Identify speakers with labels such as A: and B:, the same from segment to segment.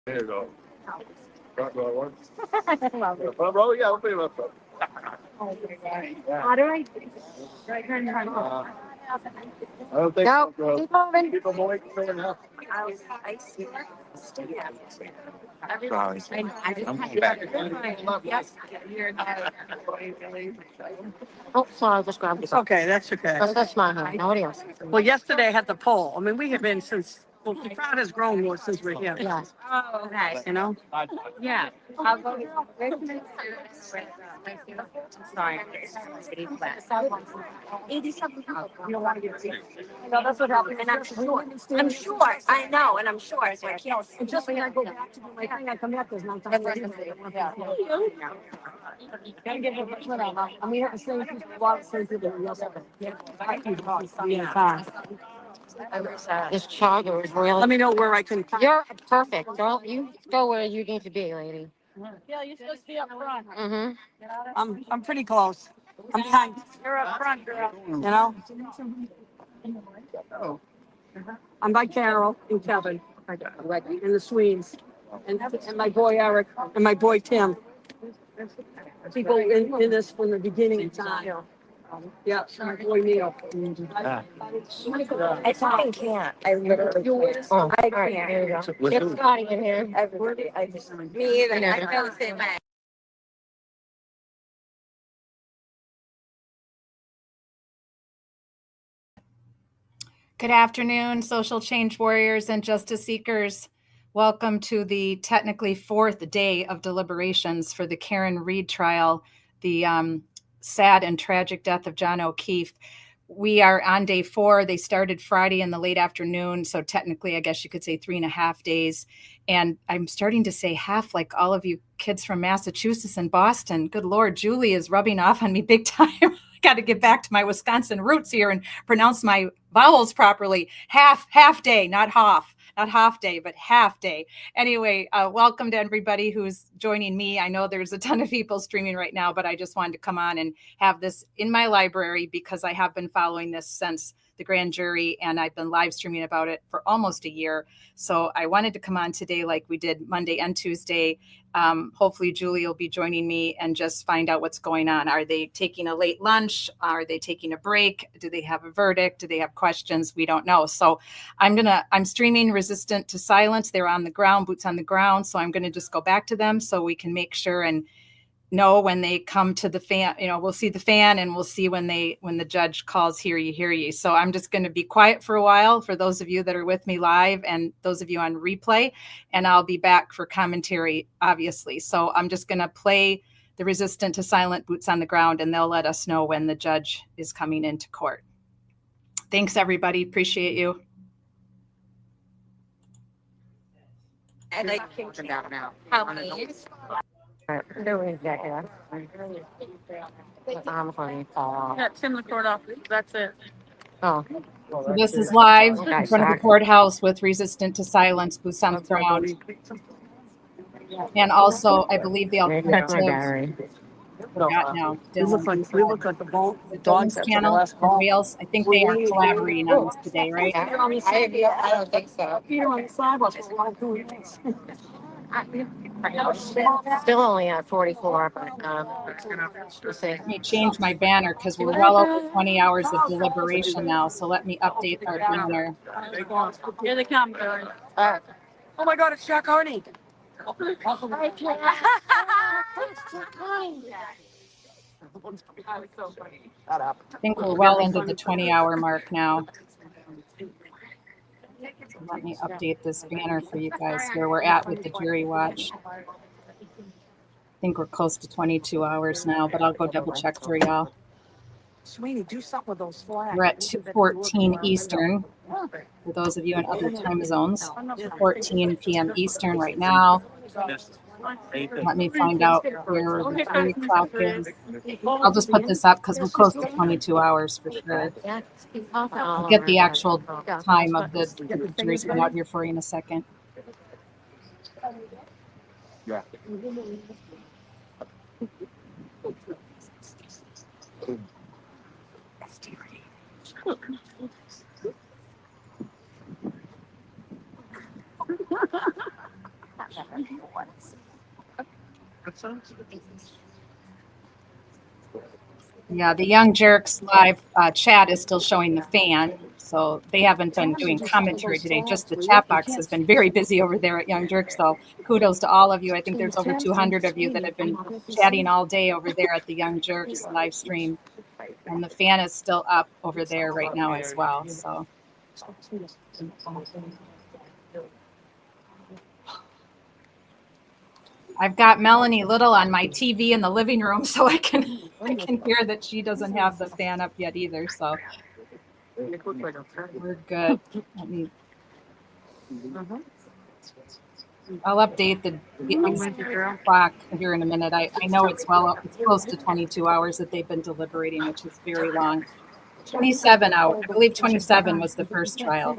A: There you go. Front row one. Front row, yeah, I'll put you up front.
B: How do I?
A: I don't think
B: No,
A: so.
B: keep moving.
A: People moving now.
B: Sorry.
A: I'm back.
B: Oh, sorry, I just grabbed it.
C: Okay, that's okay.
B: That's my hand. Nobody else.
C: Well, yesterday I had the poll. I mean, we have been since, well, the crowd has grown more since we're here.
B: Yeah.
D: Oh, okay.
C: You know?
D: Yeah. I'll go. Sorry.
B: No, that's what happened.
D: And I'm sure. I'm sure. I know, and I'm sure. So I can't.
B: And just when I go back to do my thing, I come back, there's not time. Yeah. Gotta get it, whatever. And we have the same people, a lot of same people yesterday.
C: Yeah.
B: This charger is really.
C: Let me know where I can.
B: You're perfect, girl. You go where you need to be, lady.
D: Yeah, you're supposed to be up front.
B: Mm-hmm.
C: I'm pretty close. I'm behind.
D: You're up front, girl.
C: You know? I'm by Carol and Kevin and the Swedes and my boy Eric and my boy Tim. People in this from the beginning of time. Yeah, my boy Neil.
D: I fucking can't. I literally can't.
B: Oh, all
D: I
B: right,
D: can't.
B: there you go. Get Scotty in here.
D: Everybody, I just. Me either. I feel the same way.
E: Good afternoon, social change warriors and justice seekers. Welcome to the technically fourth day of deliberations for the Karen Reed trial, the sad and tragic death of John O'Keefe. We are on day 4. They started Friday in the late afternoon, so technically, I guess you could say 3.5 days. And I'm starting to say half like all of you kids from Massachusetts and Boston. Good Lord, Julie is rubbing off on me big time. Got to get back to my Wisconsin roots here and pronounce my vowels properly. Half day, not half day, but half day. Anyway, welcome to everybody who's joining me. I know there's a ton of people streaming right now, but I just wanted to come on and have this in my library because I have been following this since the grand jury and I've been live streaming about it for almost a year. So I wanted to come on today like we did Monday and Tuesday. Hopefully Julie will be joining me and just find out what's going on. Are they taking a late lunch? Are they taking a break? Do they have a verdict? Do they have questions? We don't know. So I'm streaming Resistant to Silence. They're on the ground, boots on the ground. So I'm going to just go back to them so we can make sure and know when they come to the fan, we'll see the fan and we'll see when the judge calls, hear ye. So I'm just going to be quiet for a while for those of you that are with me live and those of you on replay, and I'll be back for commentary, obviously. So I'm just going to play the Resistant to Silent boots on the ground and they'll let us know when the judge is coming into court. Thanks, everybody. Appreciate you.
D: And I can't come down now. How many?
B: Doing that, yeah. I'm going to call.
D: Yeah, Tim the court office. That's it.
B: Oh.
E: So this is live in front of the courthouse with Resistant to Silence boots on the ground. And also, I believe the alternative. Now,
C: We look like the dogs at the
E: channel
C: last ball.
E: Wales. I think they are collaborating on this today, right?
B: I don't think so.
C: Peter on the sidewalk.
B: Still only at 44, but we'll see.
E: Let me change my banner because we're well over 20 hours of deliberation now. So let me update our banner.
D: Here they come.
B: Oh
C: my God, it's Jack Harney.
E: I think we're well into the 20-hour mark now. So let me update this banner for you guys where we're at with the jury watch. I think we're close to 22 hours now, but I'll go double check for y'all.
C: Sweeney, do something with those flags.
E: We're at 2:14 Eastern for those of you in other time zones. 14 p.m. Eastern right now. Let me find out where the jury clock is. I'll just put this up because we're close to 22 hours for sure. I'll get the actual time of the jury's coming out here for you in a second.
A: Yeah.
E: Yeah, the Young Jerks live chat is still showing the fan, so they haven't been doing commentary today. Just the chat box has been very busy over there at Young Jerks. So kudos to all of you. I think there's over 200 of you that have been chatting all day over there at the Young Jerks live stream, and the fan is still up over there right now as well. So. I've got Melanie Little on my TV in the living room, so I can hear that she doesn't have the fan up yet either. So we're good. I'll update the clock here in a minute. I know it's it's close to 22 hours that they've been deliberating, which is very long. 27 hours. I believe 27 was the first trial.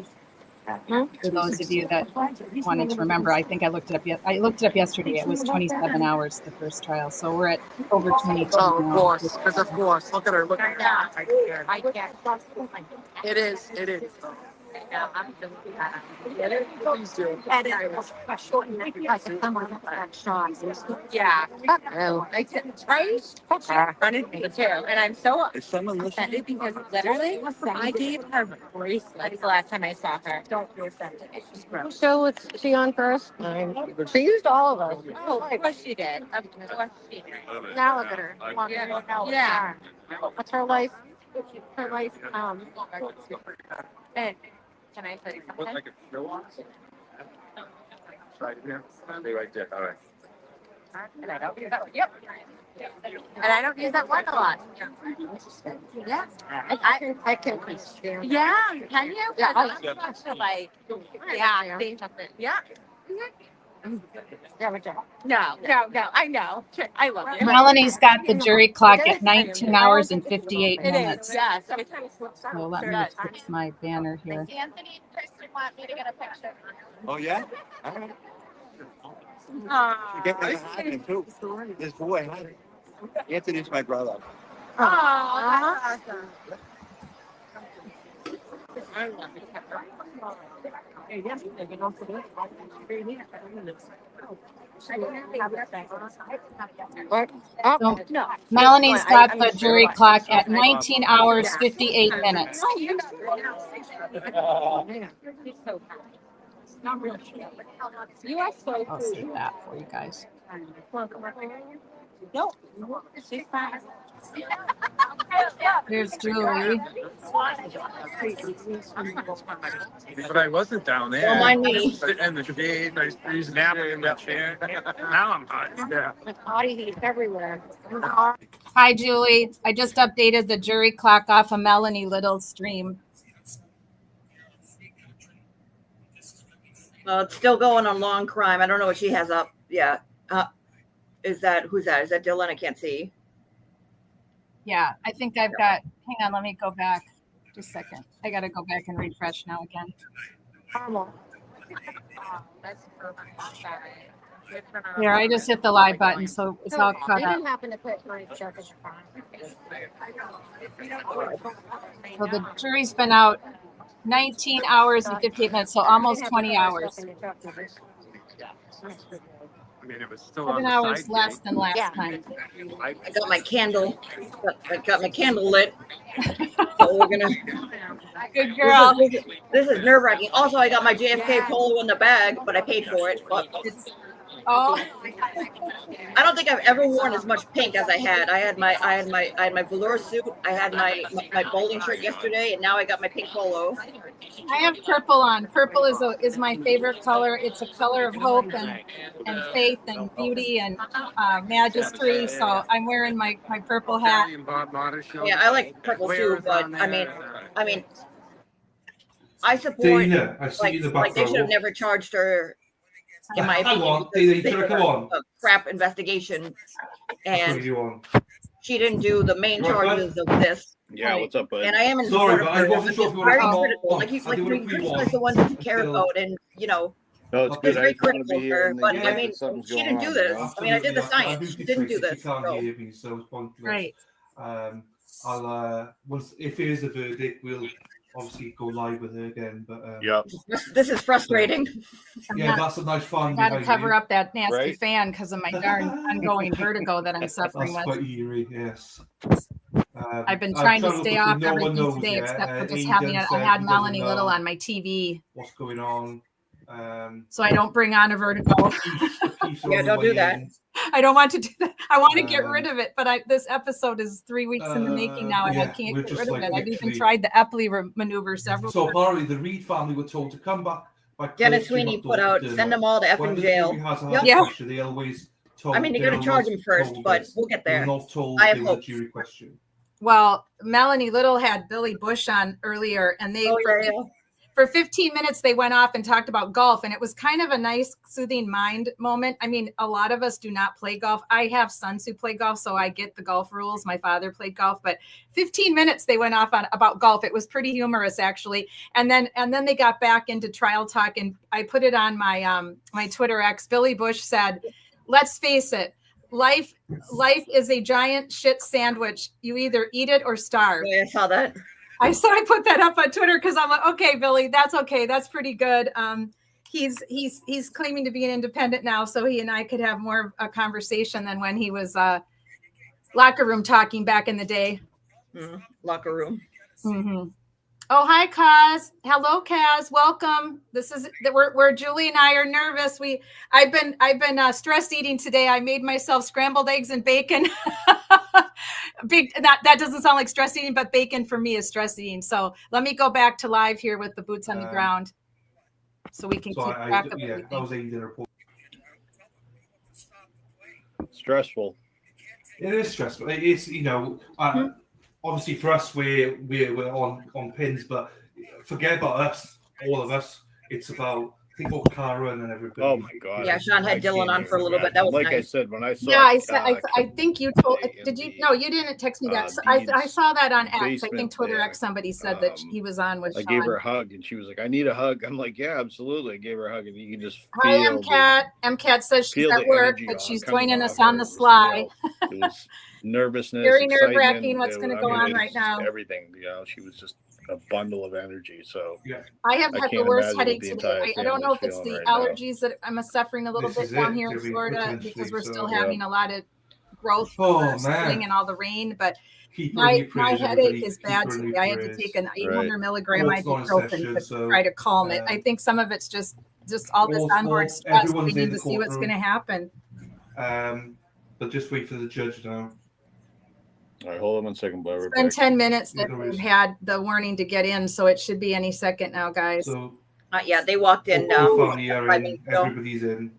E: For those of you that wanted to remember, I think I looked it up. I looked it up yesterday. It was 27 hours the first trial, so we're at over 22
A: Oh, of
E: now.
A: course, because of course. Look at her. Look at her.
D: I can't.
A: It is. It is. Please do.
D: Yeah. Oh, I couldn't right? Running me too. And I'm so offended because literally I gave her bracelets the last time I saw her. Don't be offended.
C: So is she on first? She used all of us.
D: Oh, of course she did. Of course she did.
C: Now look at her. Come on,
D: Yeah.
C: What's her life?
D: Her life, and can I tell you something?
A: Right here. Stay right there. All right.
D: And I don't use that one. Yep. And I don't use that one a lot. Yeah.
C: I can.
D: Yeah. Can you?
C: Yeah.
D: Like, yeah. Say something. Yeah.
C: Yeah, but
D: No. I know. I love you.
E: Melanie's got the jury clock at 19 hours and 58
D: It
E: minutes.
D: is. Yes.
E: So let me fix my banner here.
D: Anthony and Kristen want me to get a picture.
A: Oh yeah. All right.
D: Aww.
A: You get me a hat too. This boy. Anthony's my brother.
D: Aww. That's awesome. I love it.
C: What?
E: So Melanie's got the jury clock at 19 hours, 58 minutes.
D: You are so
E: I'll save that for you guys.
D: Nope. She's fine.
E: Here's Julie.
A: But I wasn't down there.
C: Don't mind me.
A: Sitting in the shade, I was napping in that chair. Now I'm hot. Yeah.
C: Body heat everywhere.
E: Hi, Julie. I just updated the jury clock off of Melanie Little's stream.
B: It's still going on long crime. I don't know what she has up. Yeah. Who's that? Is that Dylan? I can't see.
E: Yeah, I think I've got, hang on, let me go back. Just a second. I got to go back and refresh now again. Here, I just hit the live button, so it's all caught up.
C: happen to put my stuff in
E: So the jury's been out 19 hours and 58 minutes, so almost 20 hours.
A: I mean, it was still
E: 7 hours less than last time.
B: I got my candle. I got my candle lit. So we're gonna.
E: Good girl.
B: This is nerve wracking. Also, I got my JFK polo in the bag, but I paid for it. But
E: Oh,
B: I don't think I've ever worn as much pink as I had. I had my velour suit. I had my bowling shirt yesterday, and now I got my pink polo.
E: I have purple on. Purple is my favorite color. It's a color of hope and faith and beauty and majesty. So I'm wearing my purple hat.
B: Yeah, I like purple too, but I mean, I support
F: Dana, I see you in the
B: like they
F: background.
B: should have never charged her. In my
F: Hang
B: opinion,
F: on,
B: because
F: Dana,
B: they
F: come
B: did
F: on.
B: a crap investigation,
F: That's what
B: and
F: you want.
B: she didn't do the main
F: Right,
B: charges of this.
G: Yeah, what's up, bud?
B: And I am in
F: Sorry,
B: support of
F: but I
B: her.
F: wasn't sure if you wanted
B: Very
F: to come
B: critical.
F: on.
B: Like you
F: I do whatever you
B: criticize
F: want.
B: the ones that you care
F: Still-
B: about, and you know,
G: No, it's
B: it's
G: good. I
B: very
G: just want to
B: critical
G: be
B: of
G: here.
B: her.
G: And
B: But
G: they
B: I
G: know
B: mean,
G: that something's
B: she
G: going
B: didn't do
G: on,
B: this.
G: you know?
B: I mean, I did the
F: Absolutely,
B: science.
F: do
B: She didn't do
F: Tracy.
B: this.
F: She can't
B: So.
F: hear me, so it's pointless.
E: Right.
F: I'll once if it is a verdict, we'll obviously go live with her again. But
A: Yeah.
B: This is frustrating.
F: yeah, that's a nice fun.
E: Got to
F: behind
E: cover
F: you.
E: up that nasty
A: Right.
E: fan because of my darn ongoing vertigo that I'm suffering
F: That's
E: with.
F: quite eerie, yes.
E: I've been trying to stay off
F: no one
E: everything
F: knows
E: today
F: yet.
E: except for just
F: Aidan
E: having it. I
F: said
E: had
F: he doesn't
E: Melanie Little
F: know
E: on my TV,
F: what's going on.
E: so I don't bring on a vertigo.
F: The Chiefs are
B: Yeah,
F: on the
B: don't
F: way
B: do that.
F: in.
E: I don't want to do that. I want to get rid of it, but this episode is 3 weeks in the making now, and I
F: Yeah,
E: can't
F: we're
E: get
F: just
E: rid of
F: like
E: it. I've even
F: literally-
E: tried the Epley maneuver several
F: So
E: times.
F: apparently the Reed family were told to come back by
B: Dennis
F: Jim
B: Sweeney
F: McDowell
B: put out,
F: dinner.
B: send them all to
F: When
B: effing
F: the
B: jail.
F: jury has
B: Yep.
F: a
E: Yeah.
F: question, they always told.
B: I mean, they're going to
F: they're
B: charge
F: always
B: him first,
F: told
B: but
F: this.
B: we'll get
F: They were
B: there.
F: not told
B: I have
F: there was a
B: hopes.
F: jury question.
E: Well, Melanie Little had Billy Bush on earlier, and they
B: Oh, yeah.
E: for 15 minutes they went off and talked about golf, and it was kind of a nice soothing mind moment. I mean, a lot of us do not play golf. I have sons who play golf, so I get the golf rules. My father played golf, but 15 minutes they went off on about golf. It was pretty humorous, actually. And then they got back into trial talk, and I put it on my my Twitter X. Billy Bush said, let's face it, life is a giant shit sandwich. You either eat it or starve.
B: Yeah, I saw that.
E: I put that up on Twitter because I'm like, okay, Billy, that's okay. That's pretty good. He's claiming to be an independent now, so he and I could have more of a conversation than when he was locker room talking back in the day.
B: Locker room.
E: Mm-hmm. Oh, hi, Kaz. Hello, Kaz. Welcome. This is where Julie and I are nervous. I've been stress eating today. I made myself scrambled eggs and bacon. That doesn't sound like stress eating, but bacon for me is stress eating. So let me go back to live here with the boots on the ground, so we can keep track of everything.
F: That was Aidan report.
A: Stressful.
F: It is stressful. It is, obviously for us we're on pins, but forget about us, all of us. It's about think about Karen and everybody.
A: Oh my God.
B: Yeah, Sean had
A: I
B: Dylan
A: can't
B: on for a little
A: imagine.
B: bit. That was
A: like
B: nice.
A: I said when I saw.
E: Yeah, I think you told. Did you? No, you didn't text me that. I saw that on X. I think Twitter X. Somebody said that he was on with.
A: I
E: Sean.
A: gave her a hug and she was like, "I need a hug." I'm like, "Yeah, absolutely." I gave her a hug and you can just
E: Hi,
A: feel.
E: MCAT says she's
A: feel
E: at
A: the
E: work,
A: energy
E: but she's
A: coming
E: joining us
A: off
E: on
A: her.
E: the
A: It was,
E: sly.
A: it was nervousness,
E: Very
A: excitement.
E: nerve-wracking what's going to go on right now.
A: Everything, she was just a bundle of energy. So
E: I have had the
A: can't
E: worst
A: imagine what
E: headache
A: the
E: today.
A: entire
E: I don't know if
A: family's
E: it's the
A: feeling right now.
E: allergies that I'm suffering a little
F: This
E: bit down
F: is it,
E: here in
F: Jimmy,
E: Florida
F: potentially,
E: because we're still
F: so-
E: having a lot of growth
F: Oh,
E: from
F: man.
E: and all the rain. But
F: Keep her in your
E: my
F: prayers,
E: headache
F: everybody.
E: is
F: Keep
E: bad
F: her in your
E: today. I had to
F: prayers.
E: take an 800 milligram
F: Well, it's not in
E: ibuprofen
F: session,
E: to
F: so,
E: try to calm it. I think some of it's just all this onboard stress. We
F: everyone's
E: need
F: in
E: to
F: the
E: see what's going to
F: courtroom.
E: happen.
F: But just wait for the judge now.
A: All right, hold on one second, Blair.
E: It's been 10 minutes that
F: Yeah, no
E: we've
F: worries.
E: had the warning to get in, so it should be any second now, guys.
F: So
B: Yeah, they walked in.
F: all the family are
B: 5
F: in.
B: minutes ago.
F: Everybody's in.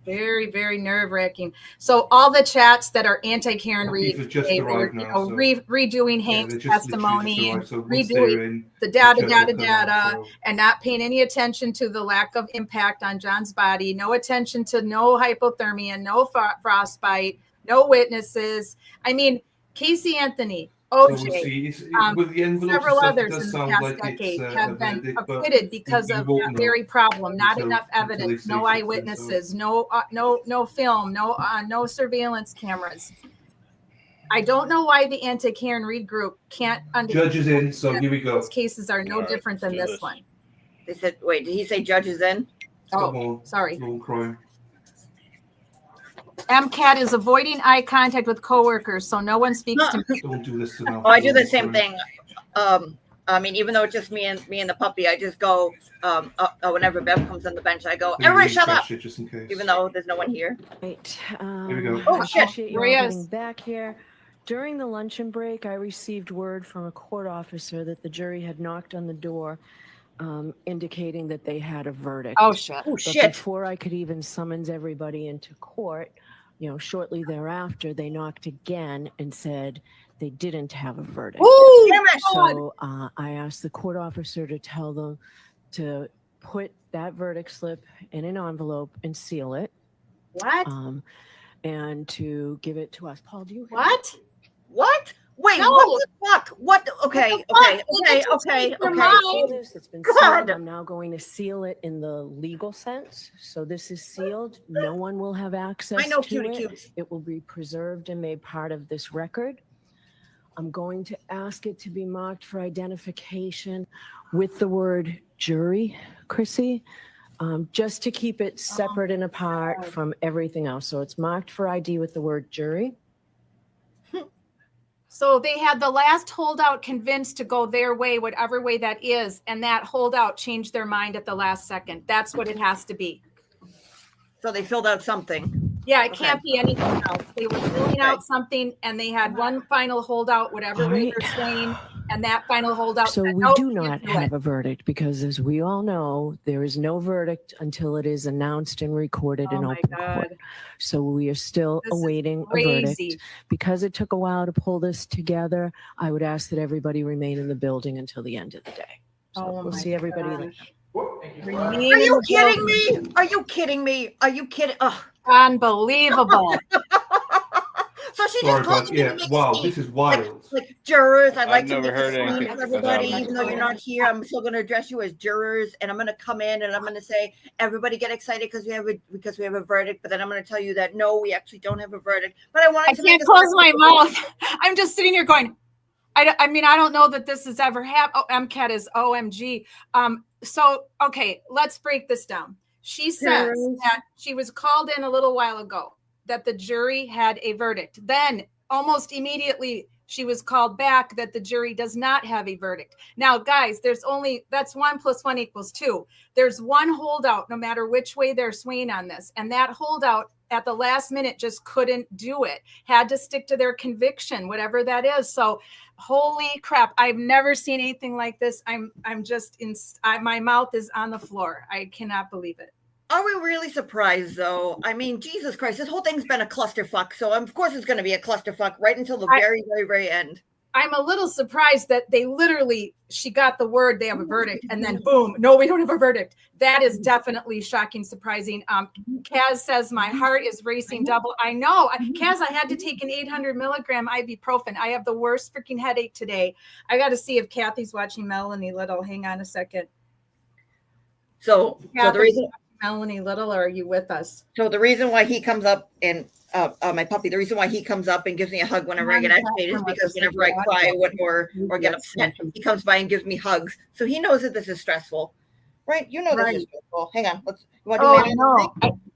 E: Very, very nerve-wracking. So all the chats that are anti-Karen
F: Well,
E: Reed,
F: people just
E: they were,
F: arrived now, so-
E: redoing
F: Yeah,
E: Hank's
F: they just
E: testimony,
F: literally
E: and
F: just arrived, so once they're
E: redoing
F: in,
E: the
F: the
E: data,
F: judge
E: data,
F: will come out,
E: data,
F: so-
E: and not paying any attention to the lack of impact on John's body, no attention to no hypothermia, no frostbite, no witnesses. I mean, Casey Anthony,
F: So we'll
E: OJ,
F: see. With the envelopes
E: several
F: and stuff, it
E: others
F: does
E: in the
F: sound
E: past
F: like
E: decade
F: it's
E: have
F: a
E: been
F: verdict, but
E: acquitted because
F: you
E: of
F: won't
E: that
F: know
E: very problem. Not
F: until-
E: enough
F: until they
E: evidence,
F: say
E: no
F: something,
E: eyewitnesses, no film, no surveillance cameras. I don't know why the anti-Karen Reed group can't understand.
F: Judge is in, so
E: that
F: here we go.
E: Those cases are no
A: All right,
E: different than
A: let's do
E: this
A: this.
E: one.
B: They said, wait, did he say judges in?
F: Come
E: Oh,
F: on.
E: sorry.
F: No crime.
E: MCAT is avoiding eye contact with coworkers, so no one speaks to me.
F: Don't do this to them.
B: Oh, I do the same thing. I mean, even though it's just me and the puppy, I just go whenever Bev comes on the bench, I go, everybody shut up,
F: Just in case.
B: even though there's no one here.
G: Right.
F: Here we go.
B: Oh,
G: I
B: shit.
G: appreciate you all
E: Maria's-
G: getting back here. During the luncheon break, I received word from a court officer that the jury had knocked on the door, indicating that they had a verdict.
E: Oh, shit.
B: Oh,
G: But
B: shit.
G: before I could even summons everybody into court, shortly thereafter, they knocked again and said they didn't have a verdict.
E: Ooh,
B: Damn it.
G: So I asked the court officer to tell them to put that verdict slip in an envelope and seal it,
E: What?
G: and to give it to us. Paul, do you have
E: What?
B: What? Wait,
E: No.
B: what the fuck? What? Okay,
E: What the fuck?
B: okay,
E: It just
B: okay,
E: changed your
B: okay.
E: mind.
G: All this, it's been
B: God.
G: sealed. I'm now going to seal it in the legal sense. So this is sealed. No one will have access
B: I know,
G: to
B: cutie
G: it.
B: cutes.
G: It will be preserved and made part of this record. I'm going to ask it to be marked for identification with the word jury, Chrissy, just to keep it separate and apart from everything else. So it's marked for ID with the word jury.
E: So they had the last holdout convinced to go their way, whatever way that is, and that holdout changed their mind at the last second. That's what it has to be.
B: So they filled out something.
E: Yeah, it can't be anything else. They were filling out something, and they had one final holdout, whatever way they're saying, and that final holdout.
G: So we do not have a verdict because, as we all know, there is no verdict until it is announced and recorded in open court. So we are still awaiting a verdict. Because it took a while to pull this together, I would ask that everybody remain in the building until the end of the day. So we'll see everybody later.
B: Are you kidding me? Are you kidding me? Are you kidding? Ugh.
E: Unbelievable.
B: So she just called me.
F: Yeah, wow, this is wild.
B: Like jurors, I'd like
H: I've
B: to
H: never heard
B: make
H: anything
B: of everybody,
H: like
B: even though you're not here. I'm still going to address you as jurors, and I'm going to come in and I'm going to say, everybody get excited because we have a verdict. But then I'm going to tell you that no, we actually don't have a verdict. But I wanted to.
E: I can't close my mouth. I'm just sitting here going. I mean, I don't know that this has ever happened. Oh, MCAT is OMG. So, okay, let's break this down. She says that she was called in a little while ago, that the jury had a verdict. Then almost immediately she was called back that the jury does not have a verdict. Now, guys, that's 1 + 1 = 2. There's one holdout, no matter which way they're swaying on this. And that holdout at the last minute just couldn't do it, had to stick to their conviction, whatever that is. So holy crap, I've never seen anything like this. I'm just my mouth is on the floor. I cannot believe it.
B: Are we really surprised, though? I mean, Jesus Christ, this whole thing's been a clusterfuck. So, of course, it's going to be a clusterfuck right until the very, very, very end.
E: I'm a little surprised that she got the word they have a verdict, and then boom, no, we don't have a verdict. That is definitely shocking, surprising. Kaz says, my heart is racing double. I know. Kaz, I had to take an 800 milligram ibuprofen. I have the worst freaking headache today. I got to see if Kathy's watching Melanie Little. Hang on a second.
B: So the reason
E: Melanie Little, or are you with us?
B: So the reason why he comes up and my puppy, the reason why he comes up and gives me a hug whenever I get agitated is because whenever I cry or get upset, he comes by and gives me hugs. So he knows that this is stressful, right? You know this is stressful. Hang on,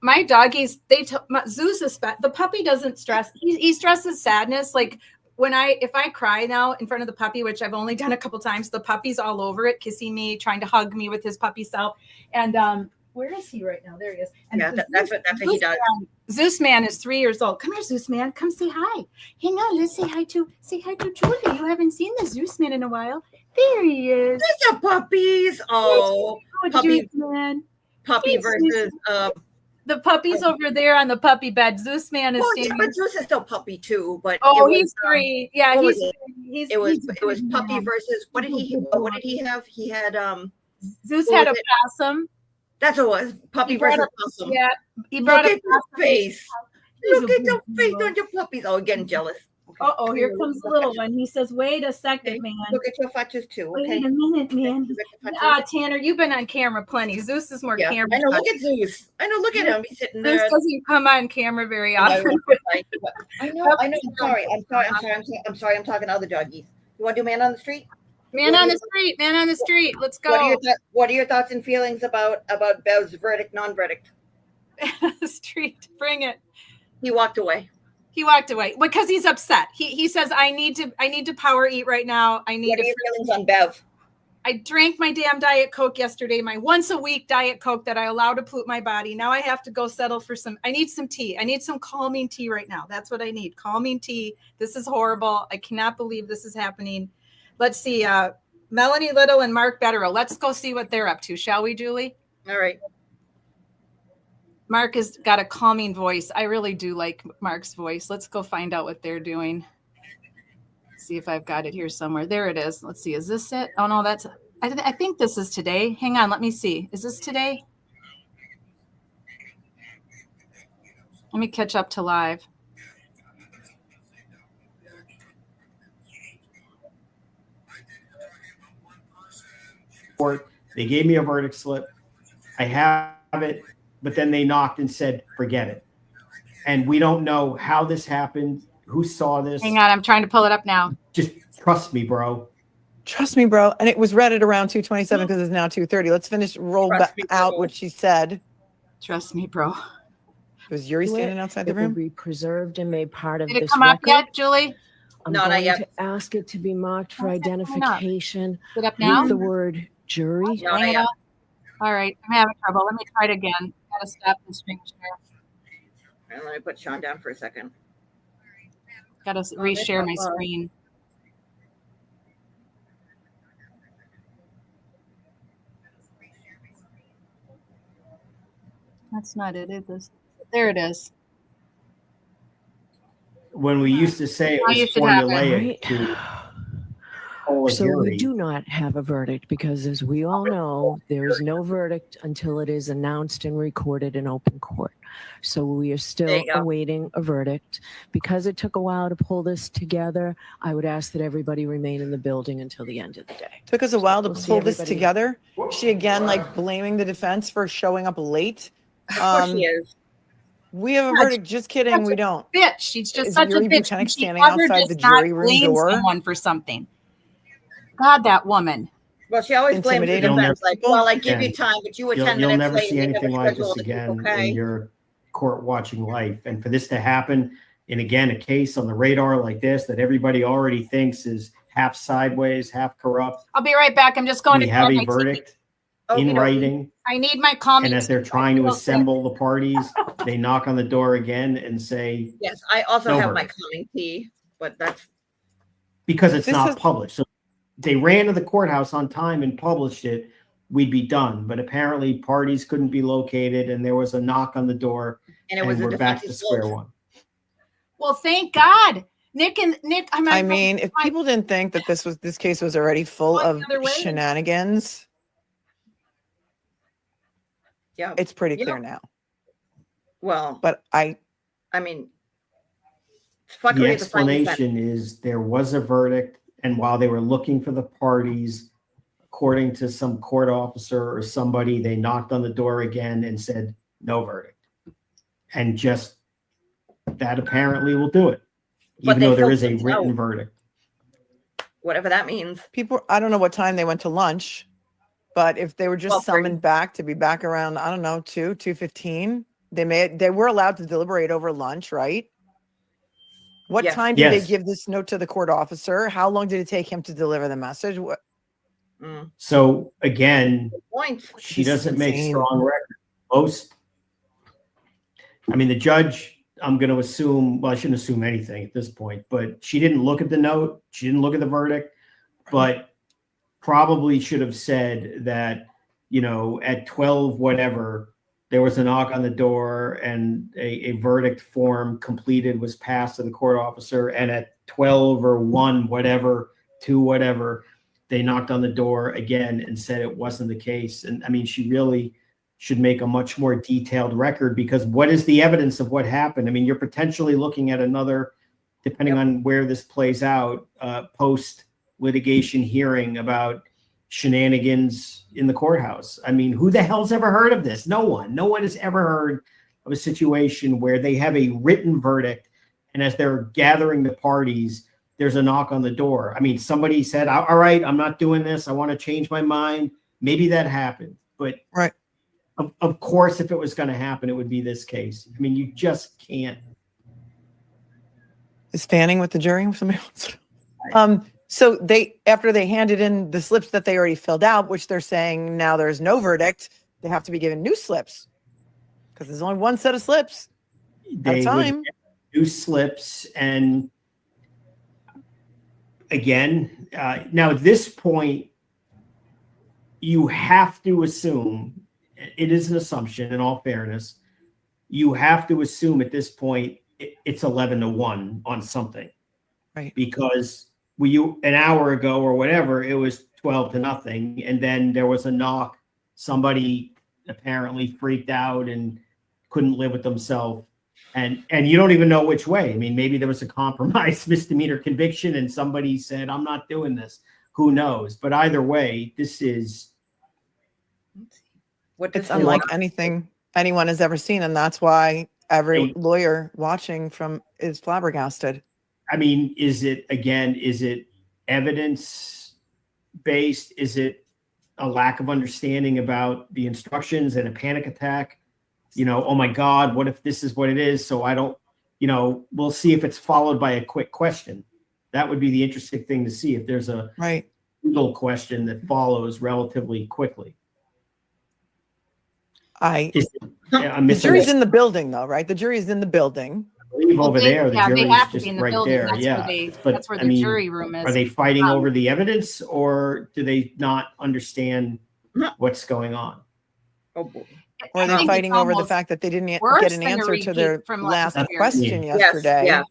E: my doggies, Zeus is the puppy doesn't stress. He stresses sadness. Like if I cry now in front of the puppy, which I've only done a couple times, the puppy's all over it, kissing me, trying to hug me with his puppy self, and where is he right now? There he is. And
B: yeah, that's what he does.
E: Zeus man is 3 years old. Come here, Zeus man. Come say hi. Hang on. Let's say hi to Julie. You haven't seen the Zeus man in a while. There he is.
B: There's the puppies. Oh,
E: puppy man.
B: Puppy versus
E: the puppy's over there on the puppy bed. Zeus man is standing.
B: Yeah, but Zeus is still puppy too. But
E: he's 3. Yeah,
B: it was puppy versus what did he have? He had
E: Zeus had a possum.
B: That's what it was. Puppy versus possum.
E: Yeah, he brought
B: Look at your face. Look at your face on your puppies. Oh, getting jealous.
E: Okay. Oh, here comes the little one. He says, "Wait a second, man.
B: Look at your fetches too." Okay.
E: Wait a minute, man. Tanner, you've been on camera plenty. Zeus is more camera.
B: I know. Look at Zeus. I know. Look at him. He's sitting there.
E: Zeus doesn't come on camera very often.
B: I know. I'm sorry. I'm sorry. I'm talking to other doggies. You want to do man on the street?
E: Man on the street. Let's go.
B: What are your thoughts and feelings about Bev's verdict, non-verdict?
E: The street, bring it.
B: He walked away
E: because he's upset. He says, I need to power eat right now. What are
B: your feelings on Bev?
E: I drank my damn Diet Coke yesterday, my once a week Diet Coke that I allow to pollute my body. Now I have to go settle for I need some tea. I need some calming tea right now. That's what I need. Calming tea. This is horrible. I cannot believe this is happening. Let's see, Melanie Little and Mark Betterill. Let's go see what they're up to, shall we, Julie?
B: All right.
E: Mark has got a calming voice. I really do like Mark's voice. Let's go find out what they're doing. See if I've got it here somewhere. There it is. Let's see. Is this it? Oh, no, I think this is today. Hang on. Let me see. Is this today? Let me catch up to live.
I: They gave me a verdict slip. I have it, but then they knocked and said, forget it. And we don't know how this happened, who saw this.
E: Hang on, I'm trying to pull it up now.
I: Just trust me, bro.
H: Trust me, bro. And it was read at around 2:27 because it's now 2:30. Let's finish roll out what she said.
E: Trust me, bro.
H: Was Yuri standing outside the
G: It will
H: room?
G: be preserved and made part of
E: Did it
G: this
E: come up
G: record.
E: yet, Julie?
G: I'm
B: No, not
G: going
B: yet.
G: to ask it to be marked for
E: Why is it coming up?
G: identification
E: Is it up now?
G: with the word jury.
B: No, not
E: Hang it
B: yet.
E: up. All right, I'm having trouble. Let me try it again. Gotta stop the screen share.
B: And let me put Sean down for a second.
E: Gotta reshare my screen. That's not it, is it? There it is.
I: When we used to say it
E: Now
I: was
E: you should have it.
I: formulaic to poll a
G: So we
I: jury,
G: do not have a verdict because, as we all know, there is no verdict until it is announced and recorded in open court. So we are still awaiting a verdict. Because it took a while to pull this together, I would ask that everybody remain in the building until the end of the day.
H: Took us a while to
G: We'll see
H: pull this
G: everybody.
H: together. She again like blaming the defense for showing up late.
B: Of course she is.
H: We have a verdict. Just kidding. We don't.
E: Bitch. She's just
H: Is
E: such
H: Yuri
E: a bitch.
H: Buchanan
E: And she
H: standing
E: ever
H: outside
E: does
H: the
E: not
H: jury room
E: blame
H: door?
E: someone for something. God, that woman.
B: Well, she always blames the
H: Intimidating
B: defense. Like, well, I give you
I: Again,
B: time, but you were 10
I: you'll
B: minutes
I: never
B: late.
I: see
B: and we
I: anything
B: never
I: like this
B: scheduled it.
I: again
B: Okay.
I: in your court watching life. And for this to happen, and again, a case on the radar like this that everybody already thinks is half sideways, half corrupt.
E: I'll be right back. I'm just going
I: We
E: to
I: have
E: grab
I: a
E: my tea.
I: verdict
B: Okey
I: in
B: dokey.
I: writing.
E: I need my calming.
I: And as they're trying to assemble the parties, they knock on the door again and say,
B: Yes, I also
I: No
B: have my
I: verdict.
B: calming tea, but that's
I: because it's
H: This
I: not
H: is-
I: published. So if they ran to the courthouse on time and published it, we'd be done. But apparently parties couldn't be located and there was a knock on the door
B: and it was
I: and
B: a
I: we're back to
B: defensive
I: square
B: slope.
I: one.
E: Well, thank God. Nick,
H: I mean, if people didn't think that this case was already full
E: Going
H: of
E: the other way.
H: shenanigans,
B: Yeah.
H: it's pretty
B: Yeah.
H: clear now.
B: Well,
H: But
B: I mean,
I: The
B: fuckery is a sign of defense.
I: explanation is there was a verdict, and while they were looking for the parties, according to some court officer or somebody, they knocked on the door again and said no verdict. And just that apparently will do it,
B: But
I: even
B: they
I: though there is a
B: filtered it
I: written
B: out.
I: verdict.
B: Whatever that means.
H: people, I don't know what time they went to lunch, but if they were just
B: 12:30.
H: summoned back to be back around, I don't know, 2:15, they were allowed to deliberate over lunch, right? What
B: Yes.
H: time did they
I: Yes.
H: give this note to the court officer? How long did it take him to deliver the message? What?
B: Mm.
I: So again,
B: Point.
I: she
H: This is
I: doesn't make
H: insane.
I: strong records. The judge, I'm going to assume, well, I shouldn't assume anything at this point, but she didn't look at the note. She didn't look at the verdict, but probably should have said that, at 12, whatever, there was a knock on the door and a verdict form completed was passed to the court officer. And at 12 or 1, whatever, 2, whatever, they knocked on the door again and said it wasn't the case. And she really should make a much more detailed record, because what is the evidence of what happened? You're potentially looking at another, depending on where this plays out, post litigation hearing about shenanigans in the courthouse. Who the hell's ever heard of this? No one has ever heard of a situation where they have a written verdict, and as they're gathering the parties, there's a knock on the door. Somebody said, all right, I'm not doing this. I want to change my mind. Maybe that happened, but
H: Right.
I: Of course, if it was going to happen, it would be this case. You just can't.
H: Is Fanning with the jury? Somebody else? So after they handed in the slips that they already filled out, which they're saying now there's no verdict, they have to be given new slips because there's only one set of slips at a
I: They
H: time.
I: would get new slips, and again, now at this point, you have to assume, it is an assumption in all fairness, you have to assume at this point it's 11-1 on something.
H: Right.
I: Because an hour ago or whatever, it was 12-0, and then there was a knock. Somebody apparently freaked out and couldn't live with themselves. And you don't even know which way. Maybe there was a compromise misdemeanor conviction and somebody said, I'm not doing this. Who knows? But either way, this is.
H: It's unlike anything anyone has ever seen. And that's why every lawyer watching is flabbergasted.
I: I mean, is it evidence based? Is it a lack of understanding about the instructions and a panic attack? Oh my God, what if this is what it is? So I don't, we'll see if it's followed by a quick question. That would be the interesting thing to see if there's a legal question that follows relatively quickly.
H: The jury's in the building though, right? The jury is in the building.
I: I believe over there, the jury is just
E: in the
I: right
E: building.
I: there.
E: That's where the jury room is.
I: Are they fighting over the evidence, or do they not understand what's going on?
H: Oh boy. Or are they fighting over the fact that they didn't get an answer to their last question yesterday?
B: Yes,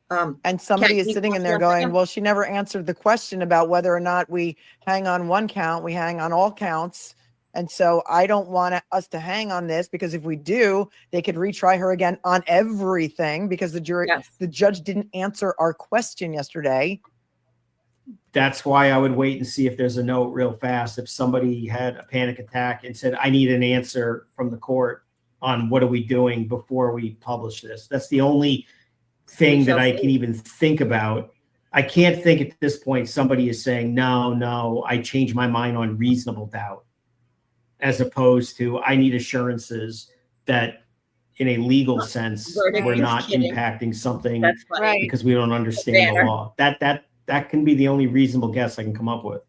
H: and somebody is sitting in there going, well, she never answered the question about whether or not we hang on one count, we hang on all counts. And so I don't want us to hang on this, because if we do, they could retry her again on everything, because the judge didn't answer our question yesterday.
I: That's why I would wait and see if there's a note real fast. If somebody had a panic attack and said, I need an answer from the court on what are we doing before we publish this. That's the only thing that I can even think about. I can't think at this point somebody is saying, no, I changed my mind on reasonable doubt, as opposed to I need assurances that in a legal sense, we're not impacting something because we don't understand the law. That can be the only reasonable guess I can come up with.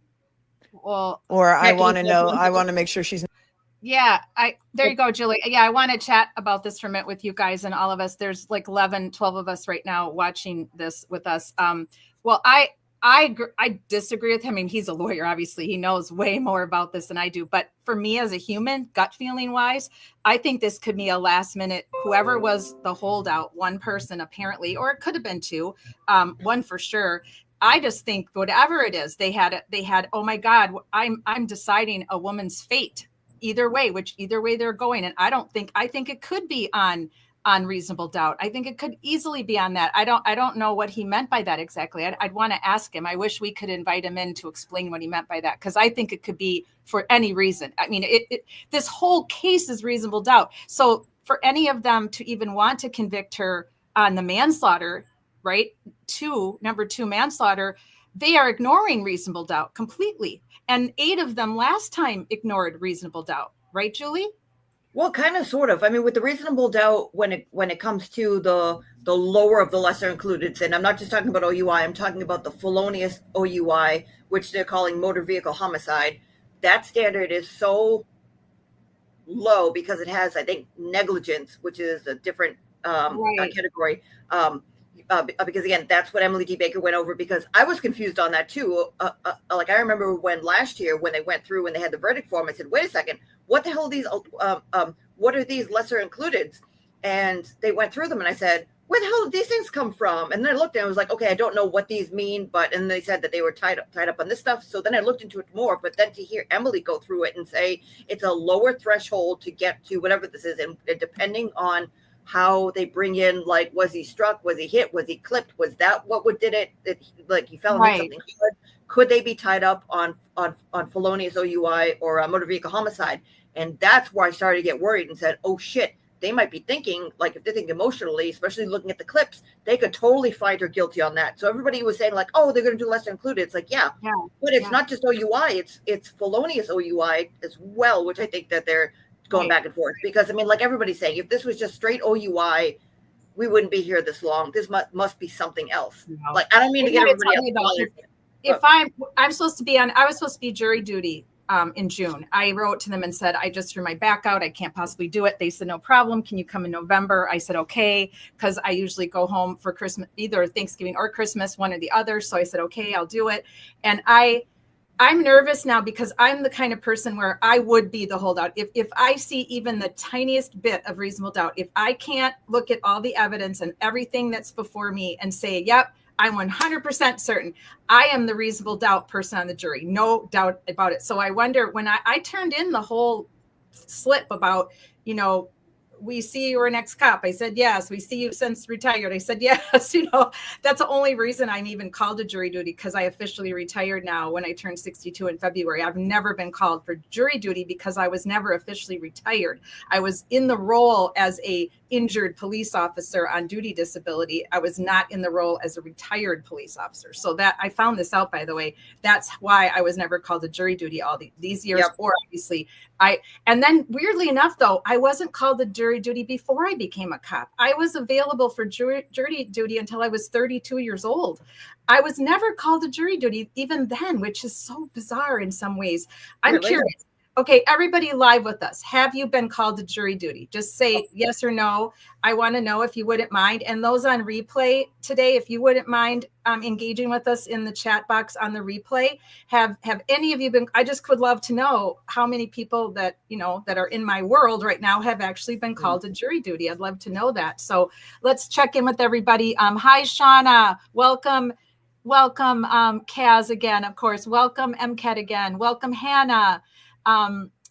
E: Well,
H: or I want to make sure she's.
E: Yeah, there you go, Julie. Yeah, I want to chat about this for a minute with you guys and all of us. There's like 11, 12 of us right now watching this with us. Well, I disagree with him. I mean, he's a lawyer, obviously. He knows way more about this than I do. But for me as a human, gut feeling wise, I think this could be a last minute, whoever was the holdout, one person apparently, or it could have been two, one for sure. I just think whatever it is, they had, oh my God, I'm deciding a woman's fate either way they're going. And I think it could be on reasonable doubt. I think it could easily be on that. I don't know what he meant by that exactly. I'd want to ask him. I wish we could invite him in to explain what he meant by that, because I think it could be for any reason. I mean, this whole case is reasonable doubt. So for any of them to even want to convict her on the manslaughter, right? Number two manslaughter, they are ignoring reasonable doubt completely. And 8 of them last time ignored reasonable doubt, right, Julie?
B: Well, kind of, sort of. I mean, with the reasonable doubt, when it comes to the lower of the lesser included sin, I'm not just talking about OUI. I'm talking about the felonious OUI, which they're calling motor vehicle homicide. That standard is so low because it has, I think, negligence, which is a different category. Because again, that's what Emily D. Baker went over, because I was confused on that too. Like I remember when last year, when they went through and they had the verdict form, I said, wait a second, what the hell are these, what are these lesser includeds? And they went through them and I said, where the hell did these things come from? And then I looked and I was like, okay, I don't know what these mean, and they said that they were tied up on this stuff. So then I looked into it more, but then to hear Emily go through it and say it's a lower threshold to get to whatever this is. And depending on how they bring in, like, was he struck? Was he hit? Was he clipped? Was that what did it? Like he fell into something hard? Could they be tied up on felonious OUI or a motor vehicle homicide? And that's where I started to get worried and said, oh shit, they might be thinking, like if they think emotionally, especially looking at the clips, they could totally find her guilty on that. So everybody was saying like, oh, they're going to do lesser included. It's like, yeah. But it's not just OUI, it's felonious OUI as well, which I think that they're going back and forth, because I mean, like everybody's saying, if this was just straight OUI, we wouldn't be here this long. This must be something else. No. Like, I don't mean to get everybody up.
E: If I'm supposed to be I was supposed to be jury duty in June. I wrote to them and said, I just threw my back out. I can't possibly do it. They said, no problem. Can you come in November? I said, okay. Cause I usually go home for Christmas, either Thanksgiving or Christmas, one or the other. So I said, okay, I'll do it. And I'm nervous now because I'm the kind of person where I would be the holdout. If I see even the tiniest bit of reasonable doubt, if I can't look at all the evidence and everything that's before me and say, yep, I'm 100% certain I am the reasonable doubt person on the jury, no doubt about it. So I wonder, when I turned in the whole slip about, we see you were an ex-cop. I said, yes. We see you since retired. I said, yes. That's the only reason I'm even called to jury duty, because I officially retired now when I turned 62 in February. I've never been called for jury duty because I was never officially retired. I was in the role as a injured police officer on duty disability. I was not in the role as a retired police officer. So that I found this out, by the way. That's why I was never called to jury duty all these years.
B: Yep.
E: Or obviously and then weirdly enough, though, I wasn't called to jury duty before I became a cop. I was available for jury duty until I was 32 years old. I was never called to jury duty even then, which is so bizarre in some ways. I'm curious. Okay, everybody live with us. Have you been called to jury duty? Just say yes or no. I want to know if you wouldn't mind. And those on replay today, if you wouldn't mind engaging with us in the chat box on the replay, have any of you been, I just would love to know how many people that, you know, that are in my world right now have actually been called to jury duty. I'd love to know that. So let's check in with everybody. Hi, Shauna. Welcome. Welcome, Kaz again, of course. Welcome, MCAT again. Welcome, Hannah.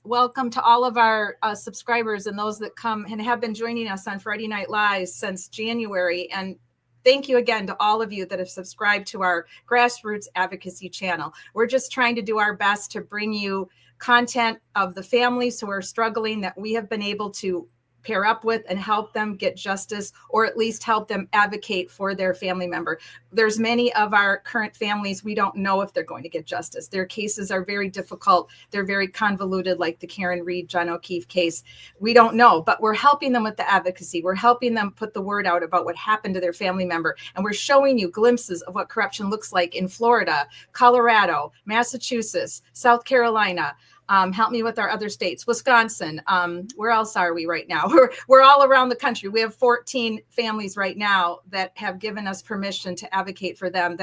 E: Welcome to all of our subscribers and those that come and have been joining us on Friday Night Live since January. And thank you again to all of you that have subscribed to our grassroots advocacy channel. We're just trying to do our best to bring you content of the families who are struggling that we have been able to pair up with and help them get justice, or at least help them advocate for their family member. There's many of our current families, we don't know if they're going to get justice. Their cases are very difficult. They're very convoluted, like the Karen Reed, John O'Keefe case. We don't know, but we're helping them with the advocacy. We're helping them put the word out about what happened to their family member. And we're showing you glimpses of what corruption looks like in Florida, Colorado, Massachusetts, South Carolina. Help me with our other states, Wisconsin. Where else are we right now? We're all around the country. We have 14 families right now that have given us permission to advocate for them.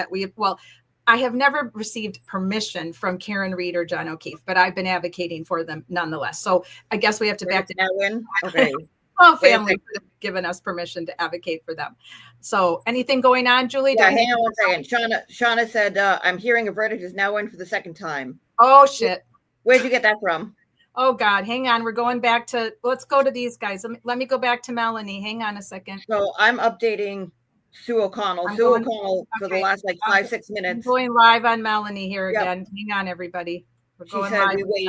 E: I have never received permission from Karen Reed or John O'Keefe, but I've been advocating for them nonetheless. So I guess we have to back to
B: that win. Okay.
E: All families have given us permission to advocate for them. So anything going on, Julie?
B: Yeah, hang on one second. Shauna said, I'm hearing a verdict is now in for the second time.
E: Oh, shit.
B: Where'd you get that from?
E: Oh, God. Hang on. We're going back to, let's go to these guys. Let me go back to Melanie. Hang on a second.
B: So I'm updating Sue O'Connell. Sue O'Connell for the last 5-6 minutes.
E: I'm going live on Melanie here again. Hang on, everybody. We're going live.
B: We wait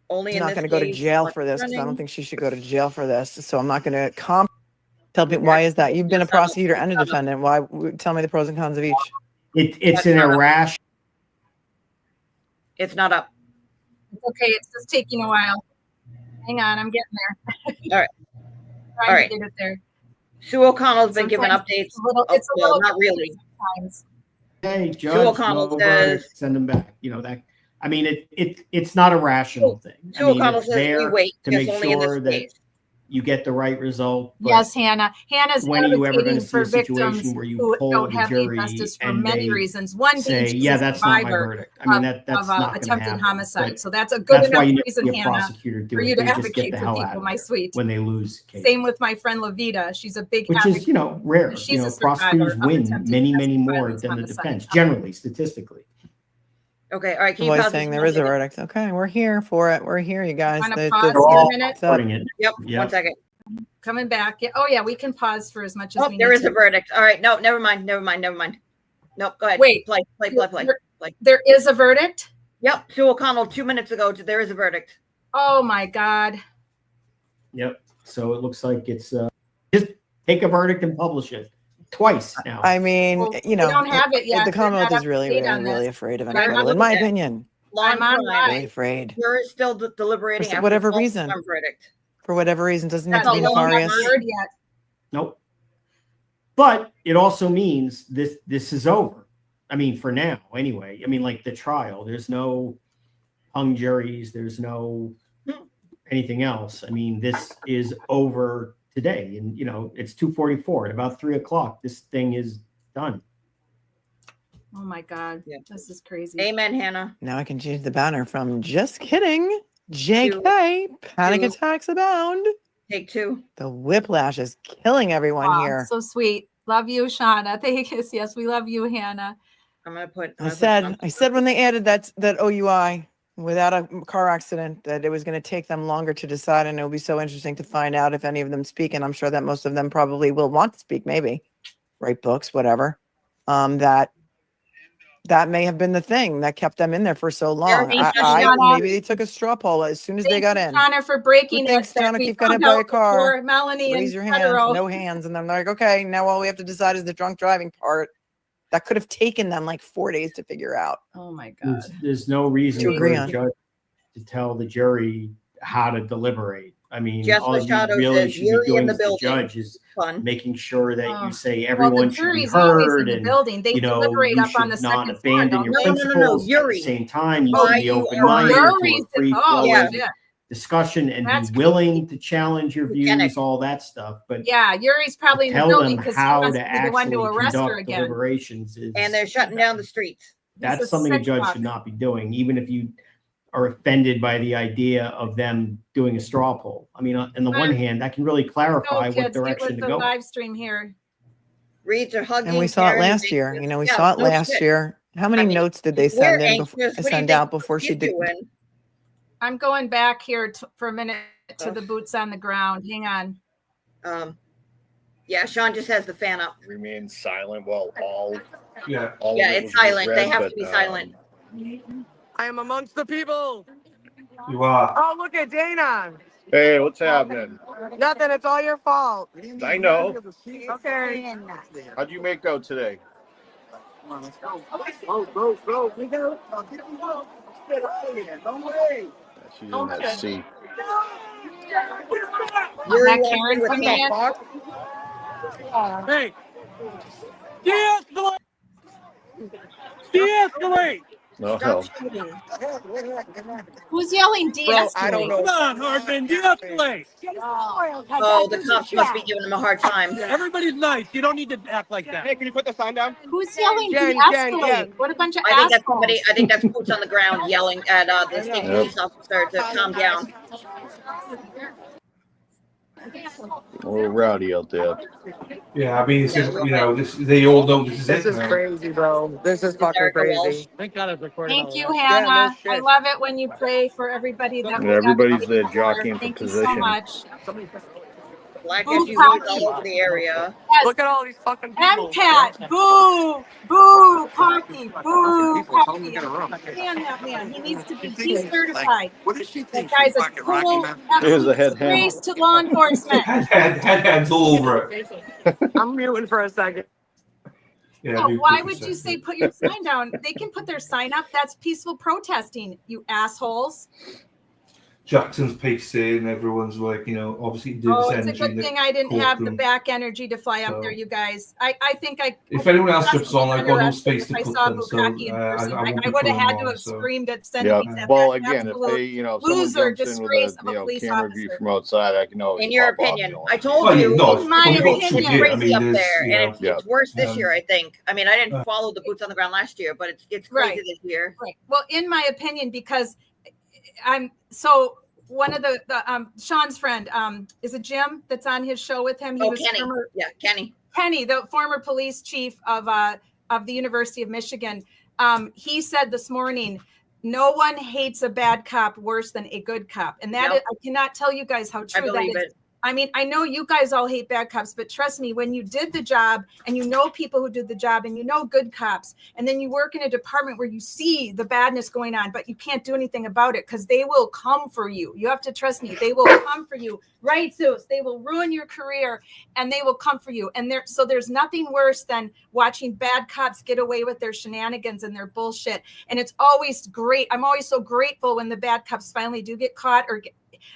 B: only.
H: I'm not going to go to jail for this because I don't think she should go to jail for this. So I'm not going to tell me why is that? You've been a prosecutor and a defendant. Why? Tell me the pros and cons of each.
I: It's an irrational.
B: It's not up.
E: It's okay. It's just taking a while. Hang on. I'm getting there.
B: All right.
E: Trying to get it there.
B: Sue O'Connell's been giving updates.
E: It's a little
B: not really.
E: Sometimes.
I: Hey, Judge,
B: Sue O'Connell says,
I: send them back. You know that. I mean, it's not a rational thing.
B: Sue O'Connell says we wait
I: to make sure that you get the right result.
E: Yes, Hannah. Hannah's
I: when are you ever going to see
E: for
I: a situation
E: victims
I: where you
E: who
I: poll
E: don't
I: the
E: have
I: jury
E: justice for
I: and
E: many
I: they
E: reasons. One
I: say,
E: being
I: yeah, that's not my verdict. I mean, that's not going to
E: attempted
I: happen.
E: homicide.
I: But
E: So that's a good
I: that's why
E: enough
I: you need
E: reason,
I: to be a
E: Hannah,
I: prosecutor
E: for you to advocate for people, my sweet.
I: When they lose cases.
E: Same with my friend Levita. She's a big
I: which
E: advocate.
I: is, rare.
E: She's a
I: prosecutors
E: survivor of
I: win
E: attempted
I: many more
E: violence
I: than the
E: homicide.
I: defense, generally, statistically.
B: Okay, all right.
H: The voice saying there is a verdict. Okay, we're here for it. We're here, you guys.
E: Want to pause for a minute?
B: Yep. 1 second.
E: Coming back. Yeah. Oh, yeah. We can pause for as much as we need.
B: There is a verdict. All right. No, never mind. Nope. Go ahead.
E: Wait.
B: Play.
E: There is a verdict?
B: Yep. Sue O'Connell 2 minutes ago. There is a verdict.
E: Oh my God.
I: Yep. So it looks like it's just take a verdict and publish it twice now.
H: I mean,
E: we don't have it yet.
H: The Commonwealth is really afraid of an acquittal, in my opinion.
B: Really
H: afraid.
B: You're still deliberating
H: For whatever reason.
B: Verdict.
H: For whatever reason, doesn't need to be nefarious.
I: Nope. But it also means this is over. I mean, for now, anyway. I mean, like the trial, there's no hung juries, there's no anything else. I mean, this is over today, and it's 2:44. At about 3:00, this thing is done.
E: Oh my God, this is crazy.
B: Amen, Hannah.
H: Now I can change the banner from "Just kidding." JK, panic attacks abound.
B: Take 2.
H: The whiplash is killing everyone here.
E: So sweet. Love you, Shauna. Thank you. Yes, we love you, Hannah.
B: I'm gonna put.
H: I said when they added that OUI without a car accident that it was going to take them longer to decide, and it'll be so interesting to find out if any of them speak. And I'm sure that most of them probably will want to speak, maybe write books, whatever. That that may have been the thing that kept them in there for so long.
E: Thank you,
H: I
E: Shauna.
H: maybe they took a straw poll as soon as they
E: Thank
H: got
E: you,
H: in.
E: Shauna, for
H: Who
E: breaking
H: thinks
E: it. That
H: John
E: we
H: O'Keefe got hit
E: found
H: by a
E: out
H: car?
E: before Melanie
H: Raise
E: and
H: your hand.
E: Federal.
H: No hands. And then they're like, okay, now all we have to decide is the drunk driving part. That could have taken them like 4 days to figure out.
E: Oh my God.
I: There's no reason
H: To
I: for
H: agree
I: a
H: on.
I: judge to tell the jury how to deliberate. I mean,
B: Jeff
I: all you
B: Machado
I: really
B: says
I: should be
B: Yuri in
I: doing
B: the
I: as the
B: building.
I: judge is
B: Fun.
I: making sure that you say
E: Well,
I: everyone
E: the
I: should be
E: jury's always
I: heard
E: in the
I: and,
E: building. They
I: you know,
E: deliberate
I: you
E: up on the
I: should not
E: second floor.
I: abandon your
B: No,
I: principles. At the
B: Yuri.
I: same time, you
B: Why
I: should be
B: you
I: open-minded to
E: Yuri's
I: a free
E: oh,
B: yeah.
I: flowing
E: shit.
I: discussion and
E: That's
I: be willing to challenge your
B: Mechanic.
I: views, all that stuff. But
E: Yeah, Yuri's probably in the
I: tell
E: building
I: them
E: because he
I: how
E: wants
I: to
E: to be the one to
I: actually
E: arrest her
I: conduct
E: again.
I: deliberations is
B: And they're shutting down the streets.
I: that's
E: a
I: something a
E: sick
I: judge
E: fuck.
I: should not be doing, even if you are offended by the idea of them doing a straw poll. I mean, on the one hand, that can really clarify
E: Go,
I: what
E: kids,
I: direction
E: get
I: to
E: with the
I: go.
E: live stream here.
B: Reeds are hugging.
H: And we saw it
B: Karen,
H: last
B: and
H: year.
B: they-
H: You know, we
B: yeah,
H: saw it
B: no
H: last
B: shit.
H: year. How many
B: I mean,
H: notes did they
B: we're
H: send in before,
B: anxious. What do you
H: send
B: think
H: out before she
B: she's
H: did?
B: doing?
E: I'm going back here for a minute to the boots on the ground. Hang on.
B: Yeah, Sean just has the fan up.
A: Remain silent while all
F: Yeah.
A: of
B: Yeah,
A: it
B: it's
A: was
B: silent. They
A: read,
B: have
A: but,
B: to be silent.
C: I am amongst the people.
F: You are.
C: Oh, look at Dana.
A: Hey, what's happening?
C: Nothing. It's all your fault.
A: I know.
C: Okay.
A: How'd you make out today? She's in that seat.
B: Yuri
E: That
B: wants
E: Karen
B: me with
E: coming
B: me.
E: in?
C: Hey. De-escalate. De-escalate.
A: No
B: Stop
A: hell.
B: shooting.
E: Who's yelling
C: Bro, I don't
E: de-escalate?
C: know. Come on, Hardman. De-escalate.
B: Oh, the cops must be giving him a hard time.
C: Everybody's nice. You don't need to act like that. Hey, can you put the sign down?
E: Who's yelling
C: Jen,
E: de-escalate?
C: yeah.
E: What a bunch of
B: I think that's
E: assholes.
B: somebody. I think that's boots on the ground yelling at the state
A: Yep.
B: police officer to calm down.
A: A little rowdy out there.
F: Yeah, I mean, it's just, you know, they all know this is
C: This
F: it
C: is
F: now.
C: crazy, bro. This is fucking
B: Erica
C: crazy.
B: Walsh.
C: Thank God it's recorded.
E: Thank you, Hannah. I love it when you pray for everybody that
A: And
E: we
A: everybody's there
E: advocate for.
A: jockeying for
E: Thank you so
A: position.
E: much.
B: Black
E: Boo,
B: SUVs
E: Poppy.
B: all over the area.
E: Yes,
C: Look at all these fucking people.
E: MCAT. Boo, boo, Poppy. Boo, Poppy. Stand that man. He needs to be decertified.
J: What does she
E: That
J: think?
E: guy's
J: She's
E: a
J: fucking Rocky
E: total
J: Man?
A: Here's a head ham.
E: disgrace to law enforcement.
F: Headheads all over it.
C: I'm muting for a second.
F: Yeah,
E: No,
F: do
E: why
F: take a
E: would you
F: second.
E: say put your sign down? They can put their sign up. That's peaceful protesting, you assholes.
F: Jackson's pacing, everyone's like, you know, obviously did
E: Oh,
F: this
E: it's a
F: energy
E: good
F: in the
E: thing I didn't have the
F: courtroom.
E: back energy to fly up
F: So-
E: there, you guys. I think I.
F: If anyone else trips on, I've got no
E: underestimated
F: space to
E: if I
F: put
E: saw
F: them, so
E: Bukaki in person.
F: I won't be
E: I would have
F: putting
E: had
F: them
E: to
F: on,
E: have
F: so.
E: screamed at
A: Yeah.
E: Centipede. at
A: Well,
E: that
A: again, if
E: absolute
A: they, you know, if someone
E: loser
A: jumps in with
E: disgrace
A: a,
E: of a
A: you know,
E: police
A: camera
E: officer.
A: view from outside, I can always
B: In your
A: pop up,
B: opinion,
A: you know,
B: I told
F: Well,
B: you,
F: no,
B: it's
E: my
F: we've got
E: opinion.
F: two here. I
B: crazy
F: mean,
B: up
F: there's,
B: there,
F: you
B: and
F: know,
B: it's worse this
F: um,
B: year, I think. I mean, I didn't follow the boots on the ground last year, but it's crazy
E: Right.
B: this year.
E: Right. Well, in my opinion, because I'm so one of the Sean's friend, is it Jim that's on his show with him? He was
B: Kenny.
E: former,
B: Kenny.
E: Kenny, the former police chief of the University of Michigan. He said this morning, no one hates a bad cop worse than a good cop. And that
B: Yep.
E: I cannot tell you guys how
B: I
E: true that
B: believe
E: is.
B: it.
E: I mean, I know you guys all hate bad cops, but trust me, when you did the job and you know people who did the job and you know good cops, and then you work in a department where you see the badness going on, but you can't do anything about it because they will come for you. You have to trust me. They will come for you. Right, Zeus? They will ruin your career and they will come for you. And so there's nothing worse than watching bad cops get away with their shenanigans and their bullshit. And it's always great. I'm always so grateful when the bad cops finally do get caught or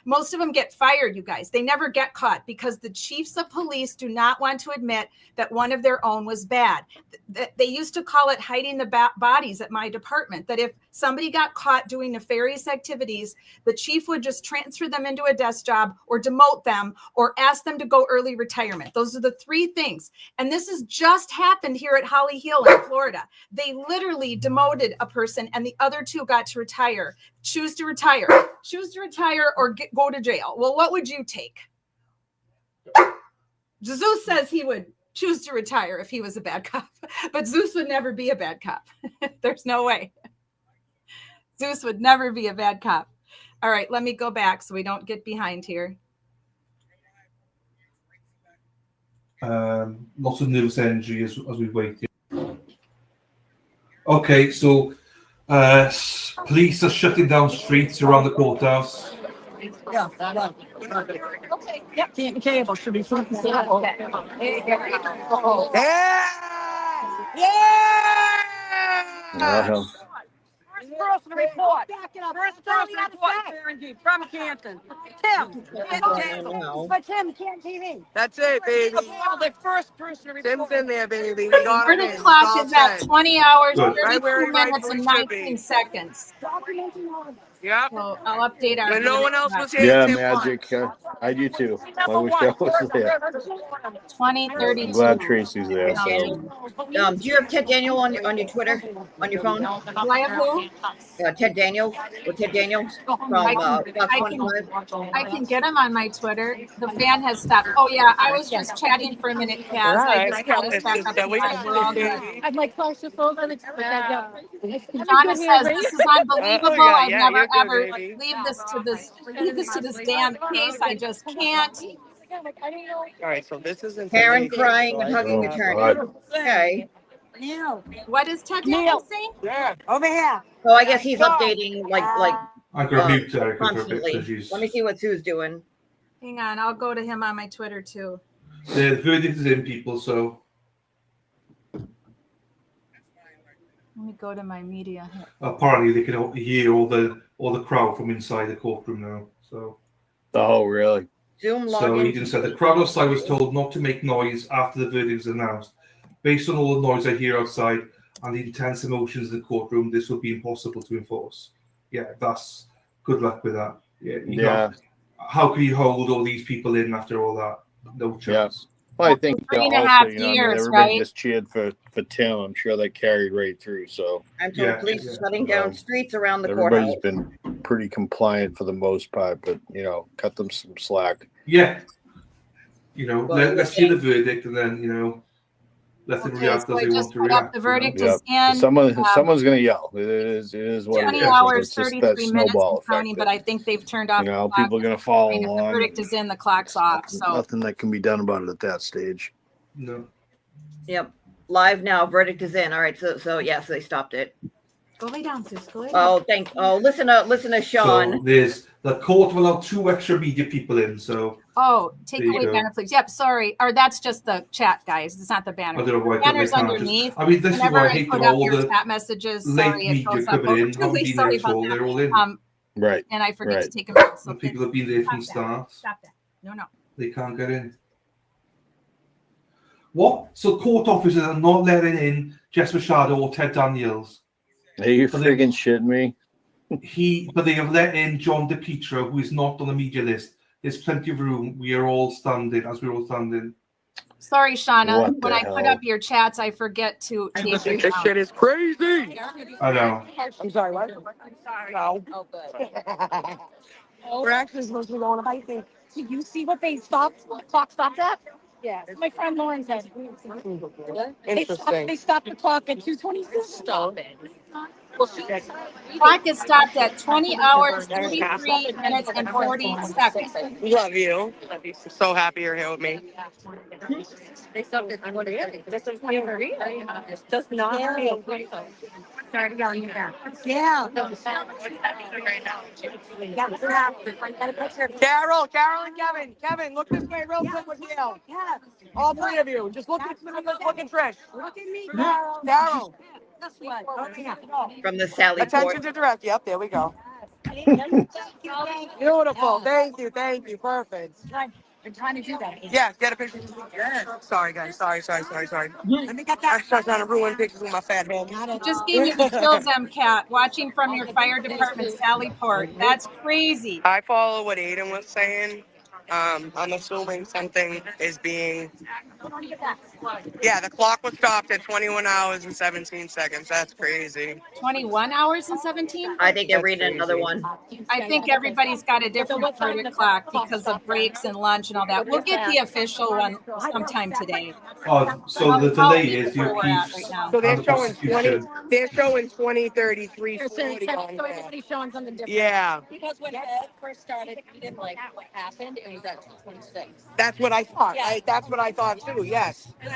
E: most of them get fired, you guys. They never get caught because the chiefs of police do not want to admit that one of their own was bad. They used to call it hiding the bodies at my department, that if somebody got caught doing nefarious activities, the chief would just transfer them into a desk job or demote them or ask them to go early retirement. Those are the three things. And this has just happened here at Holly Hill in Florida. They literally demoted a person and the other two got to retire. Choose to retire or go to jail. Well, what would you take? Zeus says he would choose to retire if he was a bad cop, but Zeus would never be a bad cop. There's no way. Zeus would never be a bad cop. All right, let me go back so we don't get behind here.
F: Lots of nervous energy as we wait. Okay, so police are shutting down streets around the courthouse.
C: Yeah. Okay. Yep. Cable should be front and center.
A: Yeah! Yeah!
C: First person report. First person report. From Canton. Tim. But Tim can't TV.
A: That's it, baby.
C: The first person report.
A: Tim's in there, baby. We got him in.
E: Verdict
A: It's
E: clock
A: all
E: is at
A: set.
E: 20 hours,
F: Good.
A: Right
E: 32
A: where he
E: minutes, and
A: rightfully should
E: 19
A: be.
E: seconds.
A: Yep.
E: So I'll update our.
A: When no one else was here,
J: Yeah,
A: Tim
J: Magic. I do too. I wish I was there.
E: 2032.
J: I'm glad Tracy's there. So.
B: Do you have Ted Daniel on your Twitter, on your phone?
E: Do I have who?
B: Ted Daniels, or Ted Daniel from Fox 25.
E: I can get him on my Twitter. The fan has stopped. Oh yeah, I was just chatting for a minute, Kaz. I just got us back up in line. We're all good.
C: I'm like claustrophobic.
E: Donna says this is unbelievable. I've never ever leave this to this damn case. I just can't.
A: All right, so this is
B: Karen crying and hugging attorney. Okay.
E: What is Ted Daniel saying?
A: Yeah, over here.
B: So I guess he's updating like
F: I could mute Erica for a bit
B: constantly.
F: because she's.
B: Let me see what Sue's doing.
E: Hang on, I'll go to him on my Twitter too.
F: The verdict is in, people. So
E: Let me go to my media.
F: apparently they can hear all the crowd from inside the courtroom now. So.
J: Oh, really?
B: Zoom
F: So
B: login.
F: Eden said the crowd outside was told not to make noise after the verdict was announced. Based on all the noise I hear outside and the intense emotions in the courtroom, this will be impossible to enforce. Yeah, that's good luck with that. Yeah.
J: Yeah.
F: How can you hold all these people in after all that? No chance.
J: Well, I think
E: 3.5
J: also,
E: years,
J: everybody
E: right?
J: just cheered for Tim. I'm sure that carried right through. So
B: I'm told
F: Yeah.
B: police shutting down streets around the
J: everybody's
B: courthouse.
J: been pretty compliant for the most part, but cut them some slack.
F: Yeah.
B: Well,
F: let's hear the verdict and then, let them
E: Okay,
F: react
E: so
F: as
E: I
F: they
E: just
F: want to
E: put up
F: react.
E: the verdict
J: Yeah.
E: is in.
J: Someone's gonna yell. It is what
E: 20
J: it is.
E: hours,
J: It's just that
E: 33 minutes
J: snowball
E: and counting,
J: effect.
E: but I think they've turned off the clock.
J: People are gonna follow
E: If the
J: along.
E: verdict is in, the clock's off. So
J: Nothing that can be done about it at that stage.
F: No.
B: Yep. Live now. Verdict is in. All right. So yes, they stopped it.
E: go lay down, sis. Go lay down.
B: Listen to Sean.
F: So there's the court will allow 2 extra media people in. So
E: Take
F: there you
E: away
F: go.
E: banner, please. Yep, sorry. Or that's just the chat, guys. It's not the
F: I
E: banner.
F: don't know why
E: Banner's
F: they can't
E: underneath.
F: I mean, this is
E: Whenever
F: why I
E: I
F: hate
E: put
F: them
E: up
F: all
E: your
F: the
E: chat messages,
F: late
E: sorry, it
F: media
E: goes up.
F: coming in.
E: Really
F: Haven't been
E: sorry
F: there at
E: about
F: all.
E: that.
F: They're all in.
J: Right.
E: And I forget to
J: Right.
E: take them out. So
F: The people have been there from the start.
E: Stop that. No.
F: They can't get in. What? So court officers are not letting in Jess Machado or Ted Daniels.
J: Are you
F: But they-
J: friggin' shitting me?
F: But they have let in John DePietro, who is not on the media list. There's plenty of room. We are all standing as we're all standing.
E: Sorry, Shauna.
J: What
E: When
J: the
E: I put
J: hell?
E: up your chats, I forget to take you
A: This
E: down.
A: shit is crazy.
F: I know.
A: I'm sorry, what? No.
C: Oh, good. We're actually supposed to be going to biking. Did you see what they stopped? The clock stopped at? Yeah. My friend Lauren said.
A: Interesting.
C: They stopped the clock at 2:26. Stop it.
E: Clock is stopped at 20 hours, 33 minutes, and 40 seconds.
A: Love you. So happy you're here with me.
C: They stopped at 20. This is 20. It does not feel good. Started yelling at them. Yeah.
A: Carol and Kevin. Kevin, look this way real quick with you. All 3 of you. Just look at Trish.
C: Look at me,
A: Carol.
B: From the Sally
A: Attention
B: Port.
A: to direct. Yep, there we go. Beautiful. Thank you. Perfect.
C: I'm trying to do that.
A: Yeah, get a picture. Sorry, guys. Sorry. Let me get that. I'm trying to ruin pictures with my fat head.
E: Just gave you the chills, MCAT, watching from your fire department, Sally Port. That's crazy.
A: I follow what Aiden was saying. I'm assuming something is being. Yeah, the clock was stopped at 21 hours and 17 seconds. That's crazy.
E: 21 hours and 17?
B: I think they're
A: That's
B: reading
A: crazy.
B: another one.
E: I think everybody's got a different verdict clock because of breaks and lunch and all that. We'll get the official one sometime today.
F: So the delay is
E: where
F: you
E: we're at
F: keep
E: right now.
A: So they're
F: and the
A: showing 20.
F: prosecution.
A: They're showing 20, 33,
C: So
A: 40 on there.
C: everybody's showing something different.
A: Yeah,
C: Because when Ed first started, he didn't like what happened. It was at 2:26.
A: that's what I thought. That's what I thought too. Yes.
C: And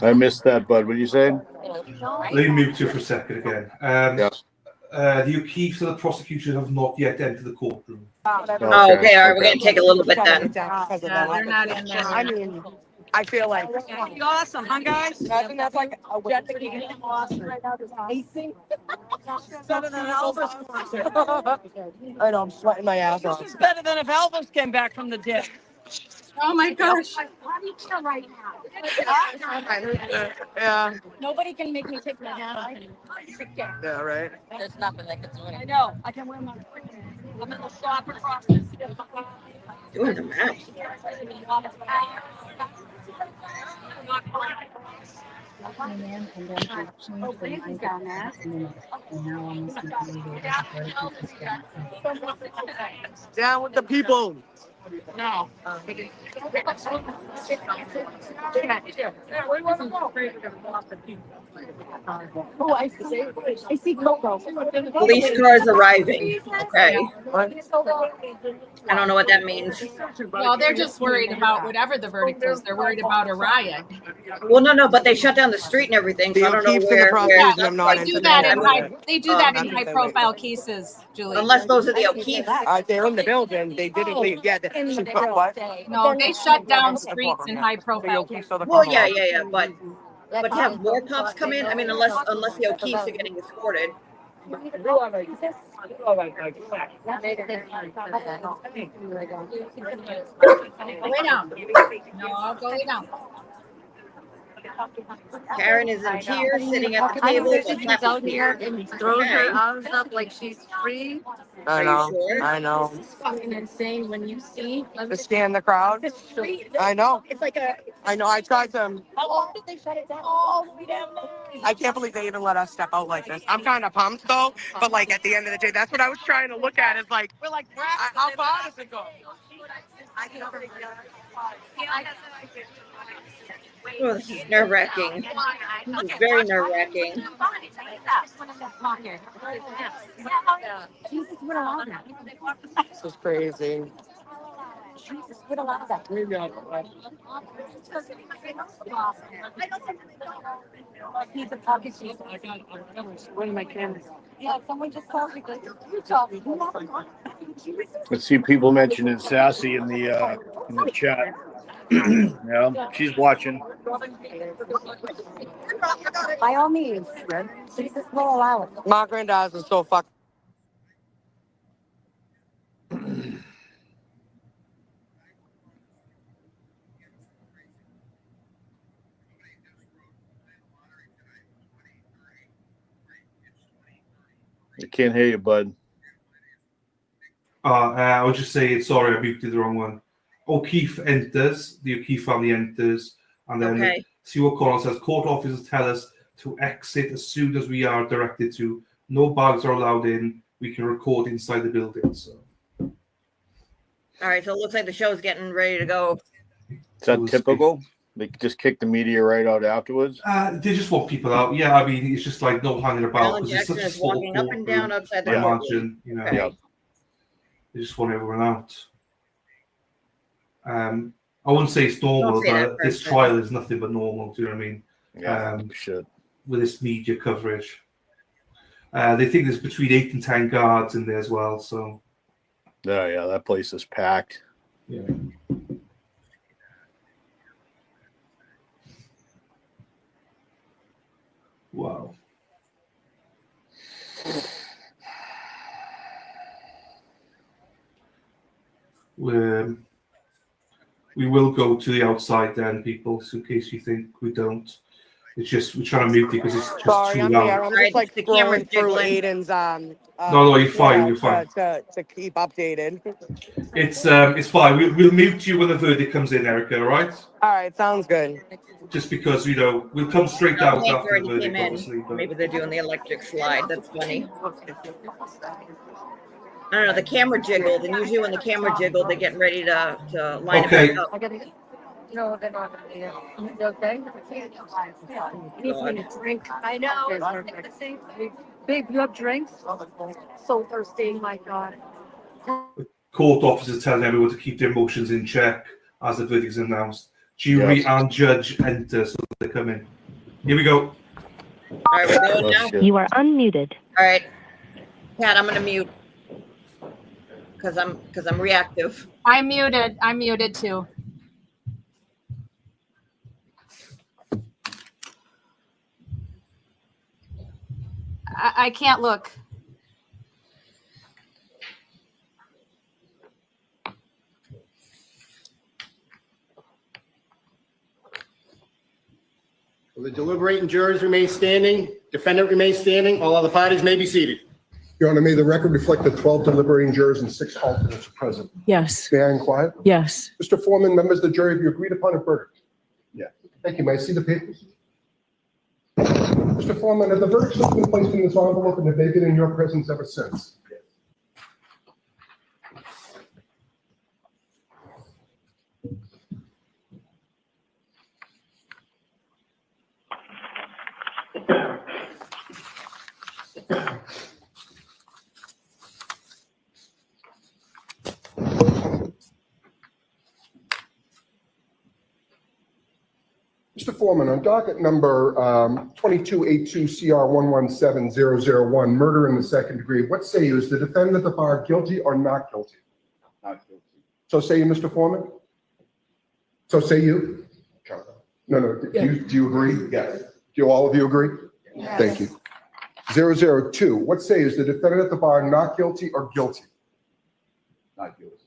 J: I missed that, bud. What are you saying?
F: Let me mute you for a second again.
J: Yeah.
F: The O'Keefes and the prosecution have not yet entered the courtroom.
B: Oh, okay. All right. We're going to take a little bit then.
E: They're not in there.
A: I mean, I feel like
C: Pretty awesome, huh, guys?
A: imagine that's like a jet ski.
C: Awesome. Better than Elvis.
A: I know I'm sweating my ass off.
C: This is better than if Elvis came back from the dead.
E: Oh my gosh.
A: Yeah.
D: Nobody can make me take my hat off.
A: Yeah. Right.
D: There's nothing they can do.
C: I know. I can wear my. I'm in the shop across the street.
B: Doing the math.
A: Down with the people.
C: No.
D: Oh, I see. I see Coco.
B: Police cars arriving. Okay. I don't know what that means.
E: Well, they're just worried about whatever the verdict is. They're worried about a riot.
B: Well, no, but they shut down the street and everything, so I don't know
A: O'Keefes and the
B: where.
A: prosecution have not
E: They do
A: entered
E: that
A: the
E: in
A: courtroom.
E: they do that in high profile cases, Julie.
B: Unless those are the O'Keefes.
A: They're in the building. They didn't leave. Yeah. What?
E: No, they shut down streets in high profile cases.
B: Well, yeah, but to have more cops come in, I mean, unless the O'Keefes are getting escorted.
E: Lay down. No, go lay down.
B: Karen is in tears, sitting at the table.
D: She's out here and throws her arms up like she's free.
A: I know. I know.
D: It's fucking insane when you see.
A: To scan the crowd. I know.
D: It's like a.
A: I know. I tried to.
D: How long did they shut it down? All the way down there.
A: I can't believe they even let us step out like this. I'm kind of pumped though, but like at the end of the day, that's what I was trying to look at. Is like,
C: We're like,
A: how far does it go?
B: Oh, this is nerve-wracking. This is very nerve-wracking.
D: Jesus would allow that.
A: This is crazy.
D: Jesus would allow that. He's a pocket cheese.
C: One of my cameras.
D: Yeah, someone just told me that you told me.
J: Let's see people mentioning Sassy in the chat. Yeah, she's watching.
D: By all means, Jesus will allow it.
A: My granddad is so fucked.
J: I can't hear you, bud.
F: I was just saying, sorry, I muted the wrong one. O'Keefe enters, the O'Keefe family enters, and then Sue O'Connell says, court officers tell us to exit as soon as we are directed to. No bags are allowed in. We can record inside the building. So.
B: All right, so it looks like the show's getting ready to go.
J: Is that typical? They just kick the media right out afterwards?
F: They just want people out. Yeah, I mean, it's just like no hanging about.
B: Alan Jackson is walking up and down outside the
F: imagine, you know, they just want everyone out. I wouldn't say it's normal, but this trial is nothing but normal. Do you know what I mean?
J: Yeah,
F: with this media coverage, they think there's between 8 and 10 guards in there as well. So,
J: yeah, that place is packed.
F: Yeah. Wow. We will go to the outside then, people, so in case you think we don't. It's just, we're trying to mute it because it's just
A: sorry,
F: too
A: I'm
F: loud.
A: here. I'm just like scrolling through Aiden's
F: no, you're fine, you're fine.
A: To keep updated.
F: It's fine. We'll mute you when the verdict comes in, Erica, all right?
A: All right, sounds good.
F: Just because, you know, we'll come straight out after the verdict, obviously. But...
B: Maybe they're doing the electric slide. That's funny. I don't know. The camera jiggled, and usually when the camera jiggled, they're getting ready to line it back up.
D: No, they're not. You okay?
C: Drink. I know. Babe, you have drinks? So thirsty, my God.
F: Court officers telling everyone to keep their emotions in check as the verdict is announced. jury and judge enter, so they come in. Here we go.
B: All right, we're going now.
K: You are unmuted.
B: All right, Pat, I'm gonna mute because I'm reactive.
E: I'm muted. I'm muted too. I can't look.
L: Will the deliberating jurors remain standing? Defendant remains standing. All other parties may be seated.
M: Your Honor, may the record reflect that 12 deliberating jurors and 6 alternates are present.
G: Yes.
M: May I inquire?
G: Yes.
M: Mr. Foreman, members of the jury, have you agreed upon a verdict? Yeah. Thank you. May I see the papers? Mr. Foreman, have the verdicts been placed in this envelope and have they been in your presence ever since? Mr. Foreman, on docket number 2282CR117001, murder in the second degree, what say you? Is the defendant at the bar guilty or not guilty? Not guilty. So say you, Mr. Foreman? So say you? No. Do you agree? Yes. Do all of you agree? Yes. Thank you. 002, what say you? Is the defendant at the bar not guilty or guilty? Not guilty.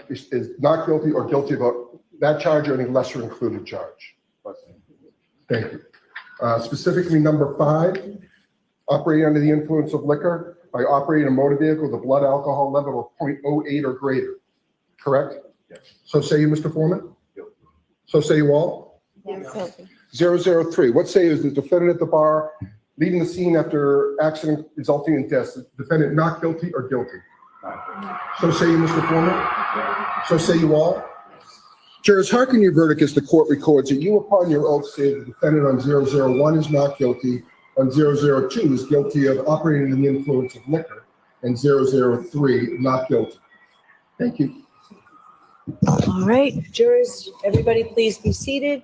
M: Is not guilty or guilty about that charge or any lesser included charge? Thank you. Specifically, number 5, operating under the influence of liquor by operating a motor vehicle with a blood alcohol level of 0.08 or greater. Correct? Yes. So say you, Mr. Foreman? Guilty. So say you all? Yes. 003, what say is the defendant at the bar leaving the scene after accident resulting in death? The defendant not guilty or guilty? Not guilty. So say you, Mr. Foreman? So say you all? Jurors, hearken your verdict as the court records that you upon your oath say the defendant on 001 is not guilty, on 002 is guilty of operating under the influence of liquor, and 003 not guilty. Thank you.
G: All right, jurors, everybody please be seated.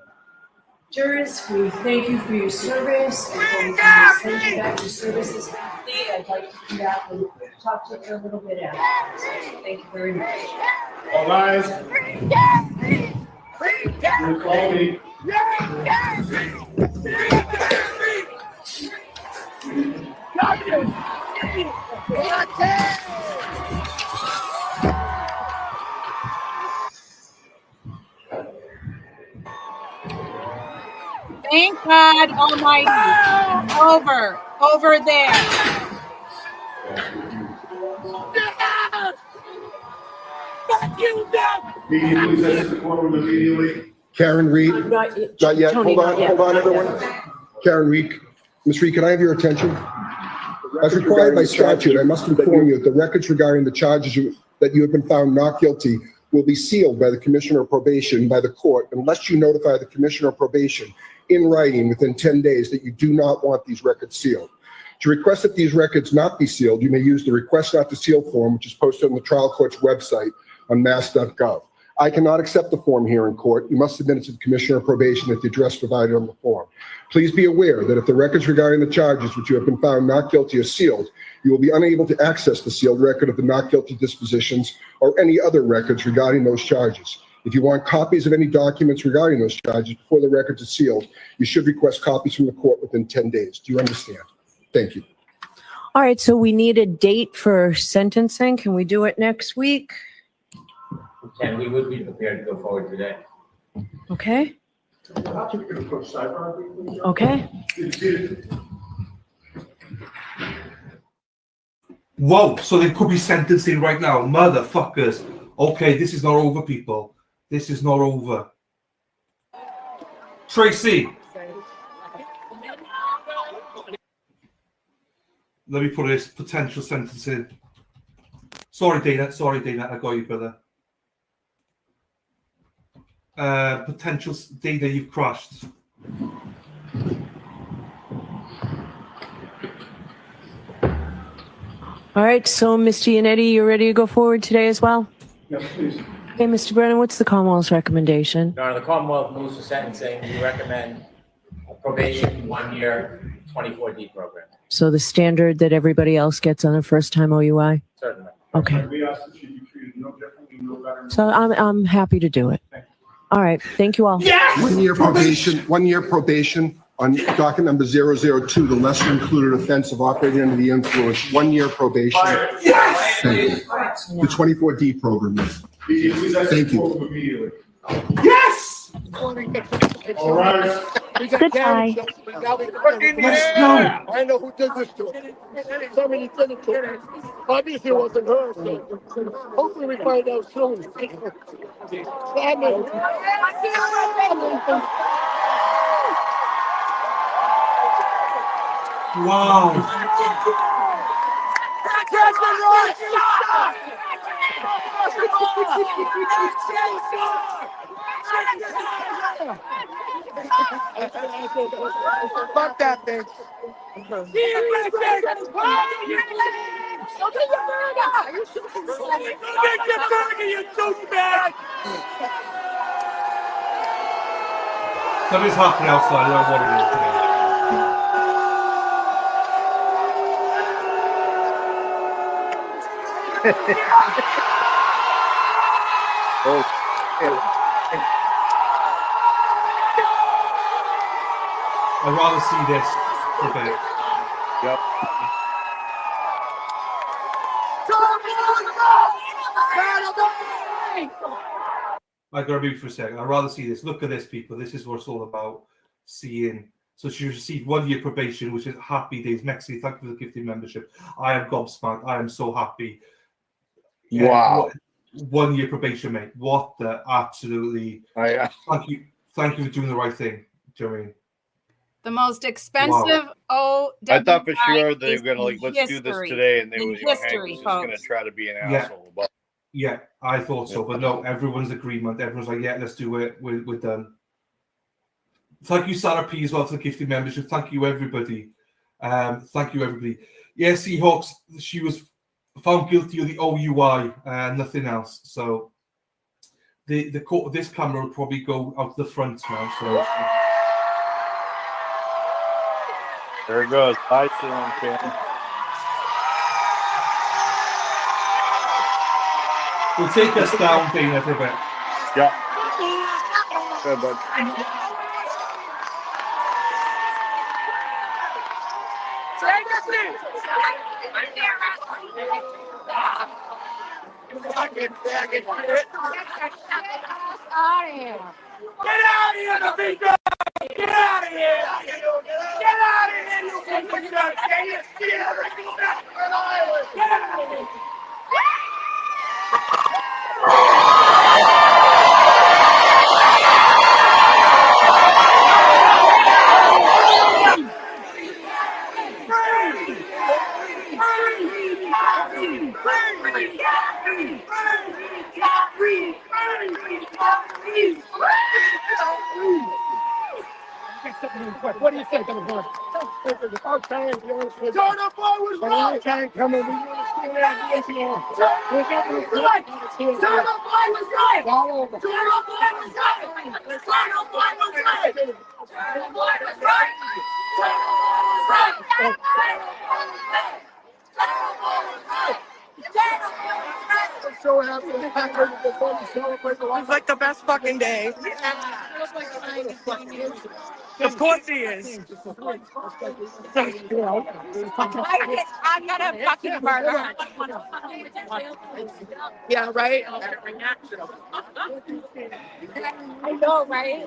G: Jurors, we thank you for your service. Before we send you back to services complete, I'd like to come back and talk to you a little bit after. Thank you very much.
L: All rise.
E: Thank God Almighty. Over there.
M: Karen Reed. Not yet.
G: Tony,
M: Hold on, everyone. Karen Reed. Ms. Reed, can I have your attention? As required by statute, I must inform you that the records regarding the charges that you have been found not guilty will be sealed by the Commissioner of Probation by the court unless you notify the Commissioner of Probation in writing within 10 days that you do not want these records sealed. To request that these records not be sealed, you may use the request not to seal form, which is posted on the trial court's website on mass.gov. I cannot accept the form here in court. You must submit it to the Commissioner of Probation at the address provided on the form. Please be aware that if the records regarding the charges which you have been found not guilty are sealed, you will be unable to access the sealed record of the not guilty dispositions or any other records regarding those charges. If you want copies of any documents regarding those charges before the records are sealed, you should request copies from the court within 10 days. Do you understand? Thank you.
G: All right, so we need a date for sentencing. Can we do it next week?
N: And we would be prepared to go forward today.
G: Okay. Okay.
F: Whoa, so they could be sentencing right now. Motherfuckers. Okay, this is not over, people. This is not over. Tracy. Let me put this potential sentencing. Sorry, Dana. I got you, brother. Potential Dana, you've crashed.
G: All right, so Ms. Giannetti, you're ready to go forward today as well?
L: Yes, please.
G: Hey, Mr. Brennan, what's the Commonwealth's recommendation?
N: Your Honor, the Commonwealth moves for sentencing. We recommend probation, 1 year, 24D program.
G: So the standard that everybody else gets on a first-time OUI?
N: Certainly.
G: Okay. So I'm happy to do it. All right. Thank you all.
M: Yes! 1 year probation, 1 year probation on docket number 002, the lesser included offense of operating under the influence. 1 year probation. Yes! Thank you. The 24D program. Thank you. Yes!
L: All right.
C: Goodbye.
L: Let's go. I know who did this to him. Somebody did it to him. Obviously, it wasn't her, so hopefully we find out soon.
F: Wow.
L: Fuck that bitch.
F: Something's happening outside. I don't know what it is. I'd rather see this. Okay.
J: Yep.
F: I gotta mute for a second. I'd rather see this. Look at this, people. This is what it's all about. Seeing. So she received 1 year probation, which is happy days. Mexi, thank you for the gifted membership. I am gobsmacked. I am so happy.
J: Wow.
F: 1 year probation, mate. What the absolutely. Thank you. Thank you for doing the right thing, Joey.
E: The most expensive
J: I thought for sure they were gonna let's do this
E: history.
J: today, and they were
E: History,
J: Hank was just gonna try to be an asshole. But
F: Yeah, I thought so, but no, everyone's agreement. Everyone's like, yeah, let's do it. We're done. Thank you, Sarah P, as well, for the gifted membership. Thank you, everybody. Thank you, everybody. Yeah, Seahawks, she was found guilty of the OUI, nothing else. So the court, this camera will probably go out the front now. So
J: there it goes. Hi, Sam.
F: we'll take us down, Dana, for a bit.
J: Yeah. Good, bud.
L: Get out of here, Navico! Get out of here! Get out of here, you fucking nuts! Get out of here! What do you think? Turner Boy was right. Turner Boy was right. So happy to
A: It's like the best fucking day. Of course he is.
D: I'm gonna fucking murder.
L: Yeah, right?
D: I know, right?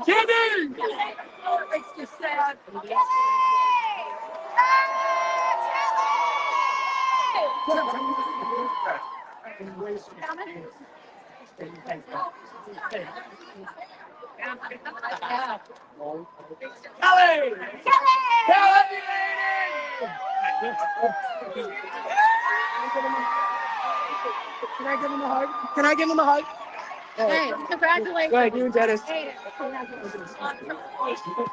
L: Jimmy!
D: Makes me sad.
L: Kelly! Can I give him a hug? Can I give him a hug?
D: Hey, congratulations.
A: Good, you did it.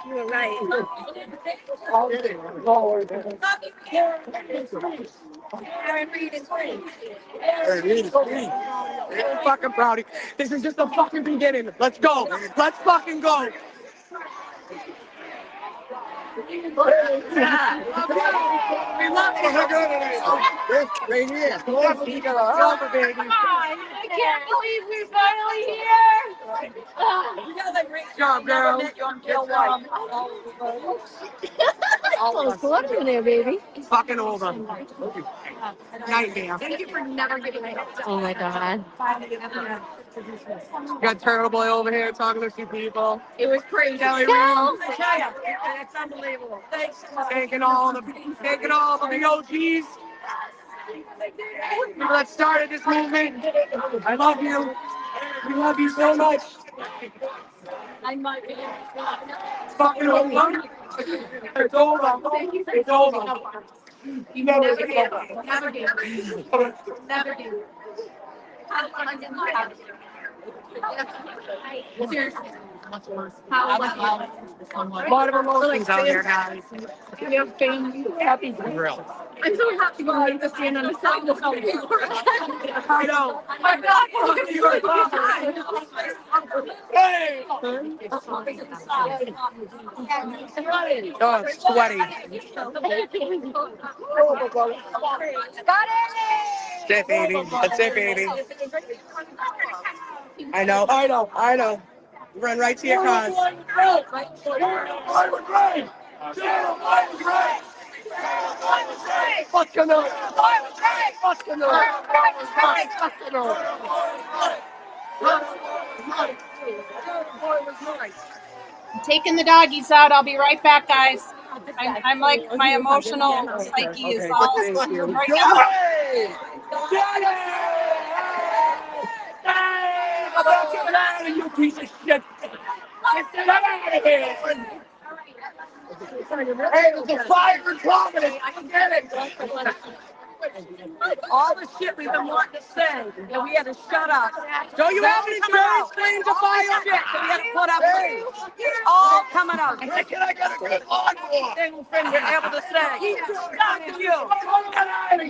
D: You were right.
A: Fucking Brownie. This is just the fucking beginning. Let's go. Let's fucking go. We love you. Right here. Over, baby.
D: I can't believe we're finally here.
A: You did a great job, girl.
D: What's in there, baby?
A: Fucking over. Nightmare.
D: Thank you for never giving me up. Oh my god.
A: Got Turtle Boy over here talking to a few people.
D: It was crazy.
A: Kelly Reed. It's unbelievable. Taking all the OGs. People that started this movement. I love you. We love you so much.
D: I might be.
A: It's fucking over. It's over. It's over.
D: You never give. Never give. Never give. Seriously. How lucky.
A: A lot of emotions out here, guys.
D: We have family. Happy. I'm so happy when we just stand on the side of the
A: I know.
D: Oh my God.
A: Hey! Oh, it's sweaty. That's it, baby. That's it, baby. I know. Run right to your cars.
E: I'm taking the doggies out. I'll be right back, guys. I'm like, my emotional psyche is all right now.
A: You piece of shit! Get out of here! Hey, there's a fire in Providence! I can get it!
C: All the shit we've been wanting to say, and we had to shut up.
A: Don't you have any experience claims of fire?
C: Shit that we had to put up with. It's all coming out.
A: Can I get a good lawnmower?
C: Thing we've been able to say. Fuck you.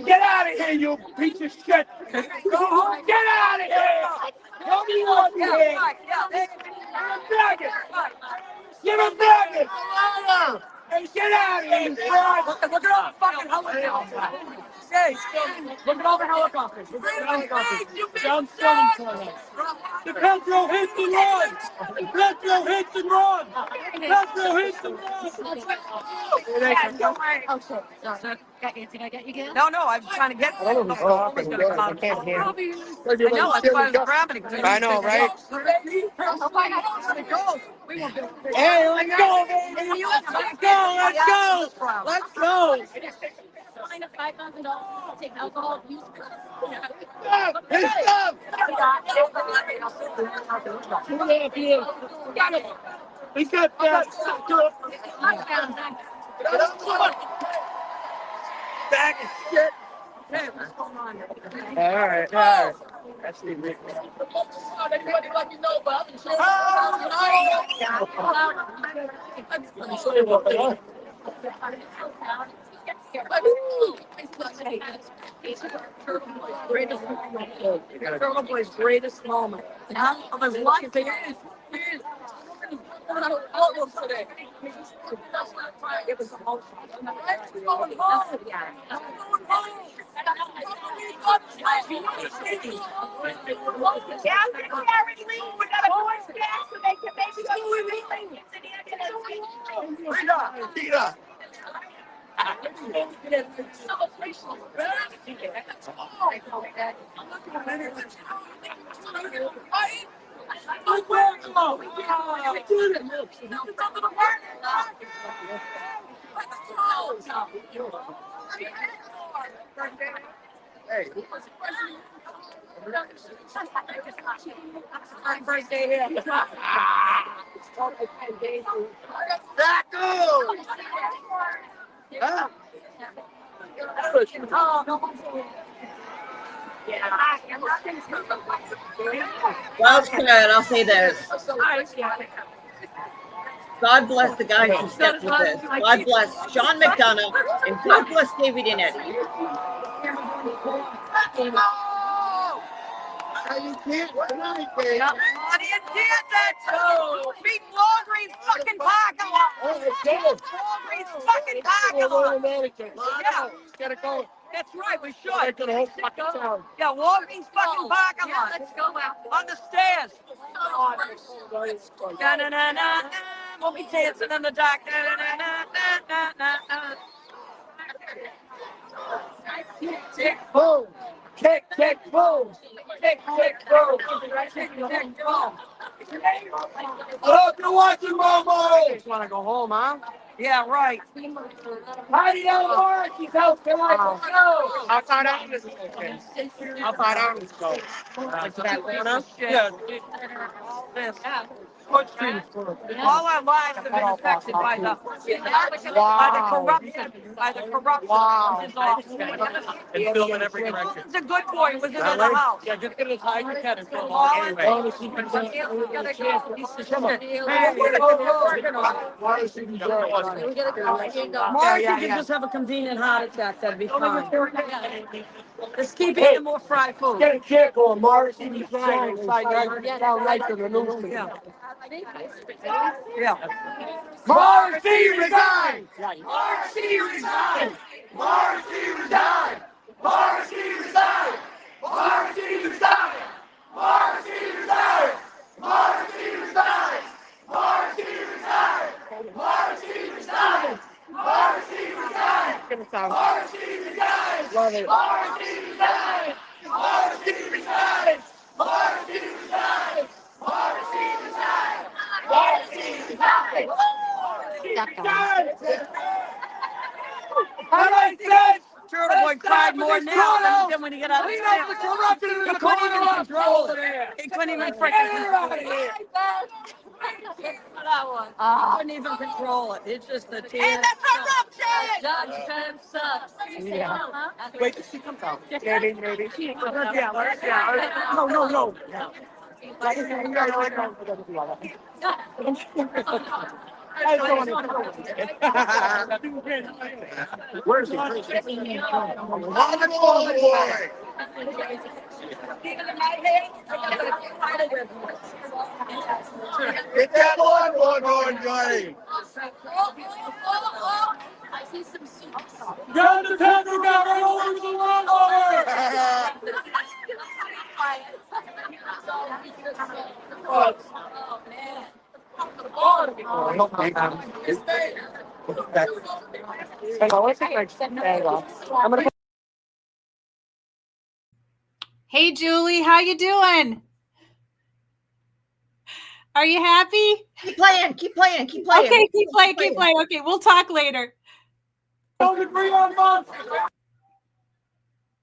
A: Get out of here, you piece of shit! Go home! Get out of here! Don't you want me here? Give him back! Hey, get out of here, you fraud!
C: Look at all the fucking helicopters. Hey, look at all the helicopters. Look at the helicopters.
A: Down 7 The Petro hits and runs! Petro hits and runs! Petro hits and runs!
D: Oh shit. Sorry. Did I get you again?
C: No, I'm trying to get
A: I don't know who's talking. I can't hear.
C: I know, that's why I was grabbing it.
A: I know, right? Hey, let's go, baby! Let's go! Let's go!
D: Find a $5,000 to take alcohol use.
A: Stop! Hey, stop! Got it! He got that! Back and shit!
C: Hey, what's going on?
A: All right. That's the ridiculous.
C: Turtle Boy's greatest moment. Of his life. It is. Today. It was emotional. I'm going home. Birthday here.
B: Well, Chad, I'll say this. God bless the guys who stepped with this. God bless Sean McDonough and God bless David and Eddie.
L: You can't tonight, baby.
C: Audience can't beat Walgreens fucking parking lot. Walgreens fucking parking lot. Yeah.
L: Gotta go.
C: That's right, we should.
L: Get to the whole fucking town.
C: Yeah, Walgreens fucking parking lot. Let's go out. On the stairs. Na na na na. We'll be dancing in the dark. Na na na na na na.
L: Kick, boom. Kick, kick, boom. Kick, kick, boom. Kick, kick, boom. I hope you're watching, Momo.
A: Just want to go home, huh?
C: Yeah, right.
L: Heidi down the Marky's house tonight. Let's go.
A: Outside out is okay. Outside out is go. Like to that corner?
C: Yeah. All our lives have been affected by the corruption.
A: Wow.
C: Which is awful.
A: And film in every direction.
C: It's a good boy was in the house.
A: Yeah, just get as high as you can and film
C: All
A: all anyway.
C: Morris, you can just have a convenient heart attack, that'd be fine. Just keep eating more fried food.
L: Get a kick on Morris. He's trying to down right to the news.
C: Yeah.
L: Morrissey resign! Morrissey resign! Morrissey resign! Morrissey resign! Morrissey resign! Morrissey resign! Morrissey resign! Morrissey resign! Morrissey resign! Morrissey resign! Morrissey resign!
A: Love it.
L: Morrissey resign! Morrissey resign! Morrissey resign! Morrissey resign! Morrissey resign! All right, kids.
C: Turtle Boy cried more now than he did when he got out of
L: Clean up the corruption in the corner of
C: He couldn't even freaking control it. He couldn't even control it. It's just the tears. And the corruption! Judge Pam sucks.
A: Yeah. Wait till she comes out. Maybe.
L: Yeah. No.
A: Where's he?
L: On the Get that one, Johnny.
D: I see some soups.
L: Got the temper got right over the lawnmower.
E: Hey, Julie, how you doing? Are you happy?
B: Keep playing.
E: Okay, keep playing. Okay, we'll talk later.
L: Don't agree on month.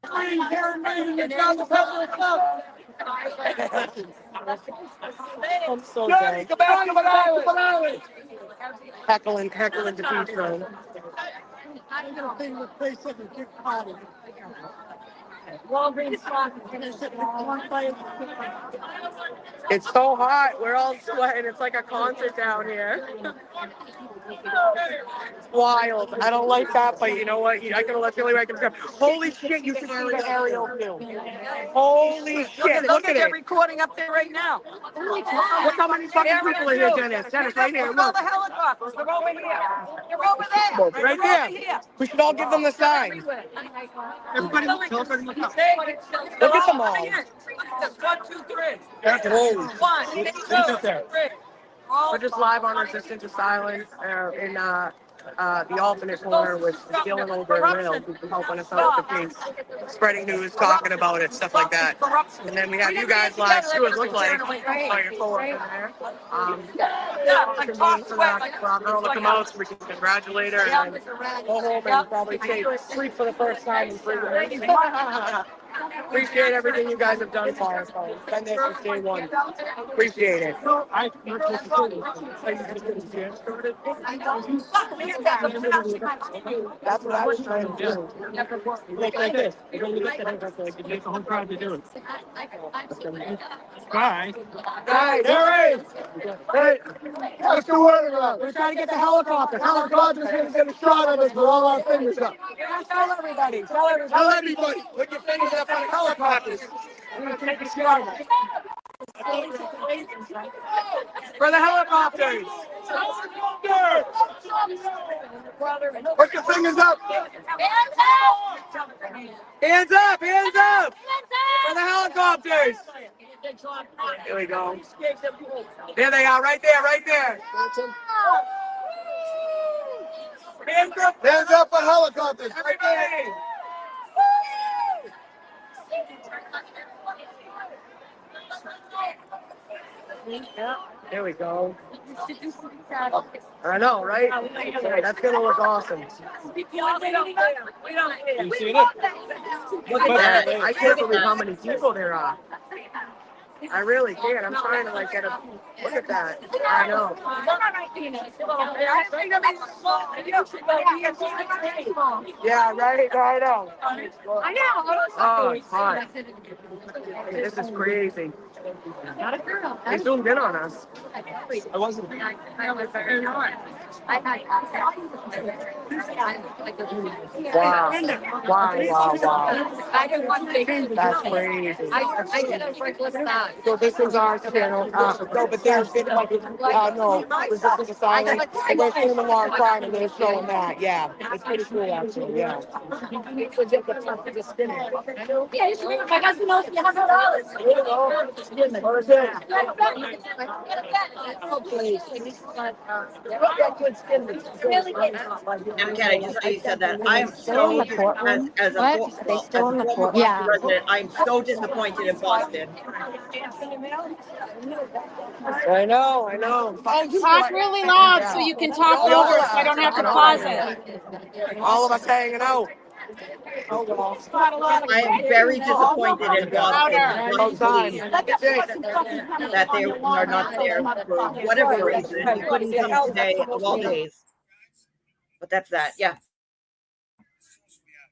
L: Karen Maiden, it's not the pepper stuff.
A: I'm so
L: Johnny,
A: good.
L: come back to Manali.
A: Heckling to Petro.
L: I'm gonna think with face up and kick party.
A: It's so hot. We're all sweating. It's like a concert down here. It's wild. I don't like that, but you know what? I can let the only way I can describe. Holy shit, you should see the aerial view. Holy shit, look at
C: They're
A: it.
C: recording up there right now.
A: Look how many fucking people are here, Dennis. Dennis, right here,
C: Look at all
A: look.
C: the helicopters. They're over here. They're over there.
A: Right
C: They're over
A: there.
C: here.
A: We should all give them the sign.
L: Everybody look up.
A: Look at them all.
C: That's 1, 2, 3.
A: That's holy.
C: 1, 2, 3.
A: We're just live on Resistance to Silence in the alternate corner with Dylan over and Rails, who's been helping us out with the case, spreading news, talking about it, stuff like that. And then we have you guys live too, it looks like. Saw your co-worker there.
C: Like top sweat.
A: For our girl to come out so we can congratulate her and then go home and probably sleep for the first time in 3 years. Appreciate everything you guys have done for us. Been there since day one. Appreciate it. That's what I was trying to do. Like this. Make the whole project do it. Bye. Hey, Harry! Hey, what's the word about? We're trying to get the helicopter. Helicopter's gonna get a shot of us with all our fingers up. Tell everybody. Tell everybody. Tell everybody. Put your fingers up on the helicopters. I'm gonna take a shot of it. For the helicopters. Put your fingers up. Hands up. Hands up. For the helicopters. Here we go. There they are, right there, right there. Hands up for helicopters. Right there. Yeah, there we go. I know, right? That's gonna look awesome. You seen it? Look at that. I can't believe how many people there are. I really can't. I'm trying to like get a look at that. I know. Yeah, right. I know. Oh, it's hot. This is crazy. They zoomed in on us. I wasn't. Wow. That's crazy.
C: I did a freakless that.
A: So this is our channel. No, but they're like, no, resistance to silence. And we're human law and crime, and they're showing that. Yeah, it's pretty cool, actually. Yeah.
C: Yeah, my husband knows me $100.
B: And Ken, I just saw you said that. I am so as a former Boston resident, I'm so disappointed in Boston.
A: I know.
E: Talk really loud so you can talk over it, so I don't have to pause it.
A: All of us hanging out.
B: I am very disappointed in Boston police that they are not there for whatever reason. You couldn't come today of all days. But that's that. Yeah.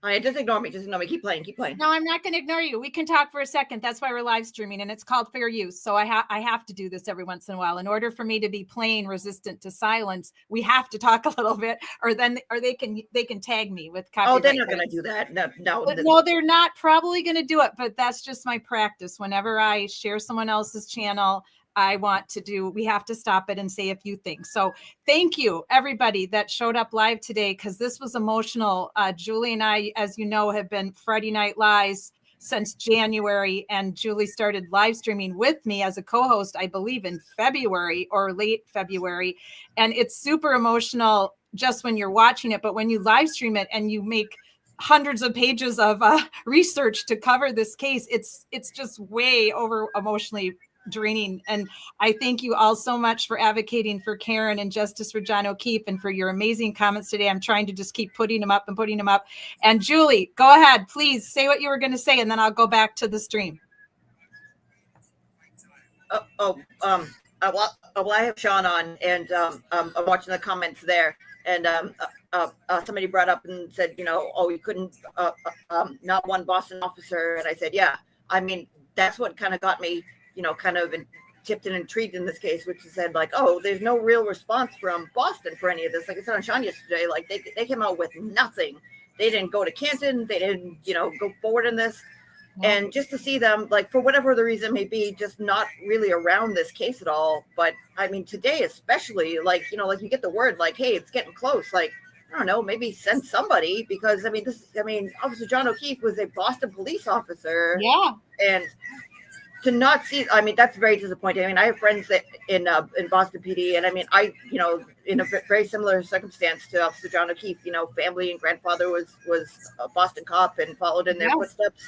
B: All right, just ignore me. Keep playing.
E: No, I'm not going to ignore you. We can talk for a second. That's why we're live streaming, and it's called fair use. So I have to do this every once in a while. In order for me to be plain resistant to silence, we have to talk a little bit, or they can tag me with copyright.
B: Oh, they're not going to do that.
E: No, they're not probably going to do it. But that's just my practice. Whenever I share someone else's channel, we have to stop it and say a few things. So thank you, everybody that showed up live today, because this was emotional. Julie and I, as you know, have been Friday Night Lives since January, and Julie started live streaming with me as a co-host, I believe in February or late February. And it's super emotional just when you're watching it, but when you live stream it and you make hundreds of pages of research to cover this case, it's just way over emotionally draining. And I thank you all so much for advocating for Karen and justice for John O'Keefe and for your amazing comments today. I'm trying to just keep putting them up. And Julie, go ahead, please say what you were going to say, and then I'll go back to the stream.
B: Well, I have Sean on, and I'm watching the comments there, and somebody brought up and said, you couldn't, not one Boston officer, and I said, yeah, I mean, that's what kind of got me, kind of tipped and intrigued in this case, which said like, oh, there's no real response from Boston for any of this. Like I said on Sean yesterday, like they came out with nothing. They didn't go to Canton. They didn't, go forward in this. And just to see them, like, for whatever the reason may be, just not really around this case at all. But I mean, today, especially, like, like you get the word like, hey, it's getting close. Like, I don't know, maybe send somebody, because Officer John O'Keefe was a Boston police officer.
E: Yeah.
B: And to not see, I mean, that's very disappointing. I mean, I have friends that in Boston PD, and I mean, in a very similar circumstance to Officer John O'Keefe, family and grandfather was a Boston cop and followed in their footsteps.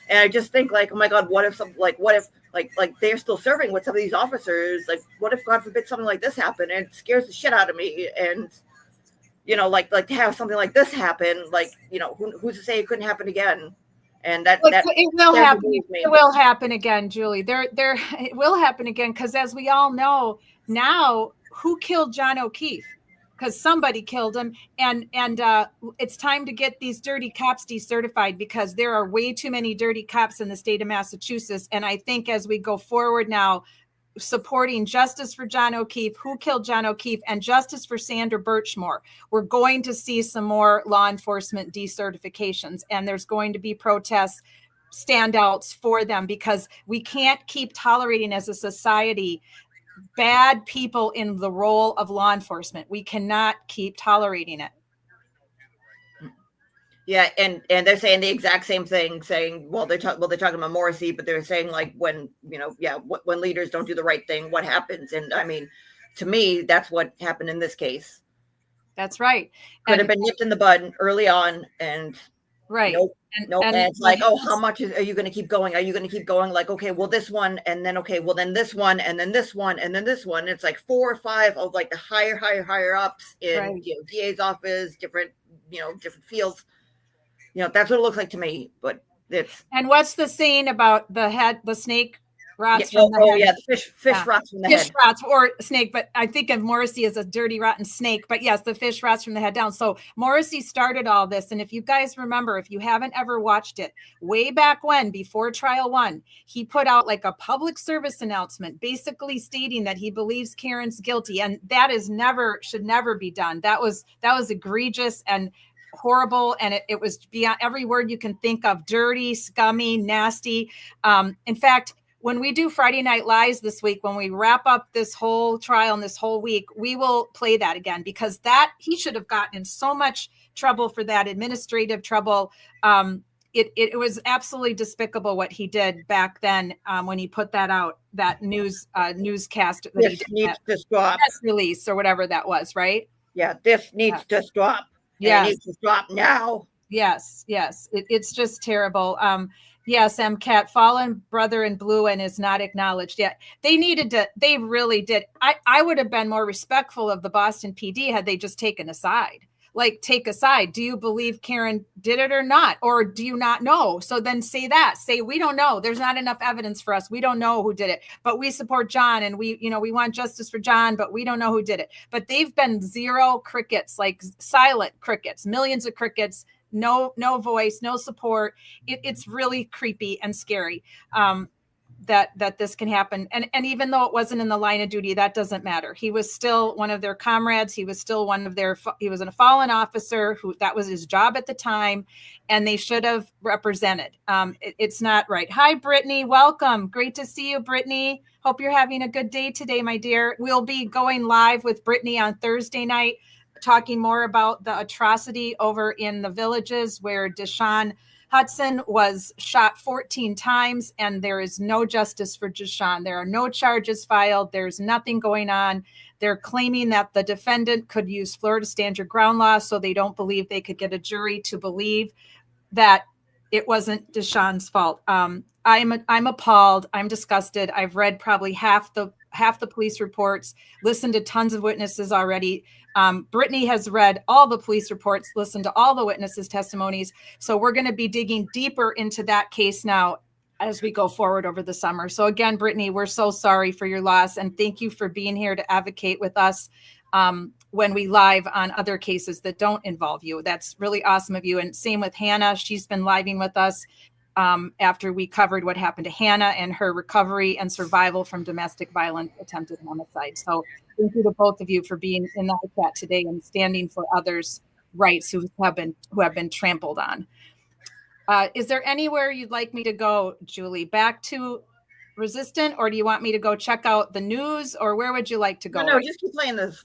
B: And I just think like, oh my God, what if they're still serving with some of these officers? Like, what if, God forbid, something like this happened? And it scares the shit out of me. And, like to have something like this happen, like, who's to say it couldn't happen again? And that
E: It will
B: scares
E: happen.
B: me.
E: It will happen again, Julie. It will happen again because, as we all know now, who killed John O'Keefe? Because somebody killed him, and it's time to get these dirty cops decertified because there are way too many dirty cops in the state of Massachusetts. And I think as we go forward now, supporting justice for John O'Keefe, who killed John O'Keefe, and justice for Sandra Birchmore, we're going to see some more law enforcement decertifications, and there's going to be protests, standouts for them, because we can't keep tolerating as a society bad people in the role of law enforcement. We cannot keep tolerating it.
B: Yeah, and they're saying the exact same thing, saying, they're talking about Morrissey, but they're saying like when when leaders don't do the right thing, what happens? And I mean, to me, that's what happened in this case.
E: That's right.
B: Could have been nipped in the bud early on, and
E: right.
B: Nope. And it's like, oh, how much are you going to keep going? Are you going to keep going? Like, okay, well, this one, and then okay, well, then this one, and then this one, and then this one. It's like 4 or 5 of like the higher ups in DA's office, different fields. That's what it looks like to me. But it's
E: and what's the saying about the snake rots from the head?
B: Yeah, the fish rots from the head.
E: Fish rots or snake, but I think of Morrissey as a dirty, rotten snake. But yes, the fish rots from the head down. So Morrissey started all this. And if you guys remember, if you haven't ever watched it, way back when, before trial 1, he put out like a public service announcement, basically stating that he believes Karen's guilty. And that should never be done. That was egregious and horrible, and it was beyond every word you can think of: dirty, scummy, nasty. In fact, when we do Friday Night Lives this week, when we wrap up this whole trial and this whole week, we will play that again, because he should have gotten in so much trouble for that, administrative trouble. It was absolutely despicable what he did back then, when he put that out, that newscast that he did,
B: needs to stop.
E: Press release or whatever that was, right?
B: Yeah, this needs to stop.
E: Yeah,
B: it needs to stop now.
E: Yes. It's just terrible. Yes, MCAT, fallen brother in blue and is not acknowledged yet. They really did. I would have been more respectful of the Boston PD had they just taken a side. Like, take a side. Do you believe Karen did it or not? Or do you not know? So then say that. Say, we don't know. There's not enough evidence for us. We don't know who did it, but we support John, and we want justice for John, but we don't know who did it. But they've been zero crickets, like silent crickets, millions of crickets, no voice, no support. It's really creepy and scary. That this can happen. And even though it wasn't in the line of duty, that doesn't matter. He was still one of their comrades. He was still he was a fallen officer that was his job at the time, and they should have represented. It's not right. Hi, Brittany. Welcome. Great to see you, Brittany. Hope you're having a good day today, my dear. We'll be going live with Brittany on Thursday night, talking more about the atrocity over in the Villages where Deshaun Hudson was shot 14 times, and there is no justice for Deshaun. There are no charges filed. There's nothing going on. They're claiming that the defendant could use Florida Stand Your Ground law, so they don't believe they could get a jury to believe that it wasn't Deshaun's fault. I'm appalled. I'm disgusted. I've read probably half the police reports, listened to tons of witnesses already. Brittany has read all the police reports, listened to all the witnesses' testimonies. So we're going to be digging deeper into that case now as we go forward over the summer. So again, Brittany, we're so sorry for your loss, and thank you for being here to advocate with us when we live on other cases that don't involve you. That's really awesome of you. And same with Hannah. She's been living with us after we covered what happened to Hannah and her recovery and survival from domestic violence, attempted homicide. So thank you to both of you for being in the chat today and standing for others' rights who have been trampled on. Is there anywhere you'd like me to go, Julie? Back to Resistant, or do you want me to go check out the news, or where would you like to go?
B: No, just keep playing this.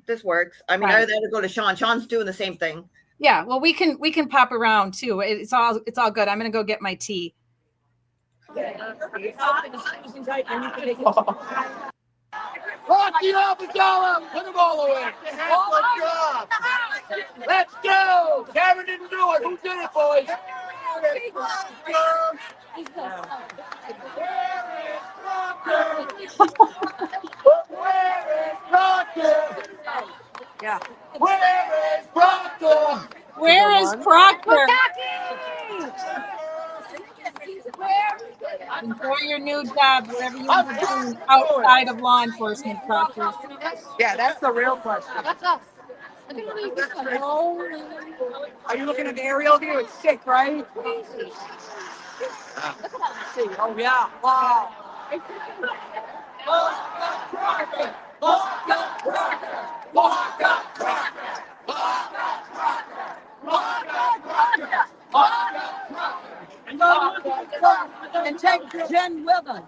B: This works. I mean, right. I would go to Sean. Sean's doing the same thing.
E: Yeah, well, we can pop around too. It's all good. I'm gonna go get my tea.
L: Rocky Abadala, put them all away. Let's go. Karen didn't do it. Who did it, boys? Where is Proctor?
E: Yeah.
L: Where is Proctor?
E: Where is Proctor? Enjoy your new job, whatever you end up doing outside of law enforcement, Precious.
A: Yeah, that's the real question. Are you looking at the aerial view? It's sick, right? Oh yeah. Wow.
C: And take Jen with us.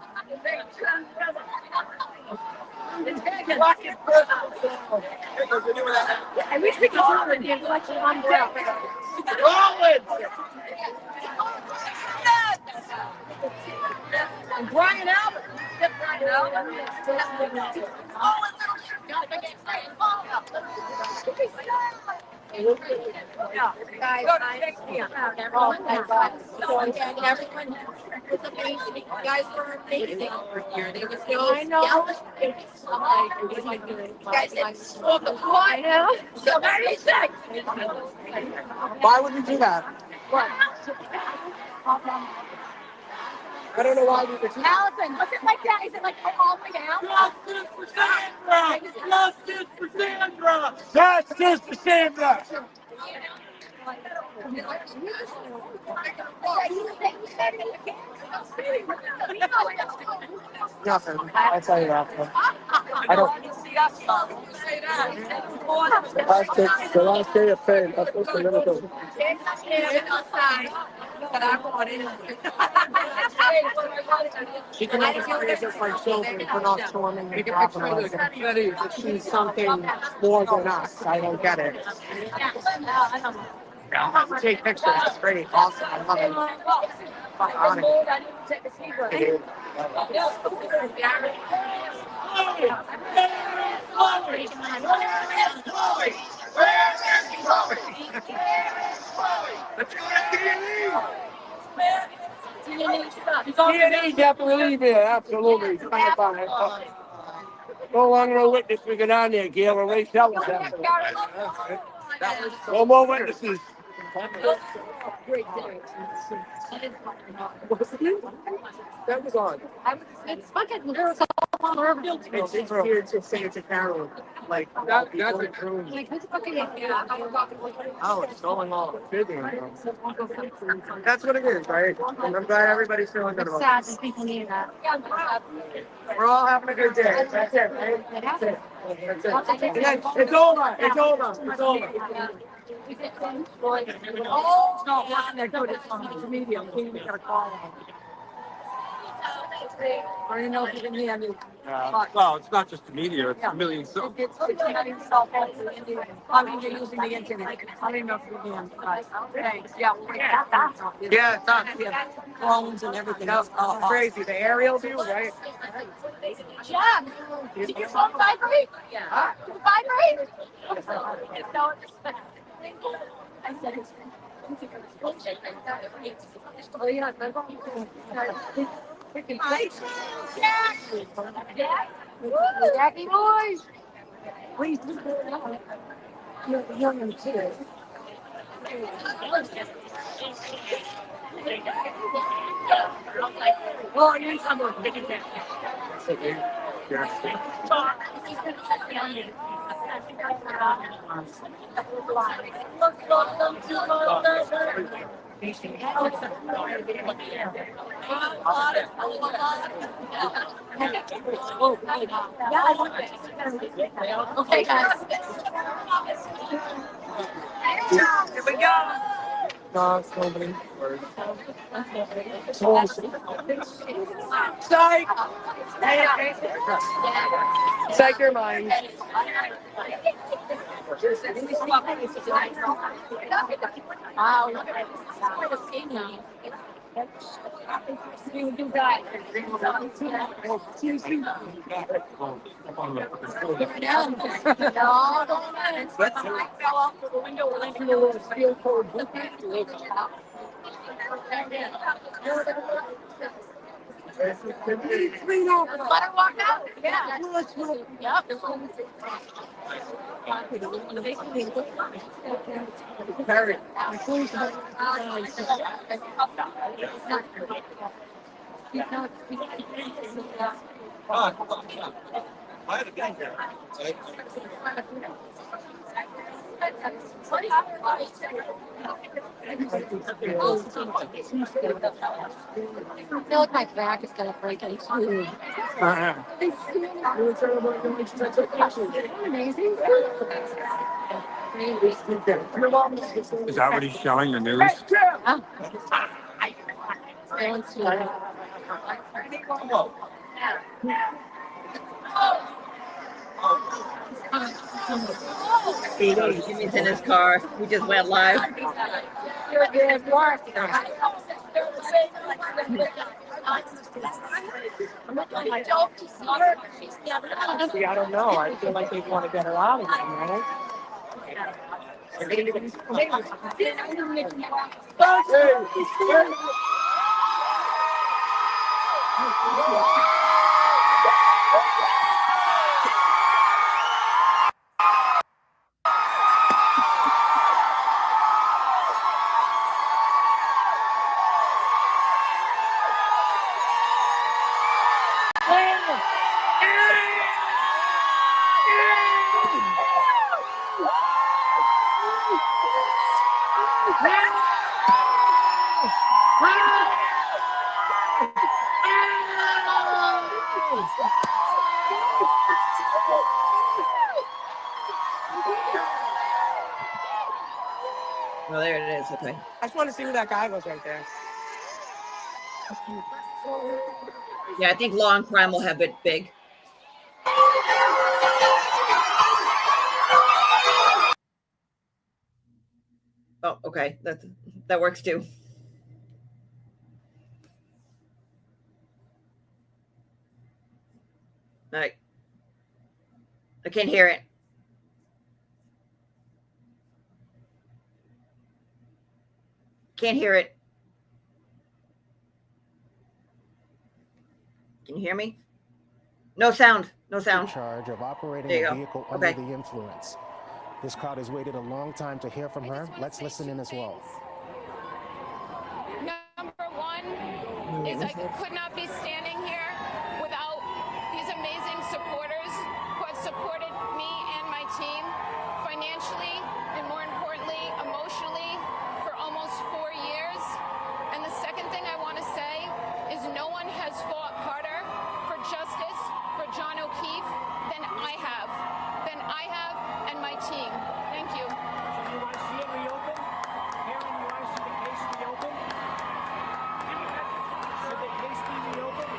L: I wish we could do it in like one day.
C: And Brian Albert.
L: Guys, everyone was amazing. You guys were amazing over here. There was no yelling. It was like, you guys didn't smoke the pot. I know. So very sick.
A: Why would we do that? I don't know why we would do that.
L: Allison, what's it like that? Is it like all the way down? Justice for Sandra!
C: Justice for Sandra! Justice for Sandra!
A: Nothing. I'll tell you after. I don't. The last day of fame. That's what's the limit of. She can only praise us like children for not storming the Capitol. That she's something more than us. I don't get it. Take pictures. It's great. Awesome. I love it. Iconic.
C: DNA definitely leave here, absolutely. No longer a witness. We go down there, Gail, and Ray tell us that. No more witnesses.
A: That was on.
L: It's fucking
A: It's weird to say it's a Carol. Like, that's a true.
L: like, who's fucking
A: Oh, it's going on. That's what it is, right? And I'm glad everybody's feeling good about
L: sad
A: it.
L: that people need that.
A: We're all having a good day. That's it, right? That's it. That's it.
C: Yeah, it's over. It's over. It's over.
L: Oh,
C: It's not working that good. It's on the media. We can't even get a call on it. I don't know if you can hear me.
K: Well, it's not just the media, it's millions of.
C: It's cell phones and India. I mean, they're using the internet. I don't know if you can hear me, guys. Thanks. Yeah, well,
A: Yeah, it's not.
C: phones and everything.
A: That's crazy. The aerial view, right?
L: Jack, did your phone vibrate? Yeah. Did it vibrate? No, I said it's. Oh yeah, Jackie boys.
C: please. You're young and too. Oh, you're someone.
L: Okay, guys.
A: Here we go. No, it's nobody. Psych! Psych your mind.
L: Wow, look at it. You do that.
C: Fell out through the window and into the steel toe boot.
L: Let her walk out. Yeah. Yep.
K: I had to be here.
D: I feel like my back is gonna break in two. Amazing.
K: Is that what he's showing the news?
B: Jimmy's in his car. We just went live.
C: See, I don't know. I feel like they want to get her out of here, right?
B: Oh, there it is. Okay.
A: I just want to see who that guy was right there.
B: Yeah, I think Law and Crime will have it big. Oh, okay. That works too. All right. I can't hear it. Can't hear it. Can you hear me? No sound. No sound.
O: Charge of operating
B: There you
O: a
B: go.
O: vehicle
B: Okay.
O: under the influence. This crowd has waited a long time to hear from her. Let's listen in as well.
P: Number one is I could not be standing here without these amazing supporters who have supported me and my team financially and, more importantly, emotionally for almost 4 years. And the second thing I want to say is no one has fought harder for justice for John O'Keefe than I have and my team. Thank you.
L: So you want to see it reopen? Karen, you want to see the case reopen? Should the case be reopened?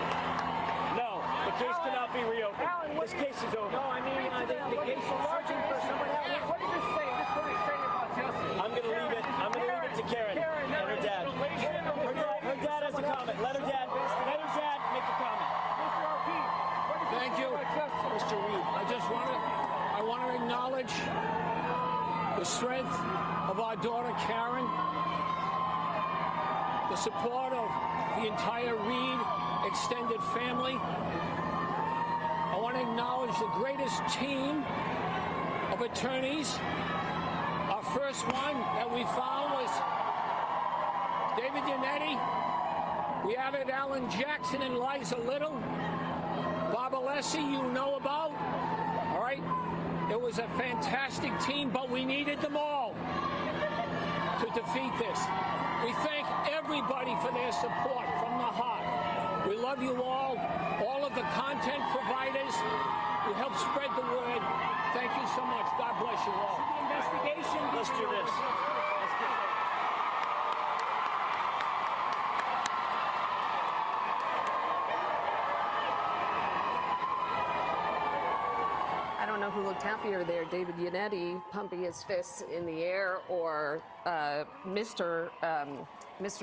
Q: No, the case cannot be reopened.
L: Alan,
Q: This case is over.
L: No, I mean the case is searching for someone else. What did you say? Just what did you say about justice?
Q: I'm going to leave it. I'm going to leave it to Karen and her dad. Her dad has a comment. Let her dad make a comment.
L: Mr. O'Keefe, what did
Q: Thank
L: you
Q: you,
L: say about justice?
Q: Mr. Reed.
L: I want to acknowledge the strength of our daughter Karen, the support of the entire Reed extended family. I want to acknowledge the greatest team of attorneys. Our first one that we found was David Yannetti. We added Alan Jackson and Liza Little. Bob Alessi, you know about. All right. It was a fantastic team, but we needed them all to defeat this. We thank everybody for their support from the heart. We love you all of the content providers who help spread the word. Thank you so much. God bless you all. Investigation.
Q: Let's do this.
R: I don't know who looked happier there, David Yannetti pumping his fists in the air, or Mr.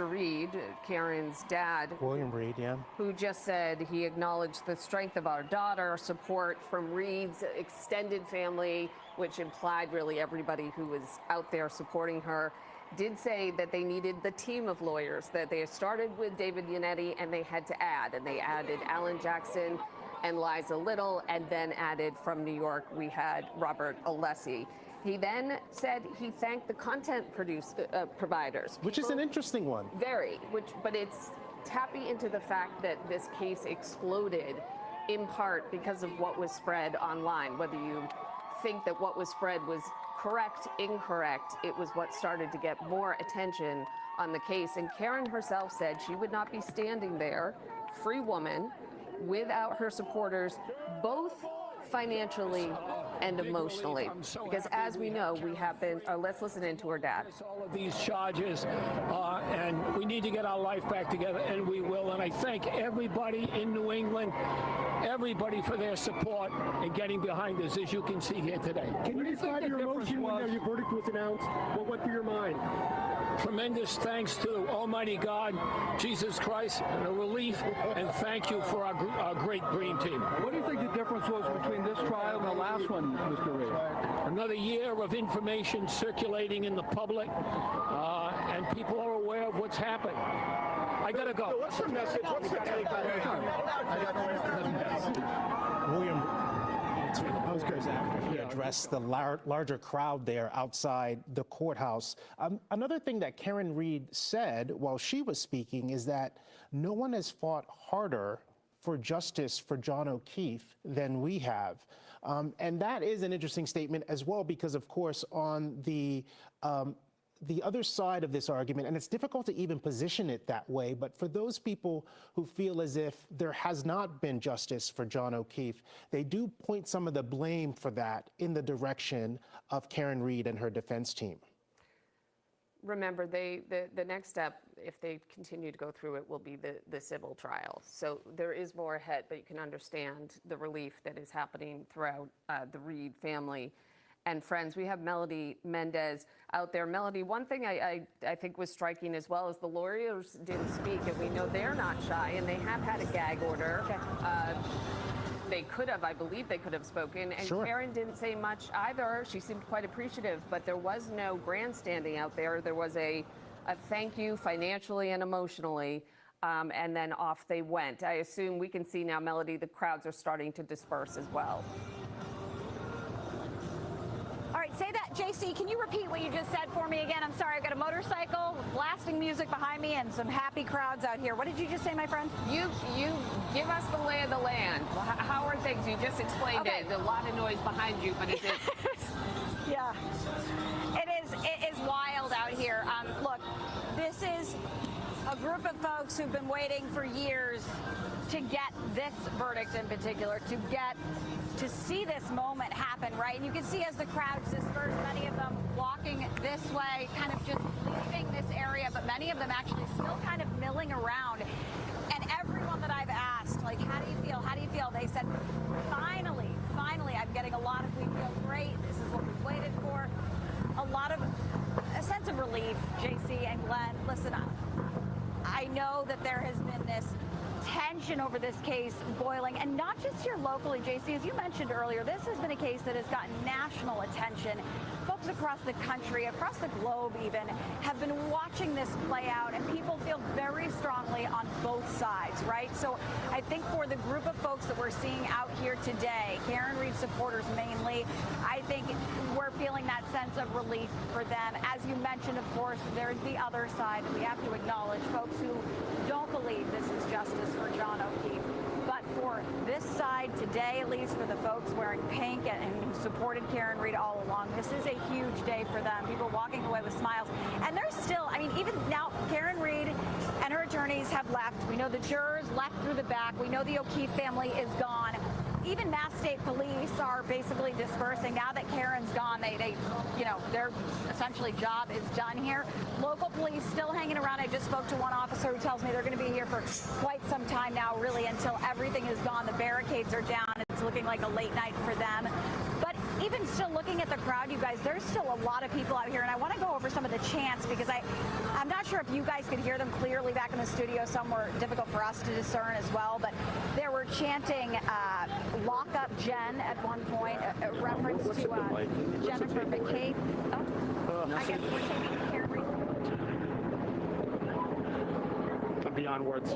R: Reed, Karen's dad.
O: William Reed, yeah.
R: Who just said he acknowledged the strength of our daughter, support from Reed's extended family, which implied really everybody who was out there supporting her. Did say that they needed the team of lawyers, that they started with David Yannetti and they had to add, and they added Alan Jackson and Liza Little, and then added from New York, we had Robert Alessi. He then said he thanked the content providers.
O: Which is an interesting one.
R: Very, but it's tapping into the fact that this case exploded in part because of what was spread online. Whether you think that what was spread was correct, incorrect, it was what started to get more attention on the case. And Karen herself said she would not be standing there, free woman, without her supporters, both financially and emotionally. Because as we know, we have been, let's listen into her dad.
L: All of these charges, and we need to get our life back together, and we will. And I thank everybody in New England, everybody for their support and getting behind us, as you can see here today.
Q: Can you describe your emotion when your verdict was announced? What went through your mind?
L: Tremendous thanks to Almighty God, Jesus Christ, and a relief, and thank you for our great dream team.
Q: What do you think the difference was between this trial and the last one, Mr. Reed?
L: Another year of information circulating in the public, and people are aware of what's happened. I gotta go.
Q: What's the message? What's the take on
O: William, I was going to address the larger crowd there outside the courthouse. Another thing that Karen Reed said while she was speaking is that no one has fought harder for justice for John O'Keefe than we have. And that is an interesting statement as well, because, of course, on the other side of this argument, and it's difficult to even position it that way, but for those people who feel as if there has not been justice for John O'Keefe, they do point some of the blame for that in the direction of Karen Reed and her defense team.
R: Remember, the next step, if they continue to go through it, will be the civil trial. So there is more ahead, but you can understand the relief that is happening throughout the Reed family and friends. We have Melody Mendez out there. Melody, one thing I think was striking as well is the lawyers didn't speak, and we know they're not shy, and they have had a gag order. They could have, I believe they could have spoken, and
O: Sure.
R: Karen didn't say much either. She seemed quite appreciative, but there was no grandstanding out there. There was a thank you financially and emotionally, and then off they went. I assume we can see now, Melody, the crowds are starting to disperse as well.
S: All right, say that, JC, can you repeat what you just said for me again? I'm sorry, I've got a motorcycle, blasting music behind me, and some happy crowds out here. What did you just say, my friend?
R: You give us the lay of the land. How are things? You just explained it. There's a lot of noise behind you, but is it?
S: Yeah, it is wild out here. Look, this is a group of folks who've been waiting for years to get this verdict in particular, to see this moment happen, right? And you can see as the crowds disperse, many of them walking this way, kind of just leaving this area, but many of them actually still kind of milling around. And everyone that I've asked, like, how do you feel? How do you feel? They said, finally, I'm getting a lot of, we feel great. This is what we've waited for. A sense of relief, JC and Glenn. Listen, I know that there has been this tension over this case boiling, and not just here locally, JC. As you mentioned earlier, this has been a case that has gotten national attention. Folks across the country, across the globe even, have been watching this play out, and people feel very strongly on both sides, right? So I think for the group of folks that we're seeing out here today, Karen Reed supporters mainly, I think we're feeling that sense of relief for them. As you mentioned, of course, there's the other side, and we have to acknowledge folks who don't believe this is justice for John O'Keefe. But for this side today, at least for the folks wearing pink and who supported Karen Reed all along, this is a huge day for them. People walking away with smiles. And there's still, I mean, even now, Karen Reed and her attorneys have left. We know the jurors left through the back. We know the O'Keefe family is gone. Even Mass State Police are basically dispersing. Now that Karen's gone, they their essentially job is done here. Local police still hanging around. I just spoke to one officer who tells me they're going to be here for quite some time now, really, until everything is gone. The barricades are down. It's looking like a late night for them. But even still looking at the crowd, you guys, there's still a lot of people out here. And I want to go over some of the chants because I'm not sure if you guys could hear them clearly back in the studio. Some were difficult for us to discern as well. But they were chanting "Lock Up Jen" at one point, a reference to Jennifer McCabe. I guess we're taking Karen Reed.
T: I'm beyond words.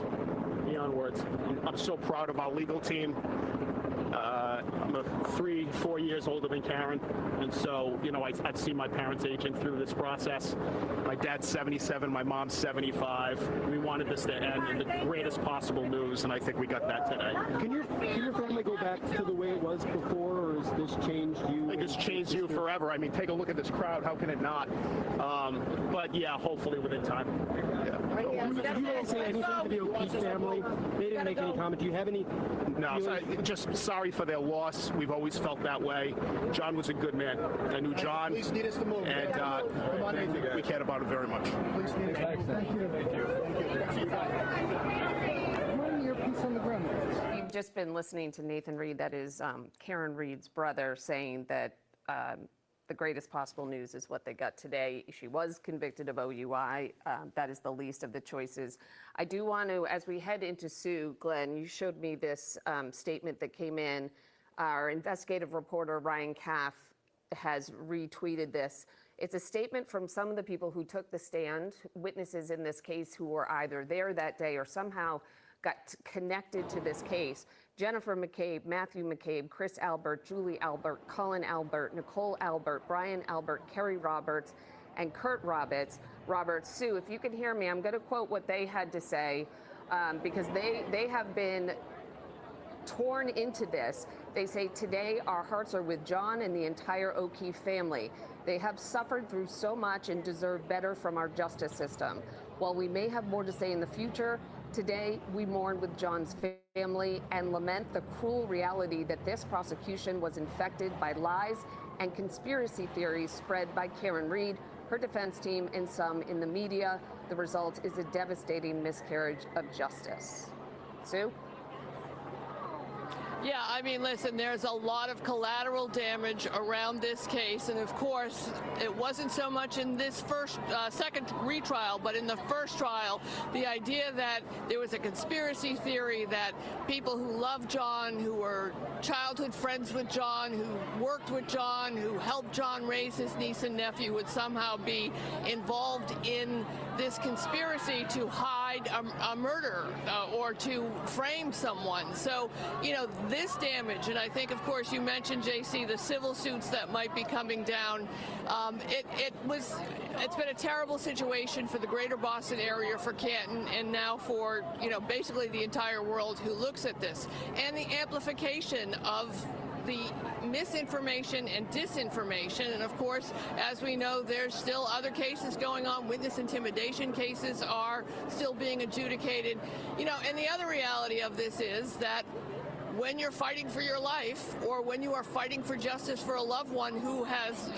T: Beyond words. I'm so proud of our legal team. I'm a 3-4 years older than Karen, and so, you know, I've seen my parents aging through this process. My dad's 77, my mom's 75. We wanted this to end in the greatest possible news, and I think we got that today.
U: Can your family go back to the way it was before, or has this changed you?
T: I think it's changed you forever. I mean, take a look at this crowd. How can it not? But yeah, hopefully within time. Yeah.
U: Did you guys say anything to the O'Keefe family? They didn't make any comment. Do you have any?
T: No, just sorry for their loss. We've always felt that way. John was a good man. I knew John, and we cared about it very much.
R: You've just been listening to Nathan Reed, that is Karen Reed's brother, saying that the greatest possible news is what they got today. She was convicted of OUI. That is the least of the choices. I do want to, as we head into Sue, Glenn, you showed me this statement that came in. Our investigative reporter, Ryan Caff, has retweeted this. It's a statement from some of the people who took the stand, witnesses in this case who were either there that day or somehow got connected to this case. Jennifer McCabe, Matthew McCabe, Chris Albert, Julie Albert, Colin Albert, Nicole Albert, Brian Albert, Kerry Roberts, and Kurt Roberts. Sue, if you can hear me, I'm going to quote what they had to say because they have been torn into this. They say, today our hearts are with John and the entire O'Keefe family. They have suffered through so much and deserve better from our justice system. While we may have more to say in the future, today we mourn with John's family and lament the cruel reality that this prosecution was infected by lies and conspiracy theories spread by Karen Reed, her defense team, and some in the media. The result is a devastating miscarriage of justice. Sue?
A: Yeah, I mean, listen, there's a lot of collateral damage around this case. And of course, it wasn't so much in this second retrial, but in the first trial, the idea that there was a conspiracy theory that people who loved John, who were childhood friends with John, who worked with John, who helped John raise his niece and nephew would somehow be involved in this conspiracy to hide a murder or to frame someone. So, you know, this damage, and I think, of course, you mentioned, JC, the civil suits that might be coming down. It's been a terrible situation for the greater Boston area, for Canton, and now for, you know, basically the entire world who looks at this. And the amplification of the misinformation and disinformation. And of course, as we know, there's still other cases going on. Witness intimidation cases are still being adjudicated. You know, and the other reality of this is that when you're fighting for your life, or when you are fighting for justice for a loved one who has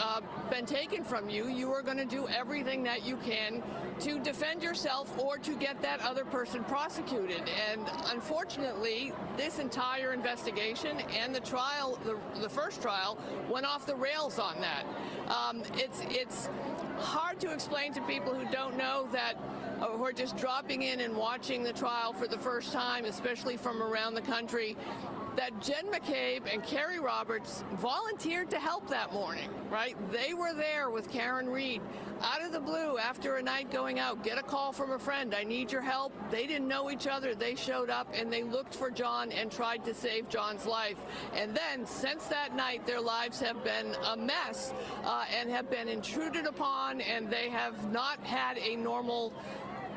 A: been taken from you, you are going to do everything that you can to defend yourself or to get that other person prosecuted. And unfortunately, this entire investigation and the trial, the first trial, went off the rails on that. It's hard to explain to people who don't know that, who are just dropping in and watching the trial for the first time, especially from around the country, that Jen McCabe and Kerry Roberts volunteered to help that morning, right? They were there with Karen Reed out of the blue after a night going out, get a call from a friend, I need your help. They didn't know each other. They showed up and they looked for John and tried to save John's life. And then since that night, their lives have been a mess and have been intruded upon, and they have not had a normal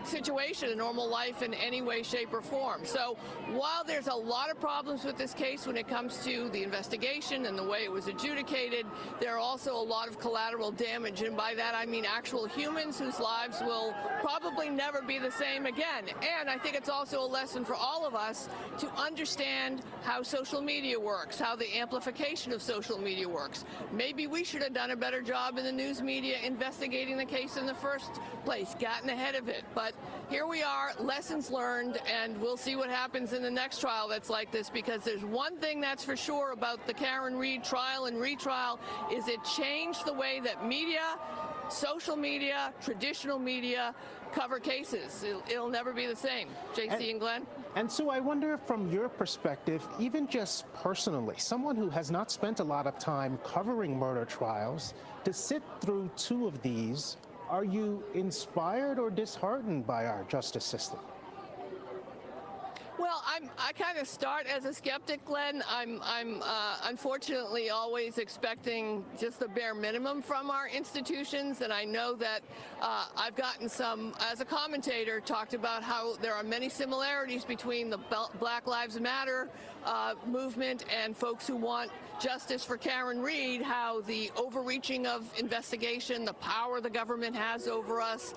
A: situation, a normal life in any way, shape, or form. So while there's a lot of problems with this case when it comes to the investigation and the way it was adjudicated, there are also a lot of collateral damage. And by that, I mean actual humans whose lives will probably never be the same again. And I think it's also a lesson for all of us to understand how social media works, how the amplification of social media works. Maybe we should have done a better job in the news media investigating the case in the first place, gotten ahead of it. But here we are, lessons learned, and we'll see what happens in the next trial that's like this, because there's one thing that's for sure about the Karen Reed trial and retrial, is it changed the way that media, social media, traditional media cover cases. It'll never be the same. JC and Glenn?
O: And so I wonder, from your perspective, even just personally, someone who has not spent a lot of time covering murder trials, to sit through two of these, are you inspired or disheartened by our justice system?
A: Well, I kind of start as a skeptic, Glenn. I'm unfortunately always expecting just the bare minimum from our institutions, and I know that I've gotten some, as a commentator, talked about how there are many similarities between the Black Lives Matter movement and folks who want justice for Karen Reed, how the overreaching of investigation, the power the government has over us.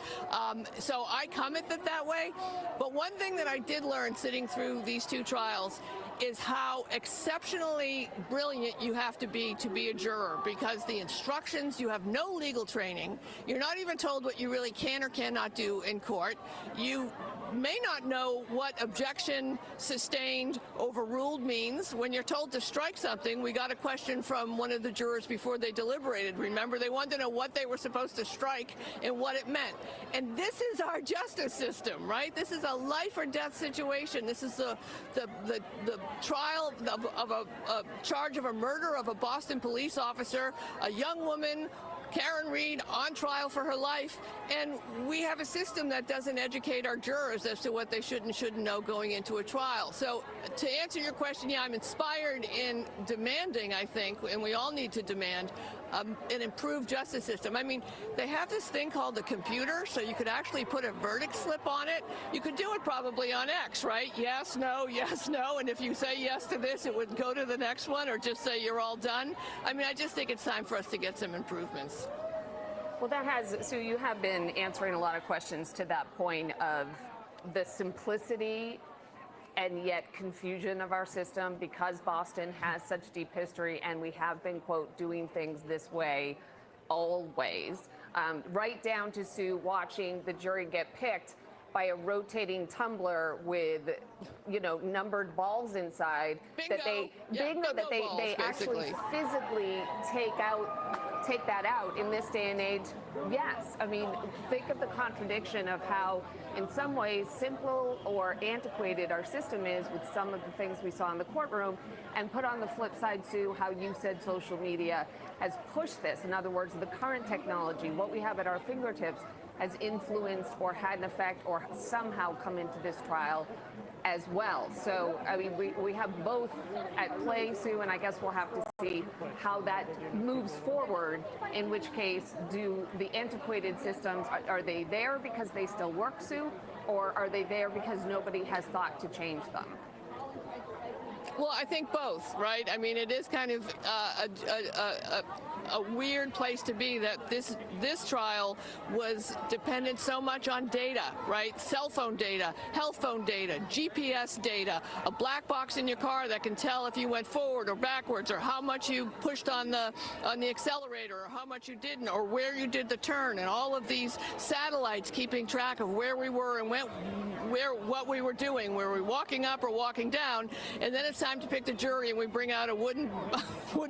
A: So I come at it that way. But one thing that I did learn sitting through these two trials is how exceptionally brilliant you have to be a juror, because the instructions, you have no legal training. You're not even told what you really can or cannot do in court. You may not know what objection sustained overruled means. When you're told to strike something, we got a question from one of the jurors before they deliberated. Remember, they wanted to know what they were supposed to strike and what it meant. And this is our justice system, right? This is a life or death situation. This is the trial of a charge of a murder of a Boston police officer, a young woman, Karen Reed, on trial for her life, and we have a system that doesn't educate our jurors as to what they should and shouldn't know going into a trial. So to answer your question, yeah, I'm inspired in demanding, I think, and we all need to demand an improved justice system. I mean, they have this thing called the computer, so you could actually put a verdict slip on it. You could do it probably on X, right? Yes, no, and if you say yes to this, it would go to the next one, or just say you're all done. I mean, I just think it's time for us to get some improvements.
R: Well, Sue, you have been answering a lot of questions to that point of the simplicity and yet confusion of our system, because Boston has such deep history and we have been, quote, doing things this way always, right down to, Sue, watching the jury get picked by a rotating tumbler with, numbered balls inside.
A: Bingo.
R: That they actually physically take that out in this day and age. Yes, I mean, think of the contradiction of how, in some ways, simple or antiquated our system is with some of the things we saw in the courtroom, and put on the flip side, Sue, how you said social media has pushed this. In other words, the current technology, what we have at our fingertips, has influenced or had an effect or somehow come into this trial as well. So, I mean, we have both at play, Sue, and I guess we'll have to see how that moves forward, in which case, do the antiquated systems, are they there because they still work, Sue, or are they there because nobody has thought to change them?
A: Well, I think both, right? I mean, it is kind of a weird place to be, that this trial was dependent so much on data, right? Cell phone data, health phone data, GPS data, a black box in your car that can tell if you went forward or backwards, or how much you pushed on the accelerator, or how much you didn't, or where you did the turn, and all of these satellites keeping track of where we were and what we were doing, were we walking up or walking down. And then it's time to pick the jury, and we bring out a wooden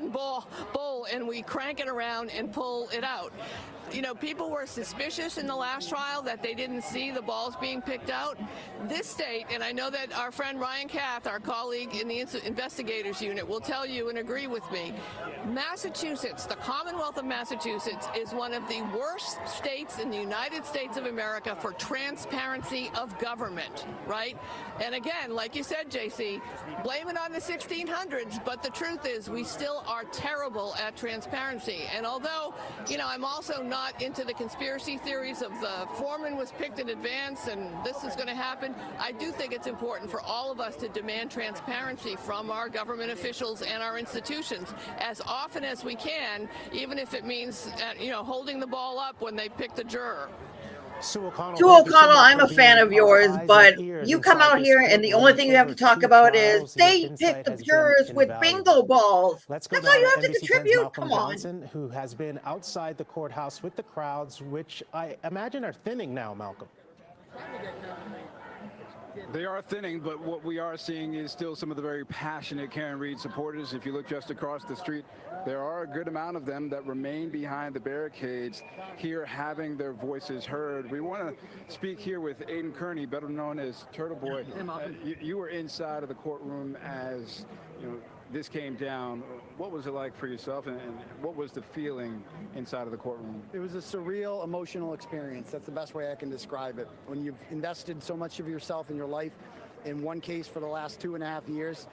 A: bowl and we crank it around and pull it out. People were suspicious in the last trial that they didn't see the balls being picked out. This state, and I know that our friend Ryan Kath, our colleague in the investigators unit, will tell you and agree with me. Massachusetts, the Commonwealth of Massachusetts, is one of the worst states in the United States of America for transparency of government, right? And again, like you said, JC, blame it on the 1600s, but the truth is we still are terrible at transparency. And although, I'm also not into the conspiracy theories of the foreman was picked in advance and this is going to happen, I do think it's important for all of us to demand transparency from our government officials and our institutions as often as we can, even if it means, holding the ball up when they pick the juror.
B: Sue O'Connell, I'm a fan of yours, but you come out here and the only thing you have to talk about is they pick the jurors with bingo balls. That's all you have to contribute. Come on.
O: Johnson, who has been outside the courthouse with the crowds, which I imagine are thinning now, Malcolm.
I: They are thinning, but what we are seeing is still some of the very passionate Karen Reed supporters. If you look just across the street, there are a good amount of them that remain behind the barricades here, having their voices heard. We want to speak here with Aiden Kearney, better known as Turtle Boy. You were inside of the courtroom as this came down. What was it like for yourself, and what was the feeling inside of the courtroom?
V: It was a surreal, emotional experience. That's the best way I can describe it. When you've invested so much of yourself and your life
H: in one case for the last 2.5 years,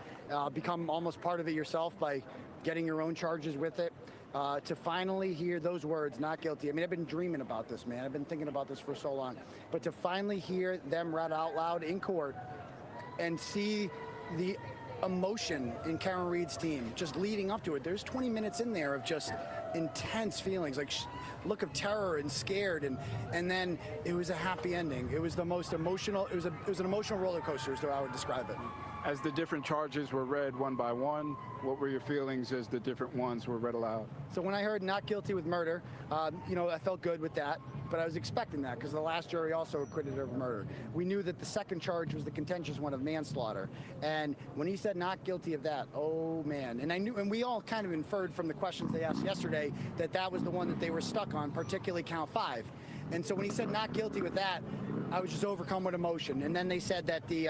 H: become almost part of it yourself by getting your own charges with it. To finally hear those words, not guilty. I mean, I've been dreaming about this, man. I've been thinking about this for so long. But to finally hear them read out loud in court and see the emotion in Karen Reed's team just leading up to it. There's 20 minutes in there of just intense feelings, like look of terror and scared, and then it was a happy ending. It was the most emotional. It was an emotional roller coaster, is how I would describe it.
I: As the different charges were read one by one, what were your feelings as the different ones were read aloud?
H: So when I heard not guilty with murder, I felt good with that, but I was expecting that because the last jury also acquitted her of murder. We knew that the second charge was the contentious one of manslaughter, and when he said not guilty of that, oh man! And we all kind of inferred from the questions they asked yesterday that that was the one that they were stuck on, particularly count 5. And so when he said not guilty with that, I was just overcome with emotion. And then they said that the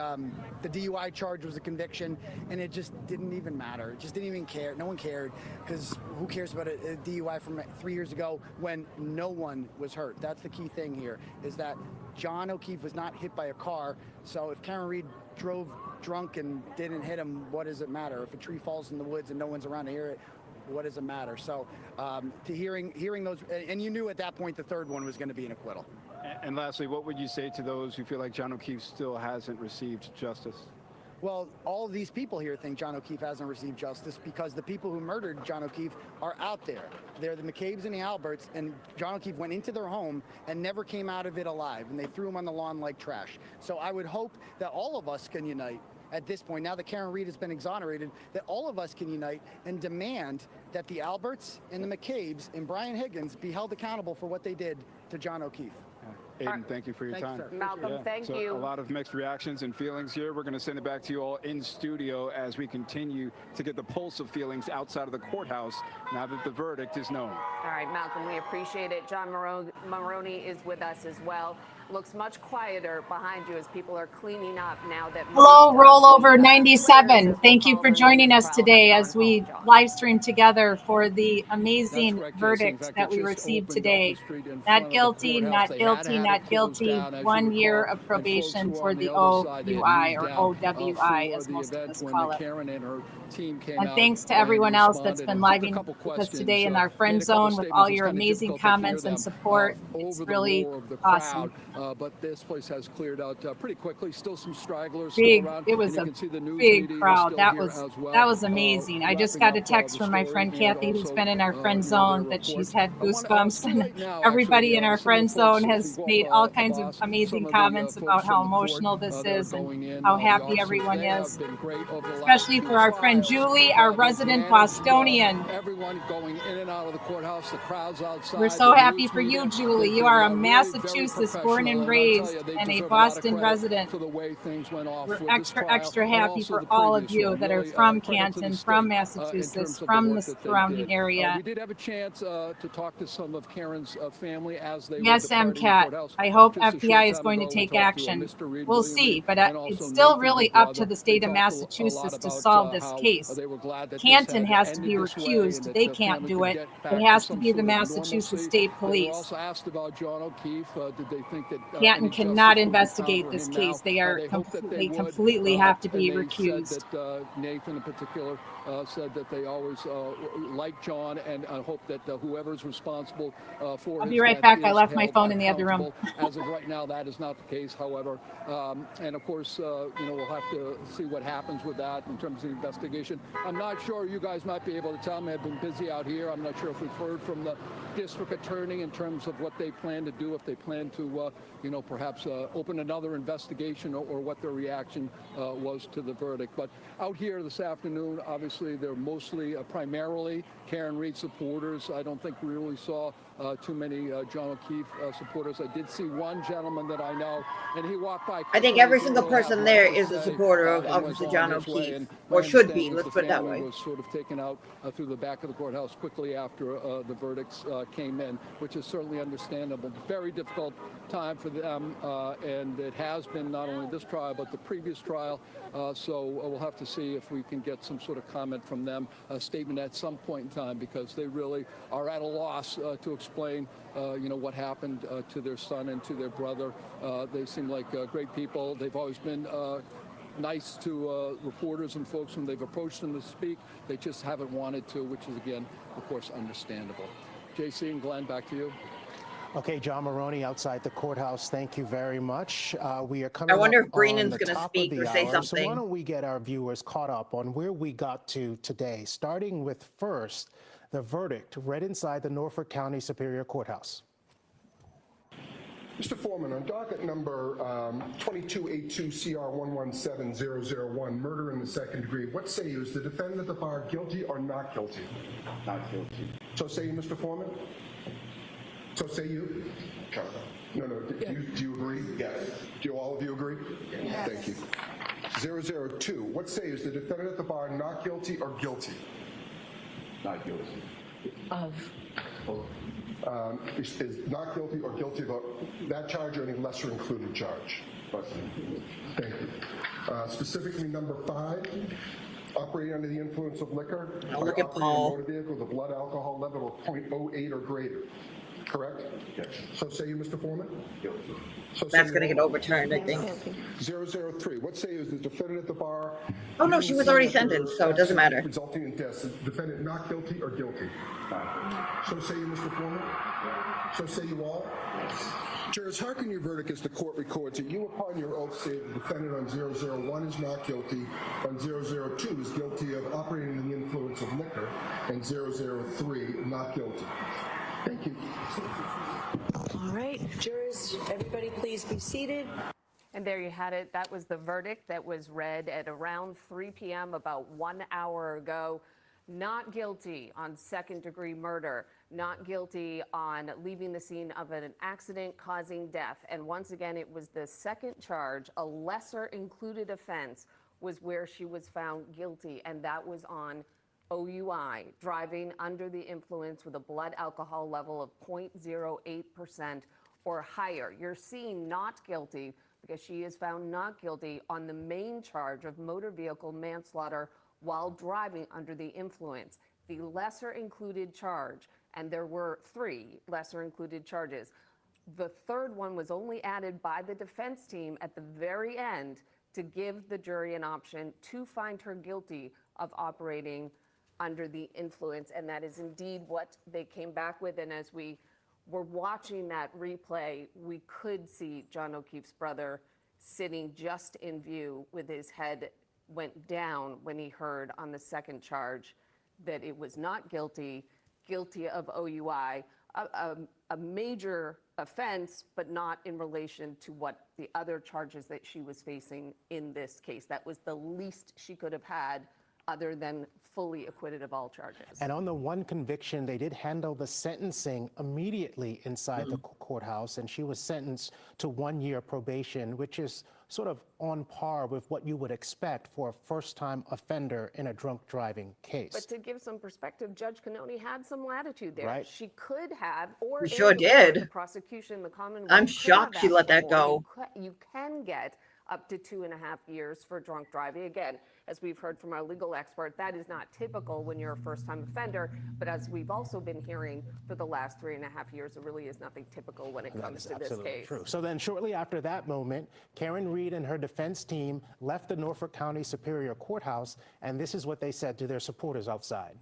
H: DUI charge was a conviction, and it just didn't even matter. It just didn't even care. No one cared, because who cares about a DUI from 3 years ago when no one was hurt? That's the key thing here, is that John O'Keefe was not hit by a car. So if Karen Reed drove drunk and didn't hit him, what does it matter? If a tree falls in the woods and no one's around to hear it, what does it matter? So to hearing those, and you knew at that point the third one was going to be an acquittal.
I: And lastly, what would you say to those who feel like John O'Keefe still hasn't received justice?
H: Well, all of these people here think John O'Keefe hasn't received justice because the people who murdered John O'Keefe are out there. They're the McCabe's and the Alberts, and John O'Keefe went into their home and never came out of it alive, and they threw him on the lawn like trash. So I would hope that all of us can unite at this point, now that Karen Reed has been exonerated, that all of us can unite and demand that the Alberts and the McCabe's and Brian Higgins be held accountable for what they did to John O'Keefe.
I: Aidan, thank you for your time.
R: Malcolm, thank you.
I: A lot of mixed reactions and feelings here. We're going to send it back to you all in studio as we continue to get the pulse of feelings outside of the courthouse now that the verdict is known.
R: All right, Malcolm, we appreciate it. John Maroney is with us as well. Looks much quieter behind you as people are cleaning up now that...
E: Hello, Rollover 97. Thank you for joining us today as we live stream together for the amazing verdict that we received today. Not guilty, not guilty, not guilty. 1 year of probation for the OUI or OWI, as most of us call it. And thanks to everyone else that's been living with us today in our friend zone with all your amazing comments and support. It's really awesome.
V: But this place has cleared out pretty quickly. Still some stragglers
E: big
V: still around.
E: It was a big crowd. That was amazing. I just got a text from my friend Kathy, who's been in our friend zone, that she's had goosebumps, and everybody in our friend zone has made all kinds of amazing comments about how emotional this is and how happy everyone is, especially for our friend Julie, our resident Bostonian.
V: Everyone going in and out of the courthouse, the crowds outside.
E: We're so happy for you, Julie. You are a Massachusetts born and raised and a Boston resident. We're extra happy for all of you that are from Canton, from Massachusetts, from the surrounding area.
V: We did have a chance to talk to some of Karen's family as they
E: yes, MCAT. I hope FBI is going to take action. We'll see, but it's still really up to the state of Massachusetts to solve this case. Canton has to be recused. They can't do it. It has to be the Massachusetts State Police.
V: Also asked about John O'Keefe. Did they think that
E: Canton cannot investigate this case. They are completely have to be recused.
V: Nathan in particular said that they always like John and hope that whoever's responsible for
E: I'll be right back. I left my phone in the other room.
V: As of right now, that is not the case, however. And of course, we'll have to see what happens with that in terms of the investigation. I'm not sure. You guys might be able to tell me. I've been busy out here. I'm not sure if we've heard from the district attorney in terms of what they plan to do, if they plan to, perhaps open another investigation or what their reaction was to the verdict. But out here this afternoon, obviously, they're mostly, primarily Karen Reed supporters. I don't think we really saw too many John O'Keefe supporters. I did see one gentleman that I know, and he walked by.
B: I think every single person there is a supporter of Officer John O'Keefe, or should be. Let's put it that way.
V: Was sort of taken out through the back of the courthouse quickly after the verdicts came in, which is certainly understandable. Very difficult time for them, and it has been not only this trial but the previous trial. So we'll have to see if we can get some sort of comment from them, a statement at some point in time, because they really are at a loss to explain, what happened to their son and to their brother. They seem like great people. They've always been nice to reporters and folks when they've approached them to speak. They just haven't wanted to, which is, again, of course, understandable. JC and Glenn, back to you.
O: Okay, John Maroney outside the courthouse. Thank you very much. We are coming
B: I wonder
O: up
B: if Greenan's
O: on the
B: going to
O: top
B: speak
O: of
B: or
O: the
B: say
O: hour. So why
B: something.
O: don't we get our viewers caught up on where we got to today, starting with first the verdict read inside the Norfolk County Superior Courthouse.
M: Mr. Foreman, on docket number 2282 CR 117001, murder in the second degree, what say you? Is the defendant at the bar guilty or not guilty? Not guilty. So say you, Mr. Foreman? So say you? No. Do you agree? Yes. Do all of you agree? Yes. Thank you. 002, what say you? Is the defendant at the bar not guilty or guilty? Not guilty. Is not guilty or guilty of that charge or any lesser included charge? Thank you. Specifically, number 5, operating under the influence of liquor,
B: Look at
M: operating a
B: Paul.
M: motor vehicle with a blood alcohol level of 0.08 or greater. Correct? Yes. So say you, Mr. Foreman? Guilty. So
B: That's going to get overturned, I think.
M: 003, what say you? Is the defendant at the bar?
B: Oh, no, she was already sentenced, so it doesn't matter.
M: Resulting in death. Is the defendant not guilty or guilty? So say you, Mr. Foreman? So say you all? Jurors, hearken your verdict as the court records it. You, upon your oath, say the defendant on 001 is not guilty, on 002 is guilty of operating under the influence of liquor, and 003 not guilty. Thank you.
G: All right, jurors, everybody please be seated.
R: And there you had it. That was the verdict that was read at around 3 p.m. about 1 hour ago. Not guilty on second-degree murder, not guilty on leaving the scene of an accident causing death. And once again, it was the second charge, a lesser included offense, was where she was found guilty, and that was on OUI, driving under the influence with a blood alcohol level of 0.08% or higher. You're seeing not guilty because she is found not guilty on the main charge of motor vehicle manslaughter while driving under the influence. The lesser included charge, and there were 3 lesser included charges. The third one was only added by the defense team at the very end to give the jury an option to find her guilty of operating under the influence, and that is indeed what they came back with. And as we were watching that replay, we could see John O'Keefe's brother sitting just in view with his head went down when he heard on the second charge that it was not guilty of OUI, a major offense, but not in relation to what the other charges that she was facing in this case. That was the least she could have had other than fully acquitted of all charges.
O: And on the one conviction, they did handle the sentencing immediately inside the courthouse, and she was sentenced to 1 year probation, which is sort of on par with what you would expect for a first-time offender in a drunk driving case.
R: But to give some perspective, Judge Cannoni had some latitude there.
O: Right.
R: She could have, or
B: She sure
R: and/or
B: did.
R: the prosecution, the Commonwealth.
B: I'm
R: could
B: shocked
R: have
B: she let
R: asked
B: that
R: for
B: go.
R: You can get up to 2.5 years for drunk driving. Again, as we've heard from our legal expert, that is not typical when you're a first-time offender. But as we've also been hearing for the last 3.5 years, it really is nothing typical when it comes to this case.
O: True. So then shortly after that moment, Karen Reed and her defense team left the Norfolk County Superior Courthouse, and this is what they said to their supporters outside.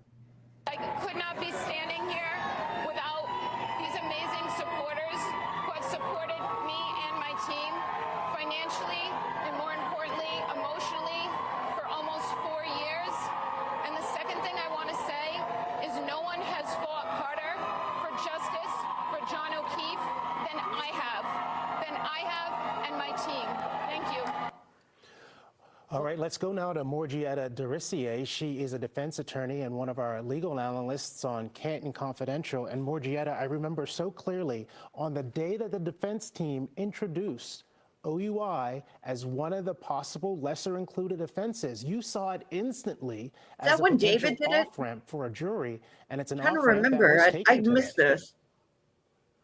P: I could not be standing here without these amazing supporters who have supported me and my team financially and, more importantly, emotionally for almost 4 years. And the second thing I want to say is no one has fought harder for justice for John O'Keefe than I have and my team. Thank you.
O: All right, let's go now to Morgietta Derissier. She is a defense attorney and one of our legal analysts on Canton Confidential. And Morgietta, I remember so clearly on the day that the defense team introduced OUI as one of the possible lesser included offenses, you saw it instantly as a
B: when
O: potential
B: David did it?
O: off-ramp for a jury, and it's an
B: I'm trying to
O: off-ramp that
B: remember.
O: was
B: I
O: taken today.
B: missed this.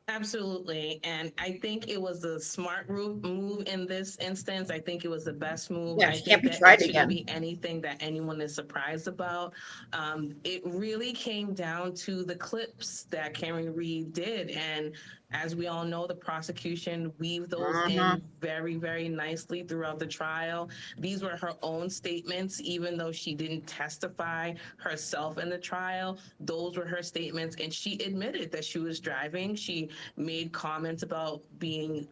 N: Absolutely. And I think it was a smart move in this instance. I think it was the best move.
B: Yeah,
N: I
B: she
N: think
B: can't be
N: that
B: tried
N: it shouldn't
B: again.
N: be anything that anyone is surprised about. It really came down to the clips that Karen Reed did. And As we all know, the prosecution weaved those in very, very nicely throughout the trial. These were her own statements, even though she didn't testify herself in the trial. Those were her statements, and she admitted that she was driving. She made comments about being,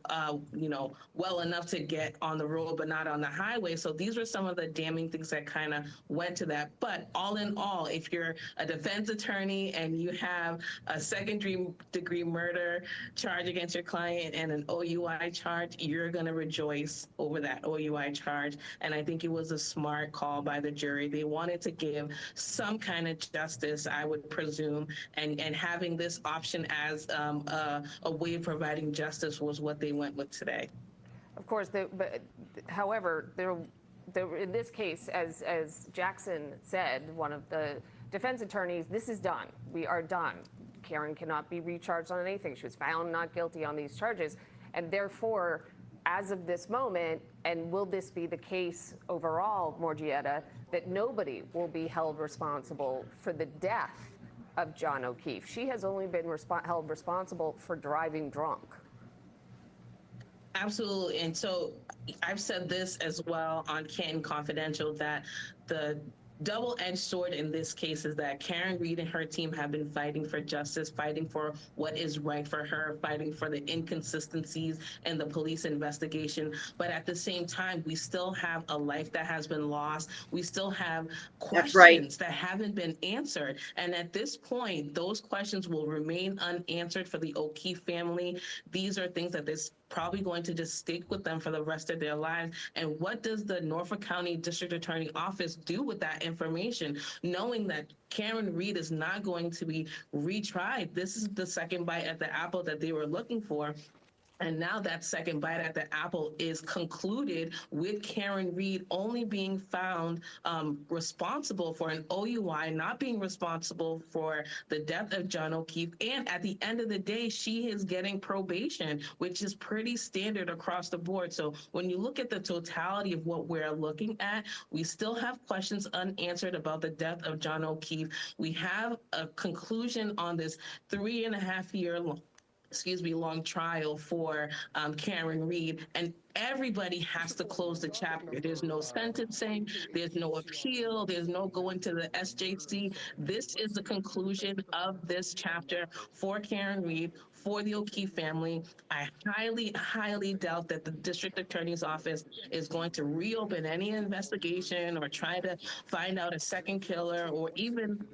N: well enough to get on the road, but not on the highway. So these were some of the damning things that kind of went to that. But all in all, if you're a defense attorney and you have a second-degree murder charge against your client and an OUI charge, you're going to rejoice over that OUI charge. And I think it was a smart call by the jury. They wanted to give some kind of justice, I would presume, and having this option as a way of providing justice was what they went with today.
R: Of course, however, in this case, as Jackson said, one of the defense attorneys, this is done. We are done. Karen cannot be recharged on anything. She was found not guilty on these charges. And therefore, as of this moment, and will this be the case overall, Morgietta, that nobody will be held responsible for the death of John O'Keefe? She has only been held responsible for driving drunk.
N: Absolutely. And so I've said this as well on Canton Confidential, that the double-edged sword in this case is that Karen Read and her team have been fighting for justice, fighting for what is right for her, fighting for the inconsistencies in the police investigation. But at the same time, we still have a life that has been lost. We still have questions that haven't been answered. And at this point, those questions will remain unanswered for the O'Keefe family. These are things that this probably going to just stick with them for the rest of their lives. And what does the Norfolk County District Attorney Office do with that information, knowing that Karen Read is not going to be retried? This is the second bite at the apple that they were looking for. And now that second bite at the apple is concluded with Karen Read only being found responsible for an OUI, not being responsible for the death of John O'Keefe. And at the end of the day, she is getting probation, which is pretty standard across the board. So when you look at the totality of what we're looking at, we still have questions unanswered about the death of John O'Keefe. We have a conclusion on this 3.5-year long trial for Karen Read, and everybody has to close the chapter. There's no sentencing, there's no appeal, there's no going to the SJC. This is the conclusion of this chapter for Karen Read, for the O'Keefe family. I highly, highly doubt that the district attorney's office is going to reopen any investigation or try to find out a second killer or even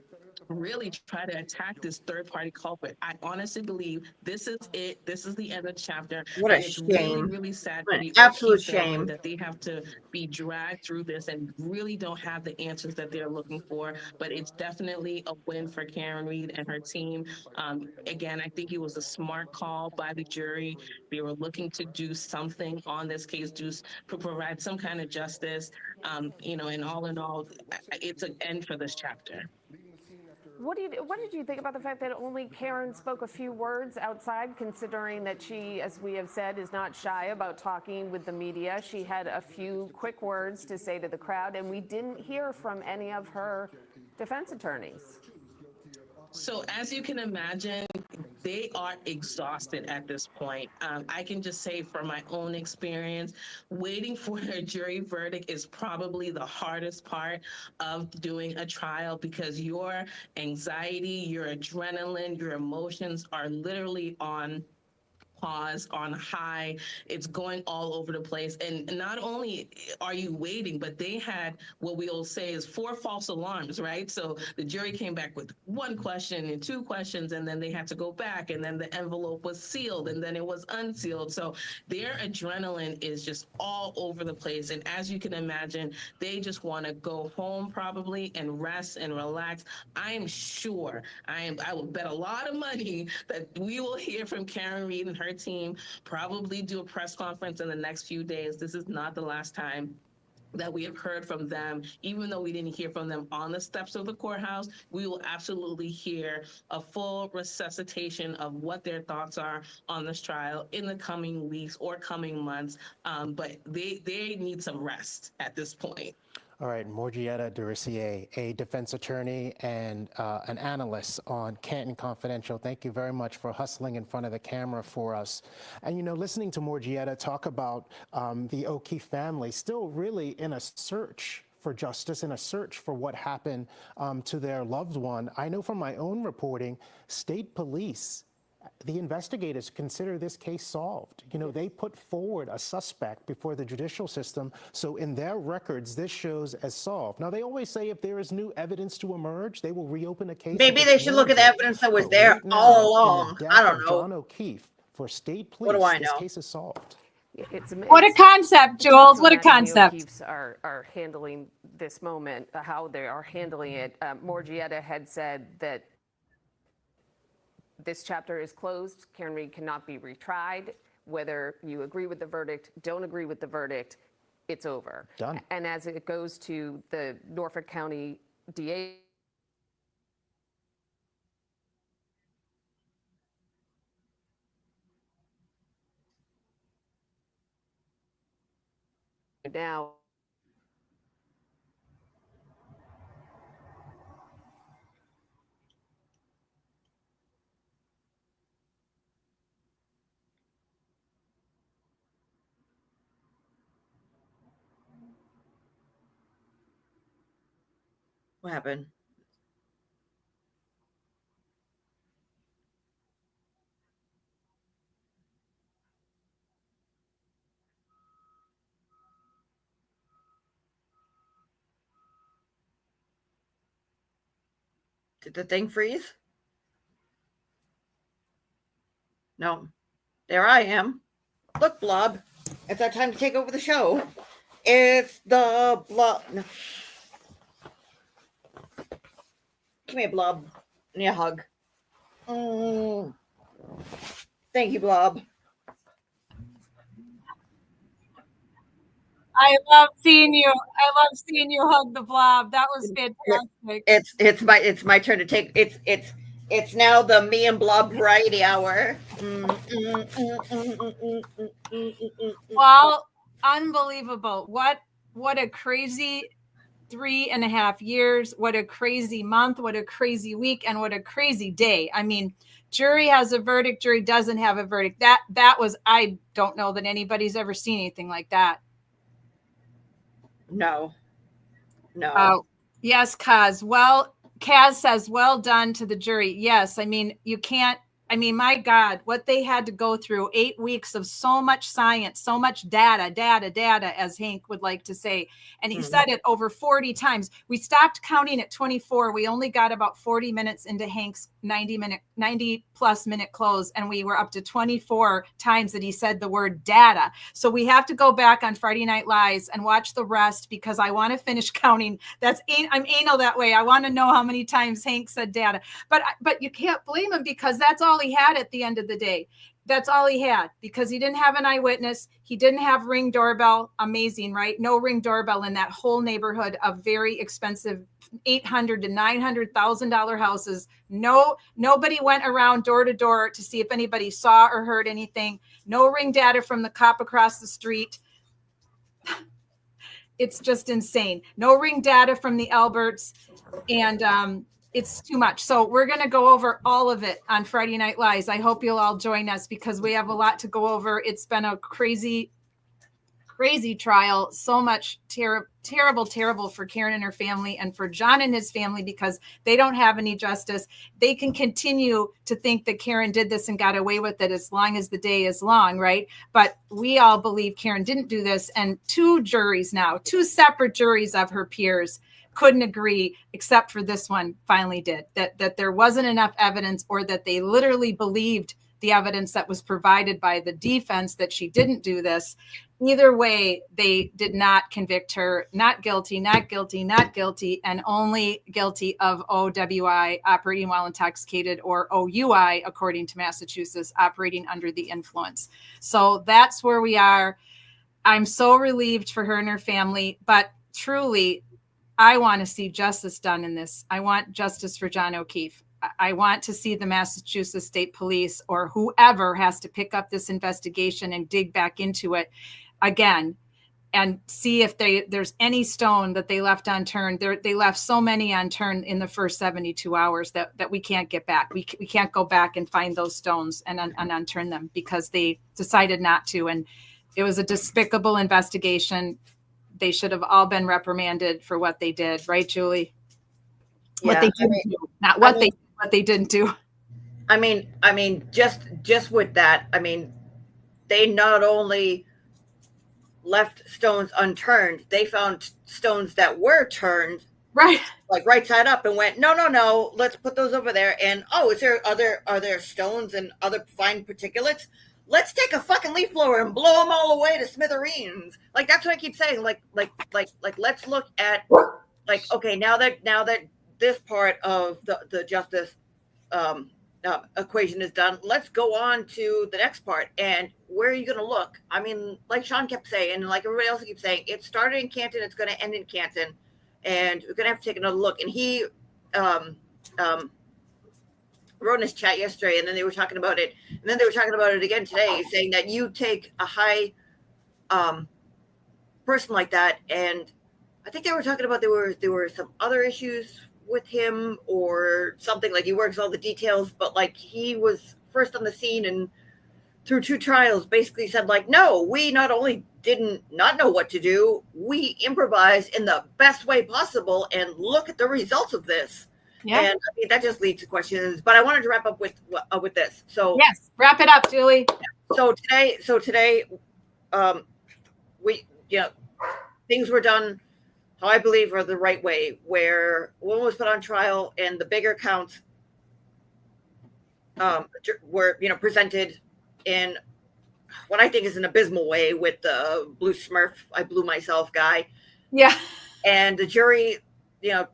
N: really try to attack this third-party culprit. I honestly believe this is it. This is the end of the chapter.
B: What a
N: And it's really,
B: shame.
N: really sad
B: What
N: for
B: an
N: the
B: absolute
N: O'Keefe family
B: shame.
N: that they have to be dragged through this and really don't have the answers that they're looking for. But it's definitely a win for Karen Read and her team. Again, I think it was a smart call by the jury. They were looking to do something on this case, to provide some kind of justice. And all in all, it's an end for this chapter.
R: What did you think about the fact that only Karen spoke a few words outside, considering that she, as we have said, is not shy about talking with the media? She had a few quick words to say to the crowd, and we didn't hear from any of her defense attorneys.
N: So as you can imagine, they are exhausted at this point. I can just say from my own experience, waiting for a jury verdict is probably the hardest part of doing a trial, because your anxiety, your adrenaline, your emotions are literally on pause, on high. It's going all over the place. And not only are you waiting, but they had what we'll say is 4 false alarms, right? So the jury came back with 1 question and 2 questions, and then they had to go back, and then the envelope was sealed, and then it was unsealed. So their adrenaline is just all over the place. And as you can imagine, they just want to go home probably and rest and relax. I am sure, I will bet a lot of money that we will hear from Karen Read and her team, probably do a press conference in the next few days. This is not the last time that we have heard from them. Even though we didn't hear from them on the steps of the courthouse, we will absolutely hear a full resuscitation of what their thoughts are on this trial in the coming weeks or coming months. But they need some rest at this point.
O: All right, Morgietta Durissier, a defense attorney and an analyst on Canton Confidential. Thank you very much for hustling in front of the camera for us. And, listening to Morgietta talk about the O'Keefe family still really in a search for justice, in a search for what happened to their loved one. I know from my own reporting, state police, the investigators consider this case solved. They put forward a suspect before the judicial system. So in their records, this shows as solved. Now, they always say if there is new evidence to emerge, they will reopen a case.
B: Maybe they should look at the evidence that was
O: But
B: there
O: right now,
B: all
O: in
B: along.
O: the
B: I
O: death
B: don't
O: of
B: know.
O: John O'Keefe, for state
B: What do
O: police,
B: I
O: this
B: know?
O: case is solved.
E: What a concept, Jules. What a concept.
R: The O'Keefes are handling this moment, how they are handling it. Morgietta had said that this chapter is closed. Karen Read cannot be retried. Whether you agree with the verdict, don't agree with the verdict, it's over.
O: Done.
R: And as it goes to the Norfolk County DA, now
B: What happened? Did the thing freeze? No. There I am. Look, Blob. It's our time to take over the show. It's the Blob. No. Come here, Blob. I need a hug. Thank you, Blob.
E: I love seeing you. I love seeing you hug the blob. That was fantastic.
B: It's my turn to take. It's now the me and Blob variety hour.
E: Well, unbelievable. What a crazy 3.5 years. What a crazy month. What a crazy week. And what a crazy day. I mean, jury has a verdict. Jury doesn't have a verdict. That was, I don't know that anybody's ever seen anything like that.
B: No.
E: Yes, Kaz. Well, Kaz says, well done to the jury. Yes. I mean, my God, what they had to go through 8 weeks of so much science, so much data, as Hank would like to say. And he said it over 40 times. We stopped counting at 24. We only got about 40 minutes into Hank's 90 plus minute close. And we were up to 24 times that he said the word data. So we have to go back on Friday Night Lies and watch the rest because I want to finish counting. I'm anal that way. I want to know how many times Hank said data, but you can't blame him because that's all he had at the end of the day. That's all he had because he didn't have an eyewitness. He didn't have Ring doorbell. Amazing, right? No Ring doorbell in that whole neighborhood of very expensive $800,000 to $900,000 houses. Nobody went around door to door to see if anybody saw or heard anything. No Ring data from the cop across the street. It's just insane. No Ring data from the Alberts. And it's too much. So we're going to go over all of it on Friday Night Lies. I hope you'll all join us because we have a lot to go over. It's been a crazy trial. So much terrible for Karen and her family and for John and his family because they don't have any justice. They can continue to think that Karen did this and got away with it as long as the day is long, right? But we all believe Karen didn't do this. And two separate juries of her peers couldn't agree, except for this one finally did, that there wasn't enough evidence or that they literally believed the evidence that was provided by the defense that she didn't do this. Either way, they did not convict her. Not guilty, and only guilty of OWI, operating while intoxicated, or OUI, according to Massachusetts, operating under the influence. So that's where we are. I'm so relieved for her and her family, but truly, I want to see justice done in this. I want justice for John O'Keefe. I want to see the Massachusetts State Police or whoever has to pick up this investigation and dig back into it again and see if there's any stone that they left unturned. They left so many unturned in the first 72 hours that we can't get back. We can't go back and find those stones and unturn them because they decided not to. And it was a despicable investigation. They should have all been reprimanded for what they did. Right, Julie? What they didn't do, not what they didn't do.
B: I mean, just with that, I mean, they not only left stones unturned, they found stones that were turned
E: right,
B: like right side up, and went, no, let's put those over there. And are there stones and other fine particulates? Let's take a fucking leaf blower and blow them all away to smithereens. Like, that's what I keep saying. Like let's look at, like, okay, now that this part of the justice equation is done, let's go on to the next part. And where are you going to look? I mean, like Sean kept saying, and like everybody else keeps saying, it started in Canton, it's going to end in Canton, and we're going to have to take another look. And he wrote in his chat yesterday, and then they were talking about it, and then they were talking about it again today, saying that you take a high person like that, and I think they were talking about there were some other issues with him or something, like he works all the details, but like he was first on the scene and through 2 trials basically said, like, no, we not only didn't not know what to do, we improvised in the best way possible, and look at the results of this. Yeah. And I mean, that just leads to questions, but I wanted to wrap up with this. So
E: yes, wrap it up, Julie.
B: So today we, things were done how I believe are the right way, where one was put on trial and the bigger counts were, presented in what I think is an abysmal way with the blue Smurf, I blew myself guy.
E: Yeah.
B: And the jury,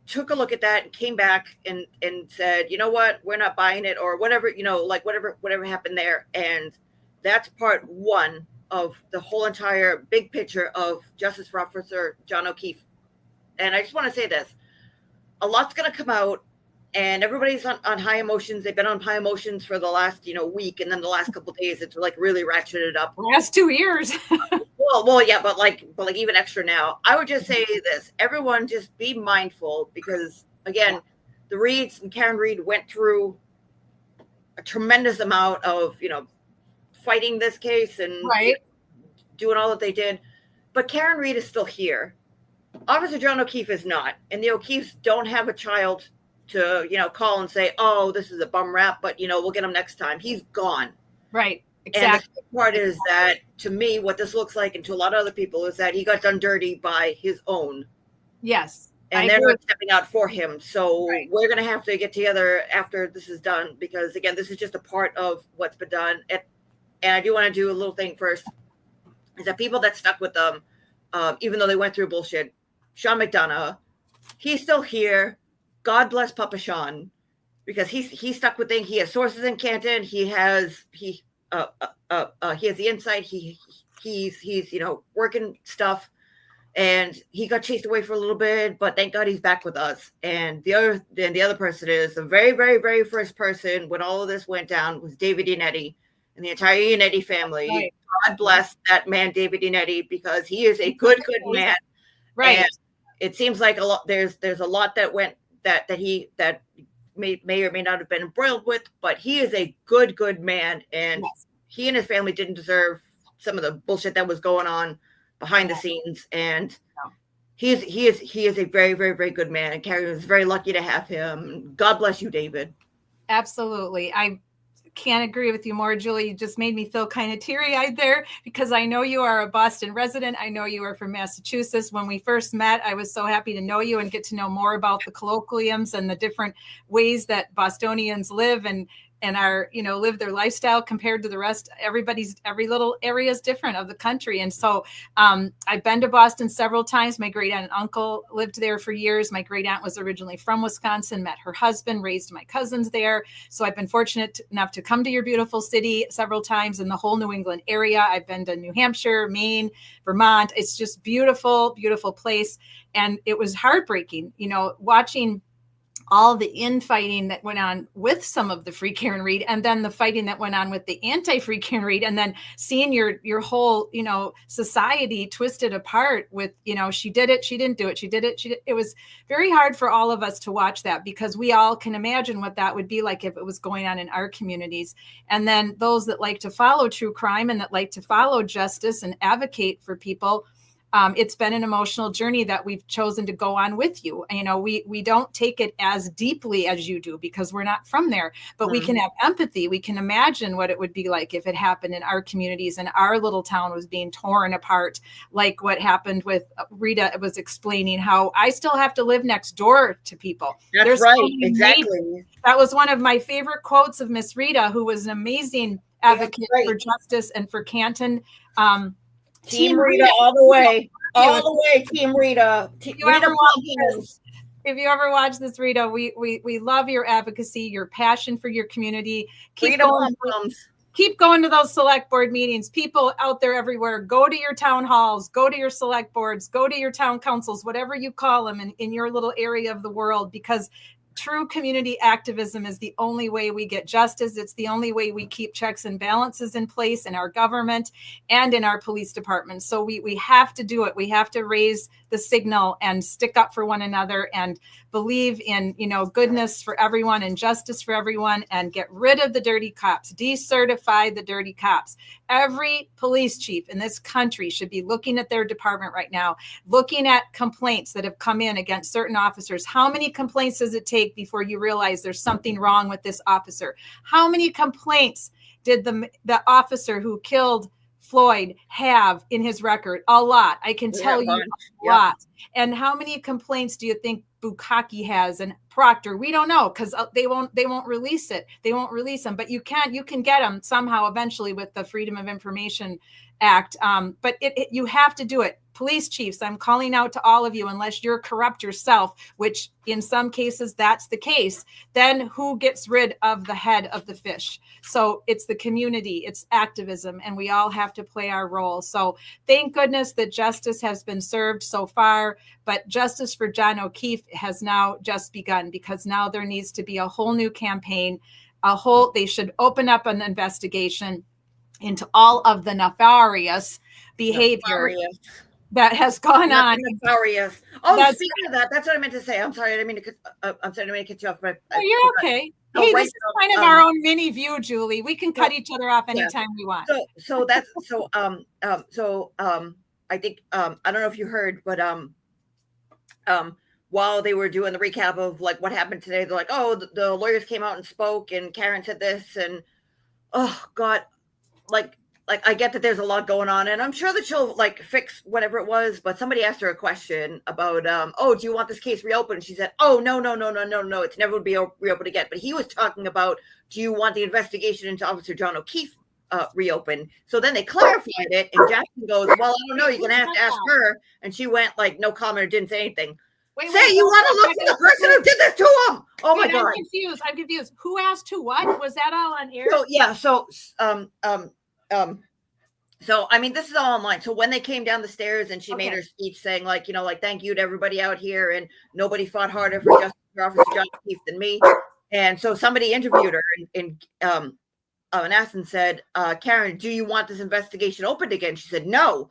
B: took a look at that and came back and said, you know what, we're not buying it, or whatever, whatever happened there. And that's part one of the whole entire big picture of Justice for Officer John O'Keefe. And I just want to say this, a lot's going to come out, and everybody's on high emotions. They've been on high emotions for the last, week. And then the last couple of days, it's like really ratcheted up.
E: Last 2 years.
B: well, yeah, but like even extra now. I would just say this, everyone just be mindful, because again, the Reeds and Karen Reed went through a tremendous amount of, fighting this case and doing all that they did. But Karen Reed is still here. Officer John O'Keefe is not, and the O'Keefes don't have a child to, call and say, oh, this is a bum rap, but, we'll get him next time. He's gone.
E: Right. Exactly.
B: And the part is that, to me, what this looks like, and to a lot of other people, is that he got done dirty by his own.
E: Yes.
B: And they're not stepping out for him. So we're going to have to get together after this is done, because, again, this is just a part of what's been done. And I do want to do a little thing first, is that people that stuck with them, even though they went through bullshit, Sean McDonough, he's still here. God bless Papa Sean, because he's stuck with things. He has sources in Canton. He has the insight. He's working stuff, and he got chased away for a little bit, but thank God he's back with us. And the other person is the very, very, very first person when all of this went down was David Iannetti and the entire Iannetti family. Right. God bless that man, David Iannetti, because he is a good man. Right. And it seems like there's a lot that went that may or may not have been embroiled with, but he is a good man, and he and his family didn't deserve some of the bullshit that was going on behind the scenes. And he is a very, very, very good man, and Carrie was very lucky to have him. God bless you, David.
E: Absolutely. I can't agree with you more, Julie. You just made me feel kind of teary-eyed there, because I know you are a Boston resident. I know you are from Massachusetts. When we first met, I was so happy to know you and get to know more about the colloquiums and the different ways that Bostonians live and are, live their lifestyle compared to the rest. Every little area is different of the country. And so I've been to Boston several times. My great aunt and uncle lived there for years. My great aunt was originally from Wisconsin, met her husband, raised my cousins there. So I've been fortunate enough to come to your beautiful city several times in the whole New England area. I've been to New Hampshire, Maine, Vermont. It's just beautiful, beautiful place. And it was heartbreaking, watching all the infighting that went on with some of the Free Karen Read, and then the fighting that went on with the anti-Free Karen Read, and then seeing your whole, society twisted apart with, she did it, she didn't do it, she did it, it was very hard for all of us to watch that, because we all can imagine what that would be like if it was going on in our communities. And then those that like to follow true crime and that like to follow justice and advocate for people, it's been an emotional journey that we've chosen to go on with you. We don't take it as deeply as you do because we're not from there, but we can have empathy. We can imagine what it would be like if it happened in our communities and our little town was being torn apart, like what happened with Rita was explaining, how I still have to live next door to people.
B: That's right. Exactly.
E: That was one of my favorite quotes of Miss Rita, who was an amazing advocate for justice and for Canton.
B: Team Rita all the way. All the way, Team Rita. If you
E: ever watch this, Rita, we love your advocacy, your passion for your community. Keep going to those select board meetings. People out there everywhere, go to your town halls, go to your select boards, go to your town councils, whatever you call them in your little area of the world, because true community activism is the only way we get justice. It's the only way we keep checks and balances in place in our government and in our police department. So we have to do it. We have to raise the signal and stick up for one another and believe in, goodness for everyone and justice for everyone, and get rid of the dirty cops, decertify the dirty cops. Every police chief in this country should be looking at their department right now, looking at complaints that have come in against certain officers. How many complaints does it take before you realize there's something wrong with this officer? How many complaints did the officer who killed Floyd have in his record? A lot. I can tell you a lot. And how many complaints do you think Bukaki has and Proctor? We don't know, because they won't release it. They won't release them, but you can get them somehow eventually with the Freedom of Information Act. But you have to do it. Police chiefs, I'm calling out to all of you, unless you're corrupt yourself, which in some cases that's the case, then who gets rid of the head of the fish? So it's the community, it's activism, and we all have to play our role. So thank goodness that justice has been served so far, but justice for John O'Keefe has now just begun, because now there needs to be a whole new campaign, they should open up an investigation into all of the nefarious behavior that has gone on.
B: Nefarious. Oh, speaking of that, that's what I meant to say. I'm sorry, I didn't mean to cut you off. But
E: you're okay. Hey, this is kind of our own mini view, Julie. We can cut each other off anytime we want.
B: So I think I don't know if you heard, but while they were doing the recap of like what happened today, they're like, oh, the lawyers came out and spoke, and Karen said this, and oh God, like I get that there's a lot going on, and I'm sure that she'll like fix whatever it was, but somebody asked her a question about, oh, do you want this case reopened? And she said, oh, no, it's never would be reopened again. But he was talking about, do you want the investigation into Officer John O'Keefe reopened? So then they clarified it, and Jackson goes, well, I don't know, you're going to have to ask her. And she went like, no comment or didn't say anything. You want to look for the person who did this to him. Oh my God.
E: I'm confused. Who asked who what? Was that all on air?
B: So I mean, this is all online. So when they came down the stairs and she made her speech saying like, thank you to everybody out here, and nobody fought harder for justice for Officer John O'Keefe than me. And so somebody interviewed her and asked and said, Karen, do you want this investigation opened again? She said, no.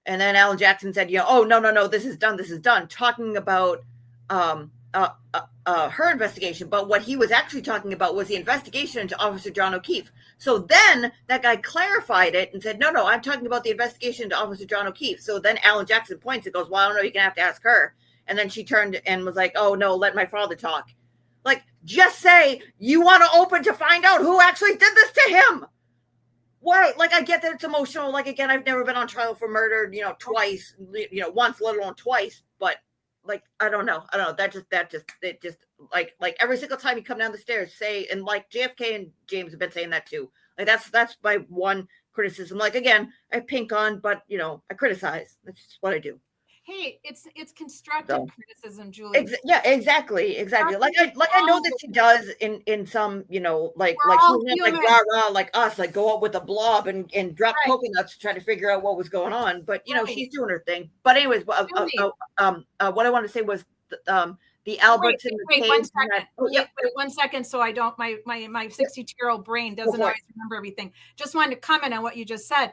B: And then Alan Jackson said, oh, no, this is done. Talking about her investigation, but what he was actually talking about was the investigation into Officer John O'Keefe. So then that guy clarified it and said, no, I'm talking about the investigation into Officer John O'Keefe. So then Alan Jackson points and goes, well, I don't know, you're gonna have to ask her. And then she turned and was like, oh no, let my father talk. Like, just say you want to open to find out who actually did this to him. Why? Like, I get that it's emotional. Like, again, I've never been on trial for murder, twice, once, let alone twice, but like, I don't know. That just like every single time you come down the stairs, say, and like JFK and James have been saying that too. Like that's my one criticism. Like, again, I pink on, but I criticize. That's just what I do.
E: Hey, it's constructive criticism, Julie.
B: Exactly. Like I know that she does in some, like rah-rah, like us, like go up with a blob and drop coconuts to try to figure out what was going on. But she's doing her thing. But anyways, what I wanted to say was the Alberts and the
E: Wait, one
B: Caves. and
E: second.
B: that-
E: Wait, 1 second, so I don't. My 62-year-old brain doesn't
B: for it.
E: always remember everything. Just wanted to comment on what you just said.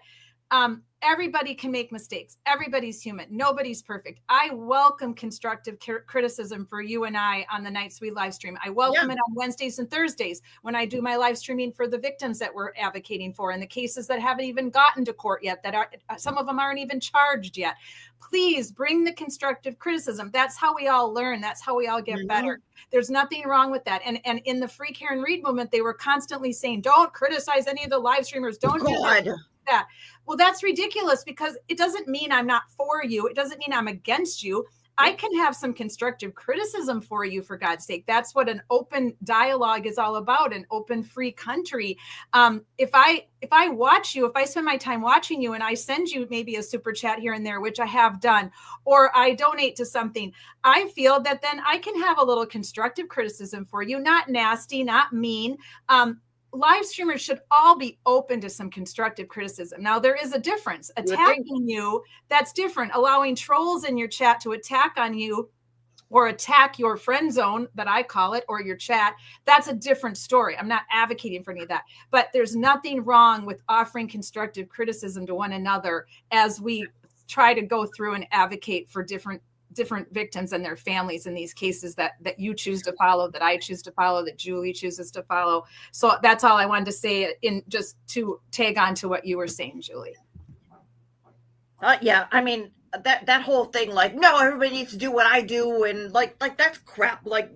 E: Everybody can make mistakes. Everybody's human. Nobody's perfect. I welcome constructive criticism for you and I on the nights we live stream. I welcome it on Wednesdays and Thursdays when I do my live streaming for the victims that we're advocating for and the cases that haven't even gotten to court yet, that are, some of them aren't even charged yet. Please bring the constructive criticism. That's how we all learn. That's how we all get better. There's nothing wrong with that. And in the Free Karen Read movement, they were constantly saying, don't criticize any of the live streamers. Don't do that. Well, that's ridiculous because it doesn't mean I'm not for you. It doesn't mean I'm against you. I can have some constructive criticism for you, for God's sake. That's what an open dialogue is all about, an open, free country. If I watch you, if I spend my time watching you and I send you maybe a super chat here and there, which I have done, or I donate to something, I feel that then I can have a little constructive criticism for you, not nasty, not mean. Live streamers should all be open to some constructive criticism. Now, there is a difference. Attacking you, that's different. Allowing trolls in your chat to attack on you or attack your friend zone, that I call it, or your chat, that's a different story. I'm not advocating for any of that. But there's nothing wrong with offering constructive criticism to one another as we try to go through and advocate for different victims and their families in these cases that you choose to follow, that I choose to follow, that Julie chooses to follow. So that's all I wanted to say, in just to tag on to what you were saying, Julie.
B: Yeah, I mean, that whole thing, like, no, everybody needs to do what I do, and like that's crap. Like,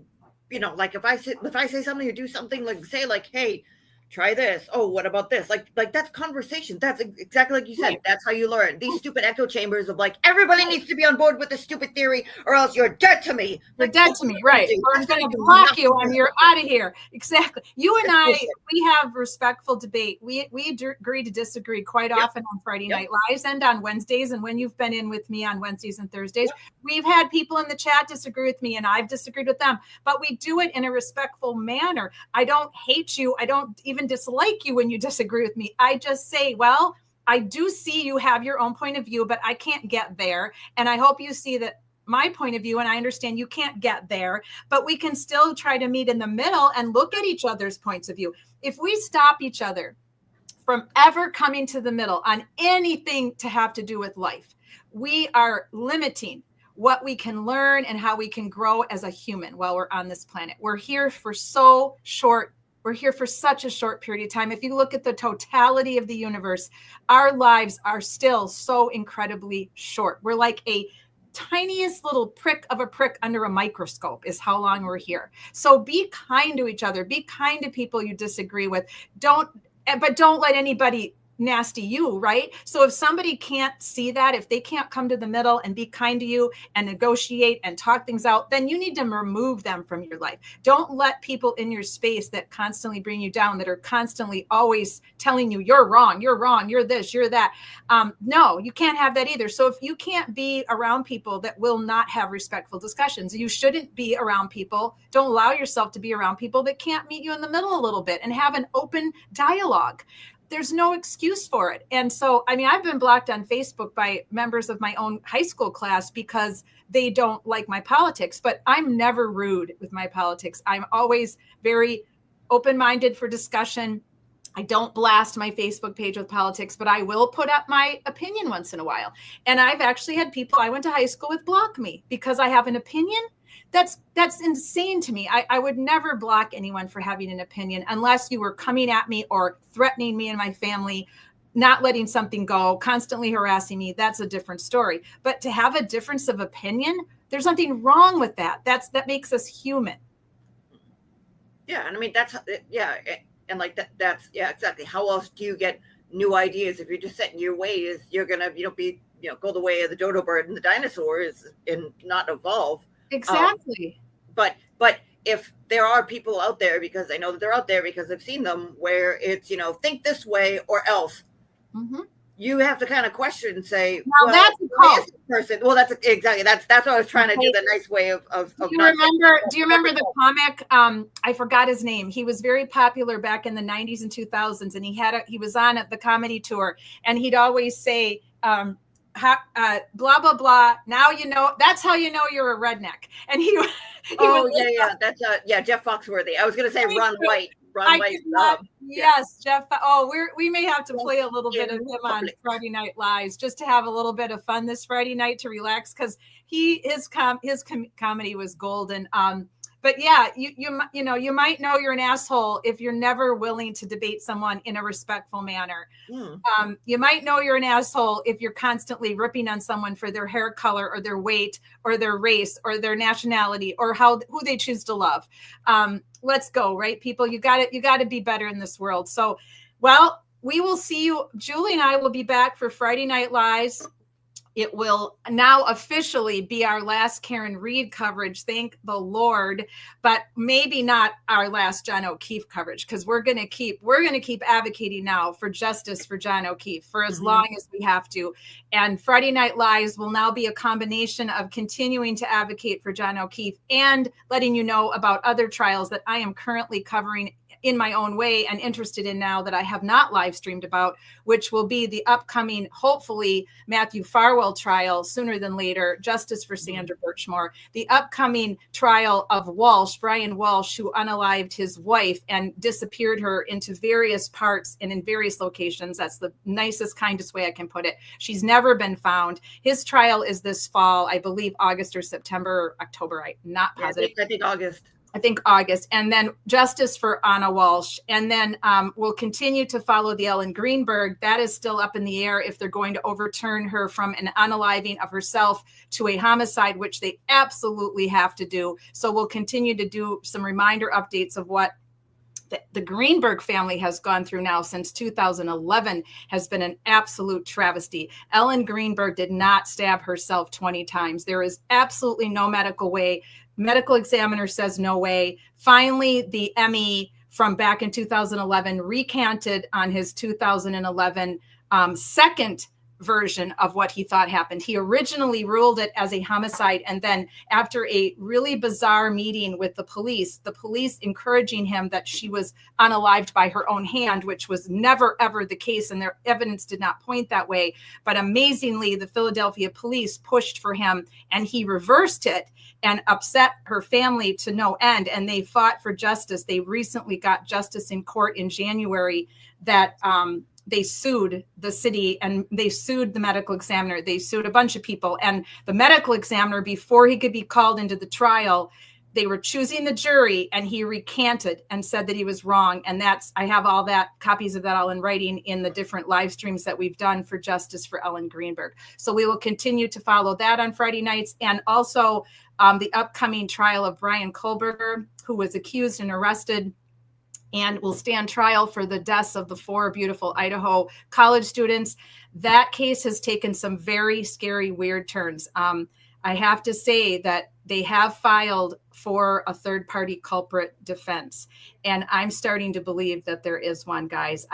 B: you know, like if I say something or do something, like say like, hey, try this. Oh, what about this? Like that's conversation. That's exactly like you said. That's how you learn. These stupid echo chambers of like, everybody needs to be on board with this stupid theory or else you're dead to me.
E: You're dead to me, right? Or I'm going to block you and you're out of here. Exactly. You and I, we have respectful debate. We agree to disagree quite often on Friday Night Lives and on Wednesdays. And when you've been in with me on Wednesdays and Thursdays, we've had people in the chat disagree with me and I've disagreed with them. But we do it in a respectful manner. I don't hate you. I don't even dislike you when you disagree with me. I just say, well, I do see you have your own point of view, but I can't get there. And I hope you see that my point of view, and I understand you can't get there, but we can still try to meet in the middle and look at each other's points of view. If we stop each other from ever coming to the middle on anything to have to do with life, we are limiting what we can learn and how we can grow as a human while we're on this planet. We're here for We're here for such a short period of time. If you look at the totality of the universe, our lives are still so incredibly short. We're like a tiniest little prick of a prick under a microscope is how long we're here. So be kind to each other. Be kind to people you disagree with. Don't let anybody nasty you, right? So if somebody can't see that, if they can't come to the middle and be kind to you and negotiate and talk things out, then you need to remove them from your life. Don't let people in your space that constantly bring you down, that are constantly always telling you you're wrong, you're this, you're that. No, you can't have that either. So if you can't be around people that will not have respectful discussions, you shouldn't be around people. Don't allow yourself to be around people that can't meet you in the middle a little bit and have an open dialogue. There's no excuse for it. And so, I mean, I've been blocked on Facebook by members of my own high school class because they don't like my politics, but I'm never rude with my politics. I'm always very open-minded for discussion. I don't blast my Facebook page with politics, but I will put up my opinion once in a while. And I've actually had people I went to high school with block me because I have an opinion. That's insane to me. I would never block anyone for having an opinion unless you were coming at me or threatening me and my family, not letting something go, constantly harassing me. That's a different story. But to have a difference of opinion, there's nothing wrong with that. That makes us human.
B: Yeah, and I mean and like that's exactly. How else do you get new ideas if you're just set in your ways? You're gonna go the way of the dodo bird and the dinosaurs and not evolve.
E: Exactly.
B: But if there are people out there, because I know that they're out there because I've seen them, where it's, think this way or else. Mm-hmm. You have to kind of question and say,
E: now that's a cult.
B: Person. Well, that's what I was trying to do, the nice way of
E: do you remember the comic? I forgot his name. He was very popular back in the 90s and 2000s, and he was on at the comedy tour, and he'd always say, blah, blah, blah. Now you know, that's how you know you're a redneck. And he
B: Oh,
E: was
B: yeah,
E: like,
B: yeah. That's Jeff Foxworthy. I was going to say
E: Thank
B: Ron
E: you.
B: White. Ron
E: I
B: White.
E: could not.
B: Yeah.
E: Yes, Jeff. Oh, we may have to play a little bit of
B: In
E: him on
B: public.
E: Friday Night Lives just to have a little bit of fun this Friday night to relax, because his comedy was golden. But yeah, you know, you might know you're an asshole if you're never willing to debate someone in a respectful manner. You might know you're an asshole if you're constantly ripping on someone for their hair color or their weight or their race or their nationality or who they choose to love. Let's go, right, people? You got to be better in this world. So, well, we will see you. Julie and I will be back for Friday Night Lives. It will now officially be our last Karen Reed coverage, thank the Lord, but maybe not our last John O'Keefe coverage, because we're going to keep advocating now for justice for John O'Keefe for as long as we have to. And Friday Night Lives will now be a combination of continuing to advocate for John O'Keefe and letting you know about other trials that I am currently covering in my own way and interested in now that I have not live streamed about, which will be the upcoming, hopefully, Matthew Farwell trial sooner than later, justice for Sandra Birchmore, the upcoming trial of Walsh, Brian Walsh, who unalived his wife and disappeared her into various parts and in various locations. That's the nicest, kindest way I can put it. She's never been found. His trial is this fall, I believe August or September or October. I'm not positive.
B: I think August.
E: And then justice for Anna Walsh. And then we'll continue to follow the Ellen Greenberg. That is still up in the air if they're going to overturn her from an unaliving of herself to a homicide, which they absolutely have to do. So we'll continue to do some reminder updates of what the Greenberg family has gone through now since 2011 has been an absolute travesty. Ellen Greenberg did not stab herself 20 times. There is absolutely no medical way. Medical examiner says no way. Finally, the ME from back in 2011 recanted on his 2011 second version of what he thought happened. He originally ruled it as a homicide, and then after a really bizarre meeting with the police encouraging him that she was unalived by her own hand, which was never ever the case, and their evidence did not point that way. But amazingly, the Philadelphia police pushed for him and he reversed it and upset her family to no end, and they fought for justice. They recently got justice in court in January that they sued the city and they sued the medical examiner. They sued a bunch of people. And the medical examiner, before he could be called into the trial, they were choosing the jury and he recanted and said that he was wrong. And I have all that, copies of that all in writing in the different live streams that we've done for justice for Ellen Greenberg. So we will continue to follow that on Friday nights. And also the upcoming trial of Brian Kohlberger, who was accused and arrested and will stand trial for the deaths of the 4 beautiful Idaho college students. That case has taken some very scary, weird turns. I have to say that they have filed for a third-party culprit defense, and I'm starting to believe that there is one, guys.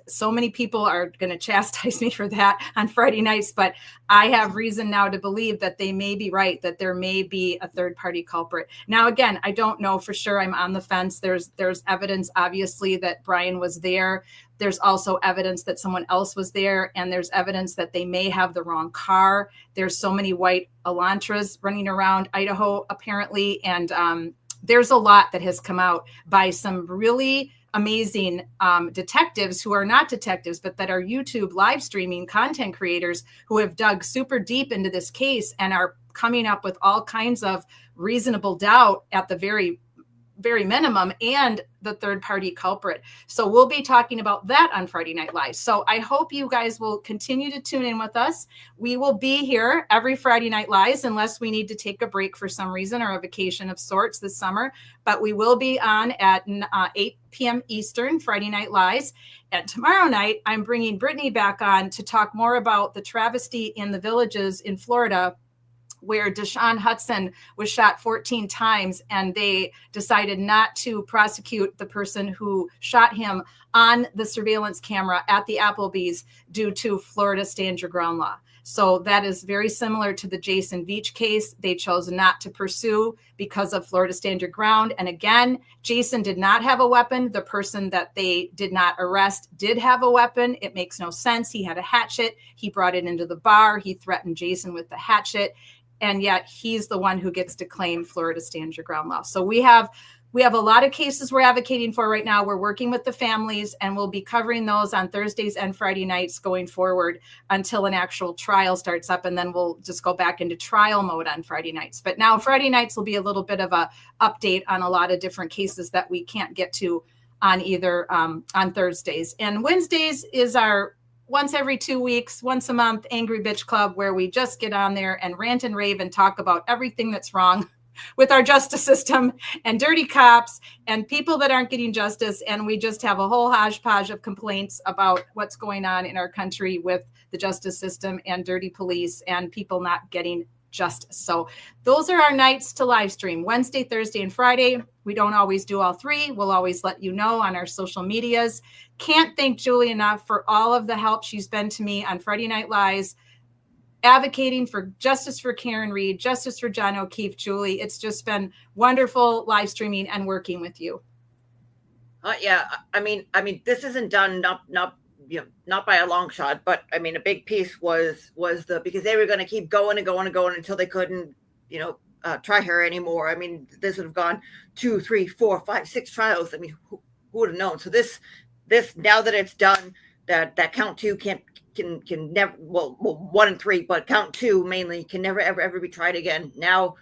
E: So many people are going to chastise me for that on Friday nights, but I have reason now to believe that they may be right, that there may be a third-party culprit. Now, again, I don't know for sure. I'm on the fence. There's evidence, obviously, that Brian was there. There's also evidence that someone else was there, and there's evidence that they may have the wrong car. There's so many white Elantras running around Idaho, apparently, and there's a lot that has come out by some really amazing detectives who are not detectives, but that are YouTube live streaming content creators who have dug super deep into this case and are coming up with all kinds of reasonable doubt at the very minimum and the third party culprit. So we'll be talking about that on Friday Night Live. So I hope you guys will continue to tune in with us. We will be here every Friday Night Lives unless we need to take a break for some reason or a vacation of sorts this summer. But we will be on at 8 p.m. Eastern, Friday Night Lives. And tomorrow night, I'm bringing Brittany back on to talk more about the travesty in the Villages in Florida, where Deshaun Hudson was shot 14 times and they decided not to prosecute the person who shot him on the surveillance camera at the Applebee's due to Florida stand your ground law. So that is very similar to the Jason Veach case. They chose not to pursue because of Florida stand your ground. And again, Jason did not have a weapon. The person that they did not arrest did have a weapon. It makes no sense. He had a hatchet. He brought it into the bar. He threatened Jason with the hatchet. And yet he's the one who gets to claim Florida stand your ground law. So we have a lot of cases we're advocating for right now. We're working with the families, and we'll be covering those on Thursdays and Friday nights going forward until an actual trial starts up. And then we'll just go back into trial mode on Friday nights. But now Friday nights will be a little bit of a update on a lot of different cases that we can't get to on either on Thursdays. And Wednesdays is our once every 2 weeks, once a month Angry Bitch Club, where we just get on there and rant and rave and talk about everything that's wrong with our justice system and dirty cops and people that aren't getting justice. And we just have a whole hodgepodge of complaints about what's going on in our country with the justice system and dirty police and people not getting justice. So those are our nights to live stream: Wednesday, Thursday, and Friday. We don't always do all three. We'll always let you know on our social medias. Can't thank Julie enough for all of the help she's been to me on Friday Night Lies, advocating for justice for Karen Read, justice for John O'Keefe. Julie, it's just been wonderful live streaming and working with you.
B: Yeah, I mean, this isn't done not by a long shot, but I mean, a big piece was because they were going to keep going and going and going until they couldn't, try her anymore. I mean, this would have gone 2, 3, 4, 5, 6 trials. I mean, who would have known? So this now that it's done, that count 2 can never, well 1 and 3, but count 2 mainly can never ever be tried again. Now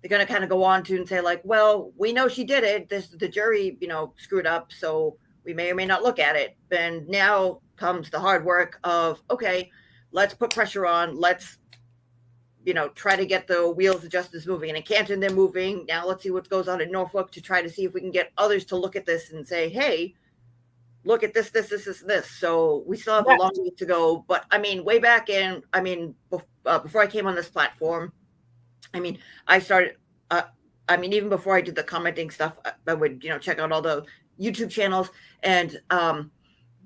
B: they're going to kind of go on to and say, like, well, we know she did it. The jury, screwed up, so we may or may not look at it. And now comes the hard work of, okay, let's put pressure on. Let's, try to get the wheels of justice moving. And in Canton, they're moving. Now let's see what goes on in Norfolk to try to see if we can get others to look at this and say, hey, look at this. So we still have a long way to go. But I mean, way back in, before I came on this platform, I started, even before I did the commenting stuff, I would, check out all the YouTube channels and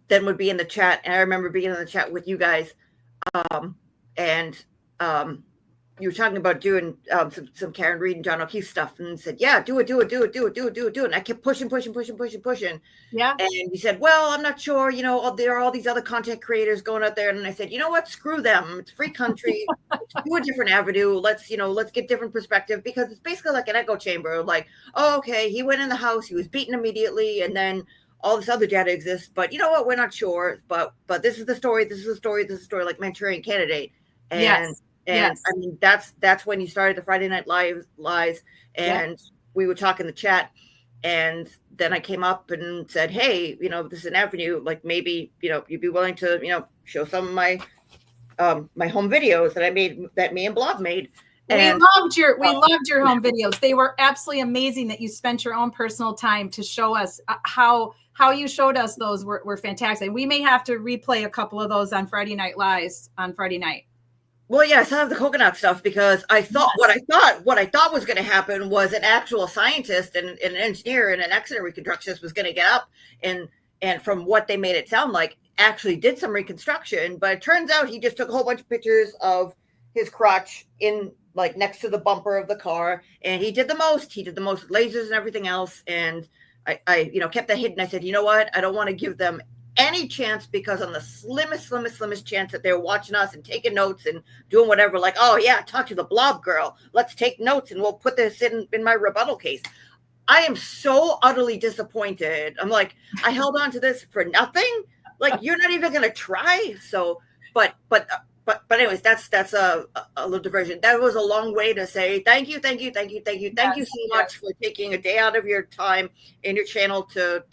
B: then would be in the chat. And I remember being in the chat with you guys and you were talking about doing some Karen Read and John O'Keefe stuff, and said, yeah, do it. And I kept pushing.
E: Yeah.
B: And you said, well, I'm not sure, there are all these other content creators going out there. And I said, you know what, screw them. It's a free country. Let's do a different avenue. Let's get different perspective, because it's basically like an echo chamber. Like, oh, okay, he went in the house, he was beaten immediately, and then all this other data exists. But you know what, we're not sure. But this is the story, like Manchurian Candidate. And
E: Yes. Yes.
B: I mean, that's when you started the Friday Night Lies, and we would talk in the chat. And then I came up and said, hey, this is an avenue, like maybe, you'd be willing to, show some of my home videos that I made, that me and Blob made. And
E: we loved your home videos. They were absolutely amazing that you spent your own personal time to show us how you showed us those were fantastic. We may have to replay a couple of those on Friday Night Lies on Friday night.
B: Well, yeah, I still have the coconut stuff, because I thought what I thought was going to happen was an actual scientist and an engineer and an accident reconstructionist was going to get up and from what they made it sound like, actually did some reconstruction. But it turns out he just took a whole bunch of pictures of his crotch in, like, next to the bumper of the car, and he did the most lasers and everything else. And I kept that hidden. I said, you know what, I don't want to give them any chance, because on the slimmest chance that they're watching us and taking notes and doing whatever, like, oh yeah, talk to the Blob girl, let's take notes and we'll put this in my rebuttal case. I am so utterly disappointed. I'm like, I held on to this for nothing. Like, you're not even gonna try. So but anyways, that's a little diversion. That was a long way to say thank you so much for taking a day out of your time in your channel to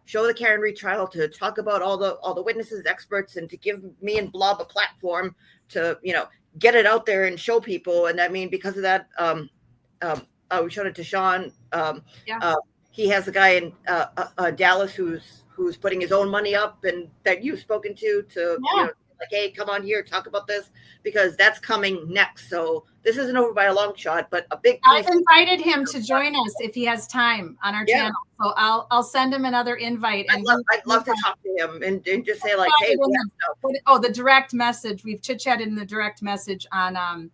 B: show the Karen Read trial, to talk about all the witnesses, experts, and to give me and Blob a platform to, get it out there and show people. And I mean, because of that, we showed it to Sean. He has a guy in Dallas who's putting his own money up, and that you've spoken to like, hey, come on here, talk about this, because that's coming next. So this isn't over by a long shot, but a big piece.
E: I've invited him to join us if he has time on our channel. So I'll send him another invite. And
B: I'd love to talk to him and just say like, hey,
E: the direct message. We've chit-chatted in the direct message on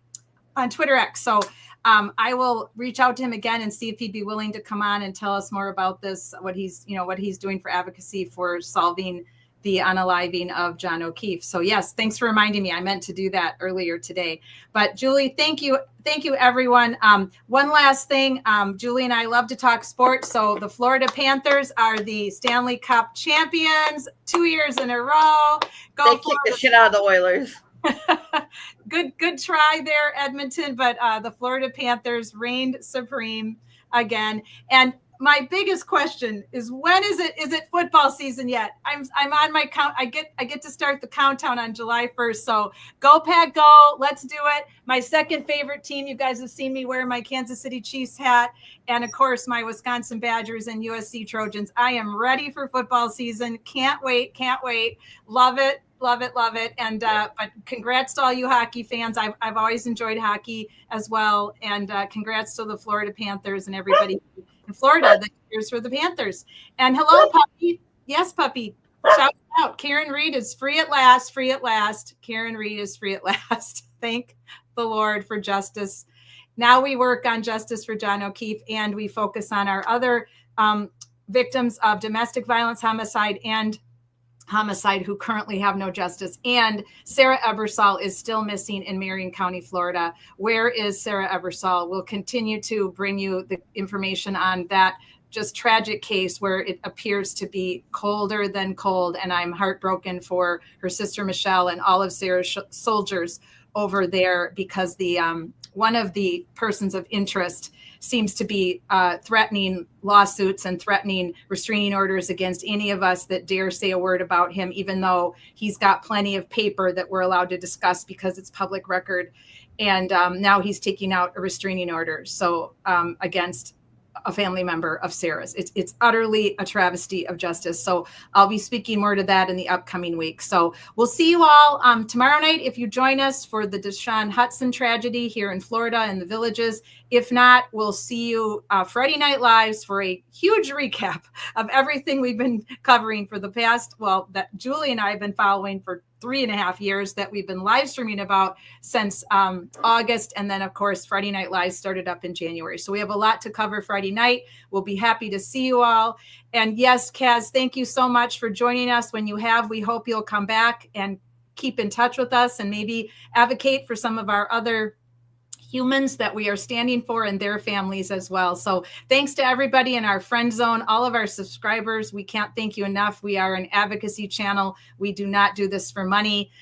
E: Twitter X. So I will reach out to him again and see if he'd be willing to come on and tell us more about this, what he's doing for advocacy for solving the unaliving of John O'Keefe. So yes, thanks for reminding me. I meant to do that earlier today. But Julie, thank you everyone. One last thing, Julie and I love to talk sports. So the Florida Panthers are the Stanley Cup champions 2 years in a row.
B: They kicked the shit out of the Oilers.
E: Good try there, Edmonton. But the Florida Panthers reigned supreme again. And my biggest question is, when is it football season yet? I'm on my count. I get to start the countdown on July 1st. So go Pack go. Let's do it. My second favorite team. You guys have seen me wear my Kansas City Chiefs hat. And of course my Wisconsin Badgers and USC Trojans. I am ready for football season. Can't wait. Love it. And but congrats to all you hockey fans. I've always enjoyed hockey as well. And congrats to the Florida Panthers and everybody in Florida that cheers for the Panthers. And hello, Puppy. Yes, Puppy. Shout out. Karen Reed is free at last. Karen Reed is free at last. Thank the Lord for justice. Now we work on justice for John O'Keefe, and we focus on our other victims of domestic violence, homicide, and homicide who currently have no justice. And Sarah Ebersol is still missing in Marion County, Florida. Where is Sarah Ebersol? We'll continue to bring you the information on that just tragic case where it appears to be colder than cold. And I'm heartbroken for her sister, Michelle, and all of Sarah's soldiers over there, because the one of the persons of interest seems to be threatening lawsuits and threatening restraining orders against any of us that dare say a word about him, even though he's got plenty of paper that we're allowed to discuss because it's public record. And now he's taking out a restraining order. So against a family member of Sarah's. It's utterly a travesty of justice. So I'll be speaking more to that in the upcoming week. So we'll see you all tomorrow night if you join us for the Deshaun Hudson tragedy here in Florida in the Villages. If not, we'll see you Friday Night Lives for a huge recap of everything we've been covering for the past, that Julie and I have been following for 3.5 years, that we've been live streaming about since August. And then, of course, Friday Night Live started up in January. So we have a lot to cover Friday night. We'll be happy to see you all. And yes, Kaz, thank you so much for joining us. When you have, we hope you'll come back and keep in touch with us and maybe advocate for some of our other humans that we are standing for and their families as well. So thanks to everybody in our friend zone, all of our subscribers. We can't thank you enough. We are an advocacy channel. We do not do this for money.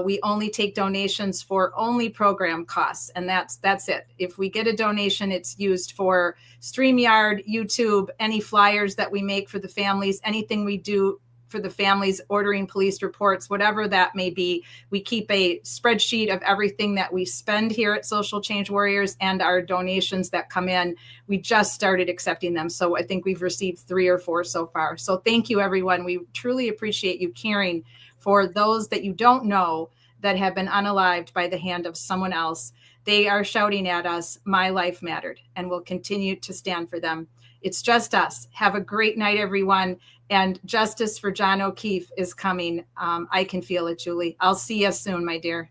E: We only take donations for only program costs, and that's it. If we get a donation, it's used for StreamYard, YouTube, any flyers that we make for the families, anything we do for the families, ordering police reports, whatever that may be. We keep a spreadsheet of everything that we spend here at Social Change Warriors and our donations that come in. We just started accepting them. So I think we've received 3 or 4 so far. So thank you, everyone. We truly appreciate you caring for those that you don't know that have been unalived by the hand of someone else. They are shouting at us, "My life mattered," and we'll continue to stand for them. It's just us. Have a great night, everyone. And justice for John O'Keefe is coming. I can feel it, Julie. I'll see you soon, my dear.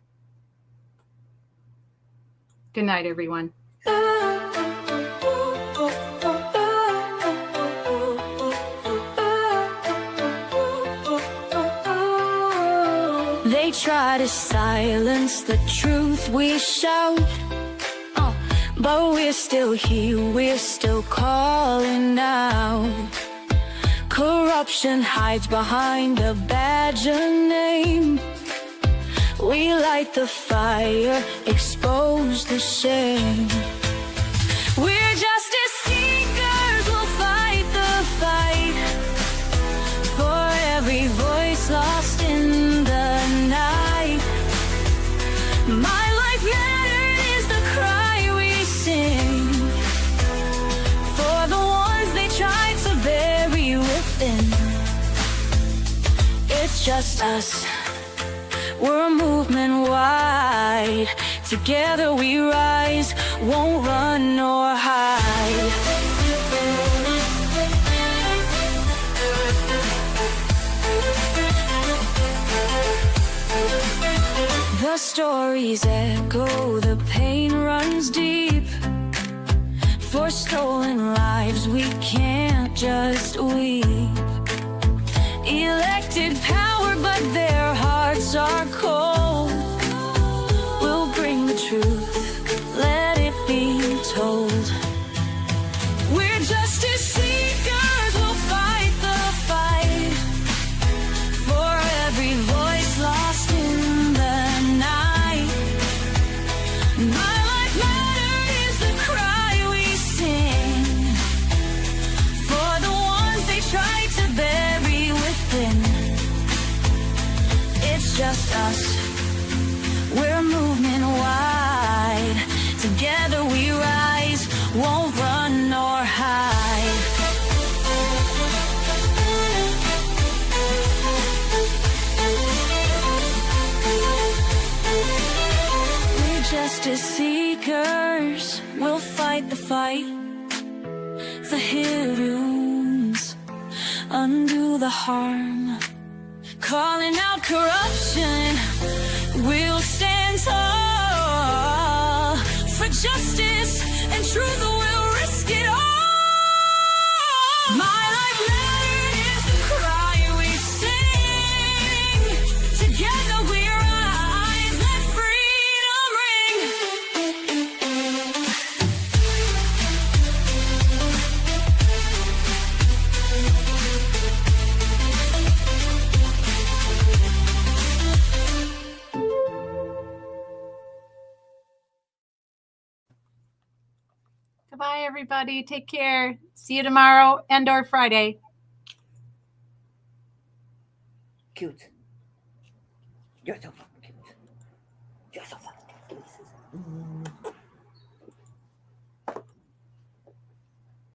E: Good night, everyone.
F: They try to silence the truth we shout, but we're still here, we're still calling out. Corruption hides behind a badger name. We light the fire, expose the shame. We're justice seekers, we'll fight the fight for every voice lost in the night. My life mattered is the cry we sing for the ones they tried to bury within. It's just us. We're a movement wide. Together we rise, won't run nor hide. The stories echo, the pain runs deep. For stolen lives we can't just weep. Elected power, but their hearts are cold. We'll bring the truth, let it be told. We're justice seekers, we'll fight the fight. For every voice lost in the night. My life matter is the cry we sing. For the ones they try to bury within. It's just us, we're a movement wide. Together we rise, won't run nor hide. We're justice seekers, we'll fight the fight. The heroes undo the harm. Calling out corruption, we'll stand tall. For justice and truth, we'll risk it all. My life mattered is the cry we sing. Together we rise, let freedom ring.
E: Goodbye, everybody. Take care. See you tomorrow and or Friday.
B: Cute. You're so fucking cute. You're so fucking cute.